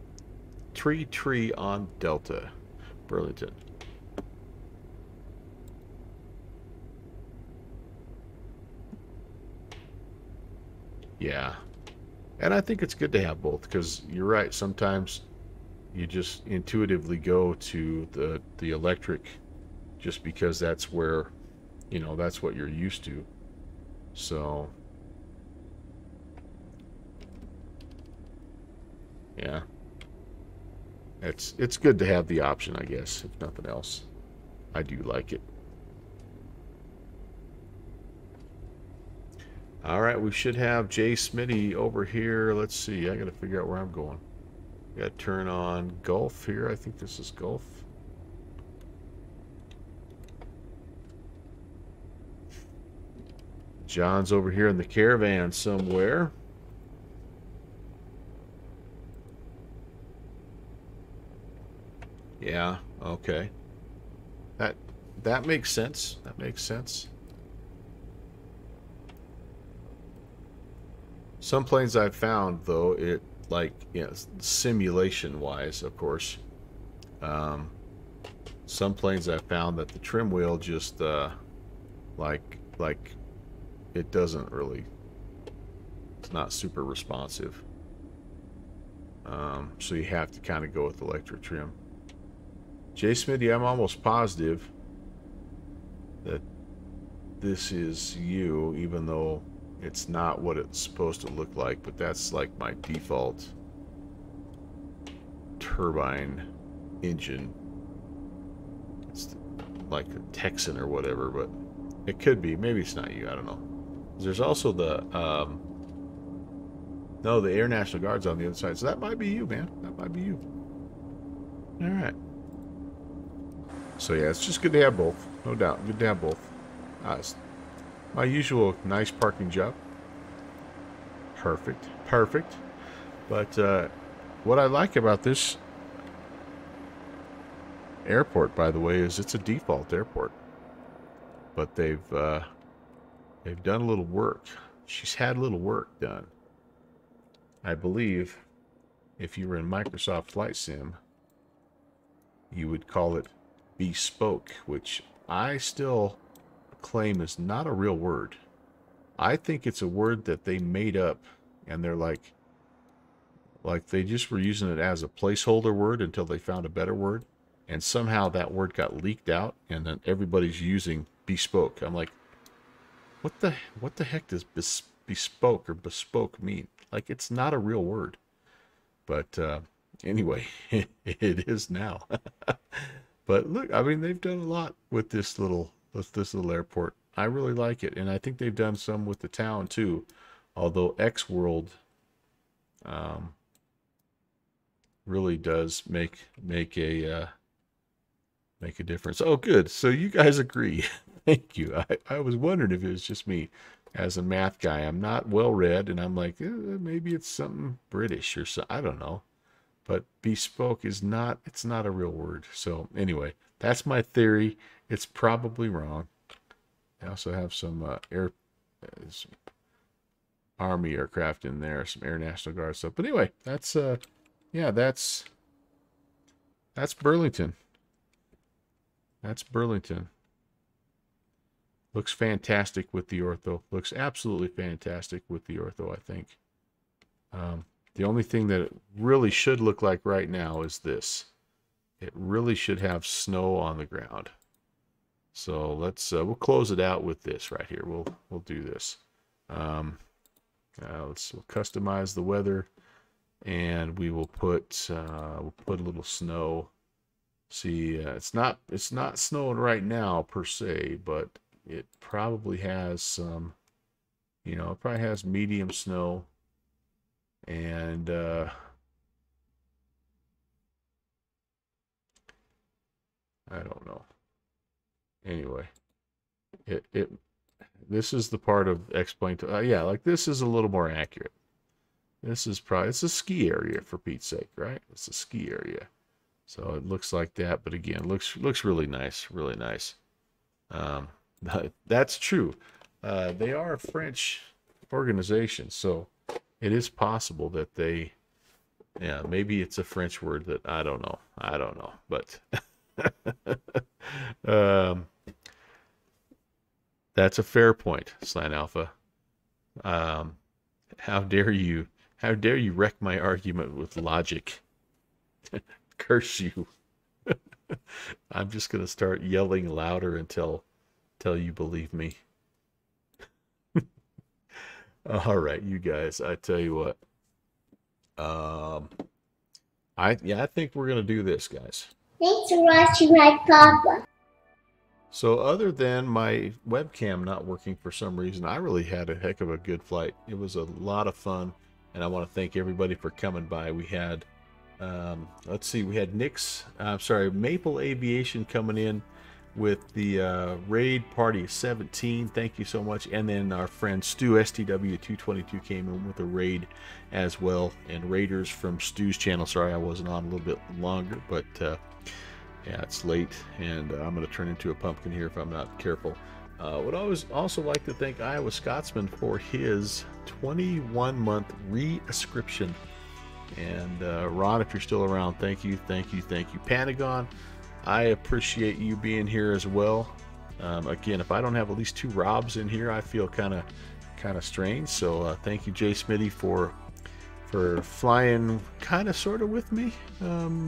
3 on Delta. Burlington. Yeah. And I think it's good to have both, because you're right. Sometimes you just intuitively go to the electric just because that's where, that's what you're used to. So, yeah. It's good to have the option, I guess, if nothing else. I do like it. All right, we should have Jay Smitty over here. Let's see. I got to figure out where I'm going. Got to turn on Gulf here. I think this is Gulf. John's over here in the caravan somewhere. Yeah, okay. That makes sense. That makes sense. Some planes I've found, though, simulation-wise, of course, some planes I've found that the trim wheel just, like it doesn't really, it's not super responsive. So you have to kind of go with electric trim. Jay Smitty, I'm almost positive that this is you, even though it's not what it's supposed to look like, but that's like my default turbine engine. It's like a Texan or whatever, but it could be. Maybe it's not you. I don't know. There's also the Air National Guard's on the other side, so that might be you, man. That might be you. All right. So yeah, it's just good to have both, no doubt. Good to have both. My usual nice parking job. Perfect, perfect. But what I like about this airport, by the way, is it's a default airport. But they've done a little work. She's had a little work done. I believe if you were in Microsoft Flight Sim, you would call it bespoke, which I still claim is not a real word. I think it's a word that they made up, and they're like they just were using it as a placeholder word until they found a better word, and somehow that word got leaked out, and then everybody's using bespoke. I'm like, what the heck does bespoke or bespoke mean? Like, it's not a real word. But anyway, it is now. But look, I mean, they've done a lot with this little airport. I really like it, and I think they've done some with the town too. Although X World really does make a difference. Oh, good. So you guys agree. Thank you. I was wondering if it was just me. As a math guy, I'm not well read, and I'm like, maybe it's something British or so. I don't know. But bespoke is not. It's not a real word. So anyway, that's my theory. It's probably wrong. I also have some some Army aircraft in there, some Air National Guard stuff. But anyway, that's yeah, that's Burlington. That's Burlington. Looks fantastic with the ortho. Looks absolutely fantastic with the ortho, I think. The only thing that it really should look like right now is this. It really should have snow on the ground. So let's we'll close it out with this right here. We'll do this. We'll customize the weather, and we will put a little snow. See, it's not snowing right now per se, but it probably has some, it probably has medium snow, and I don't know. Anyway, this is the part of explain to yeah, like this is a little more accurate. This is probably, it's a ski area for Pete's sake, right? It's a ski area, so it looks like that. But again, looks really nice, really nice. That's true. They are a French organization, so it is possible that they, yeah, maybe it's a French word that I don't know. But that's a fair point, Slant Alpha. How dare you wreck my argument with logic? Curse you. I'm just gonna start yelling louder until you believe me. All right, you guys, I tell you what. I think we're gonna do this, guys. Thanks for watching my papa. So other than my webcam not working for some reason, I really had a heck of a good flight. It was a lot of fun, and I want to thank everybody for coming by. We had, let's see, we had Maple Aviation coming in with the raid party 17. Thank you so much. And then our friend Stu STW222 came in with a raid as well, and raiders from Stu's channel. Sorry I wasn't on a little bit longer, but yeah, it's late, and I'm going to turn into a pumpkin here if I'm not careful. Would always also like to thank Iowa Scotsman for his 21-month re-ascription. And Ron, if you're still around, thank you. Pentagon, I appreciate you being here as well. Again, if I don't have at least 2 Robs in here, I feel kind of strange. So thank you, Jay Smitty, for flying kind of sort of with me,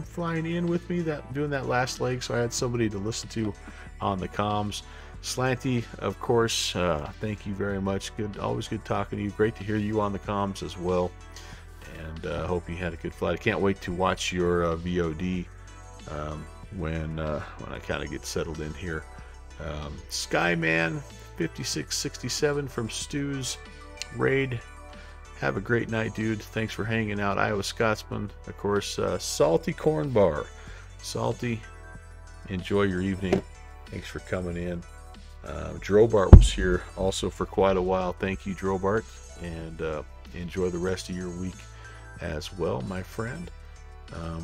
flying in with me, doing that last leg, so I had somebody to listen to on the comms. Slanty, of course, thank you very much. Always good talking to you. Great to hear you on the comms as well, and hope you had a good flight. I can't wait to watch your VOD when I kind of get settled in here. Skyman 5667 from Stu's raid. Have a great night, dude. Thanks for hanging out. Iowa Scotsman, of course. Salty Corn Bar. Salty, enjoy your evening. Thanks for coming in. Drobart was here also for quite a while. Thank you, Drobart. And enjoy the rest of your week as well, my friend.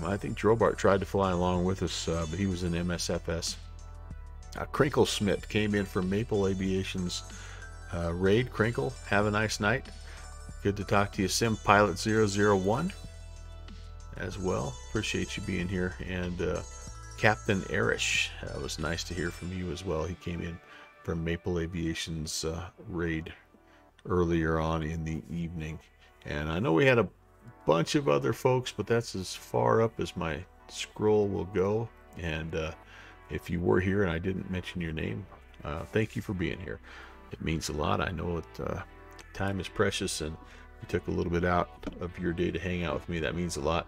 I think Drobart tried to fly along with us, but he was in MSFS. Crinkle Smith came in from Maple Aviation's raid. Crinkle, have a nice night. Good to talk to you, Sim Pilot 001 as well. Appreciate you being here. And Captain Erish, that was nice to hear from you as well. He came in from Maple Aviation's raid earlier on in the evening. And I know we had a bunch of other folks, but that's as far up as my scroll will go. And if you were here and I didn't mention your name, thank you for being here. It means a lot. I know time is precious, and you took a little bit out of your day to hang out with me. That means a lot.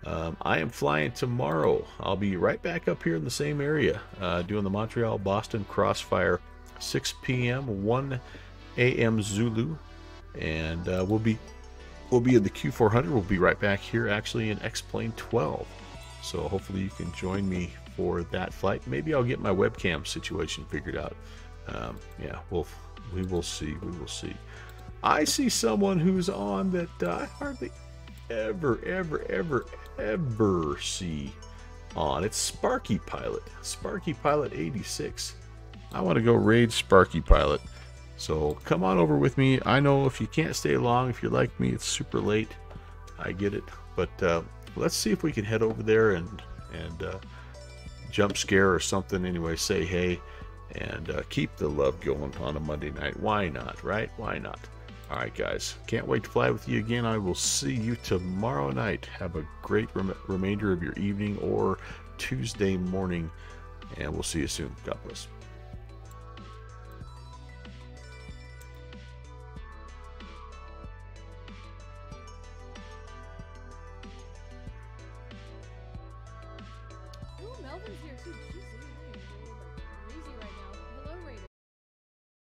I am flying tomorrow. I'll be right back up here in the same area, doing the Montreal-Boston Crossfire, 6 p.m., 1 a.m. Zulu, and we'll be in the Q400. We'll be right back here, actually, in X-Plane 12. So hopefully you can join me for that flight. Maybe I'll get my webcam situation figured out. Yeah, we will see. We will see. I see someone who's on that I hardly ever see on. It's Sparky Pilot. Sparky Pilot 86. I want to go raid Sparky Pilot. So come on over with me. I know if you can't stay long, if you're like me, it's super late. I get it. But let's see if we can head over there and jump scare or something. Anyway, say hey and keep the love going on a Monday night. Why not, right? Why not? All right, guys. Can't wait to fly with you again. I will see you tomorrow night. Have a great remainder of your evening or Tuesday morning, and we'll see you soon. God bless. Ooh, Melvin's here too. Did you see?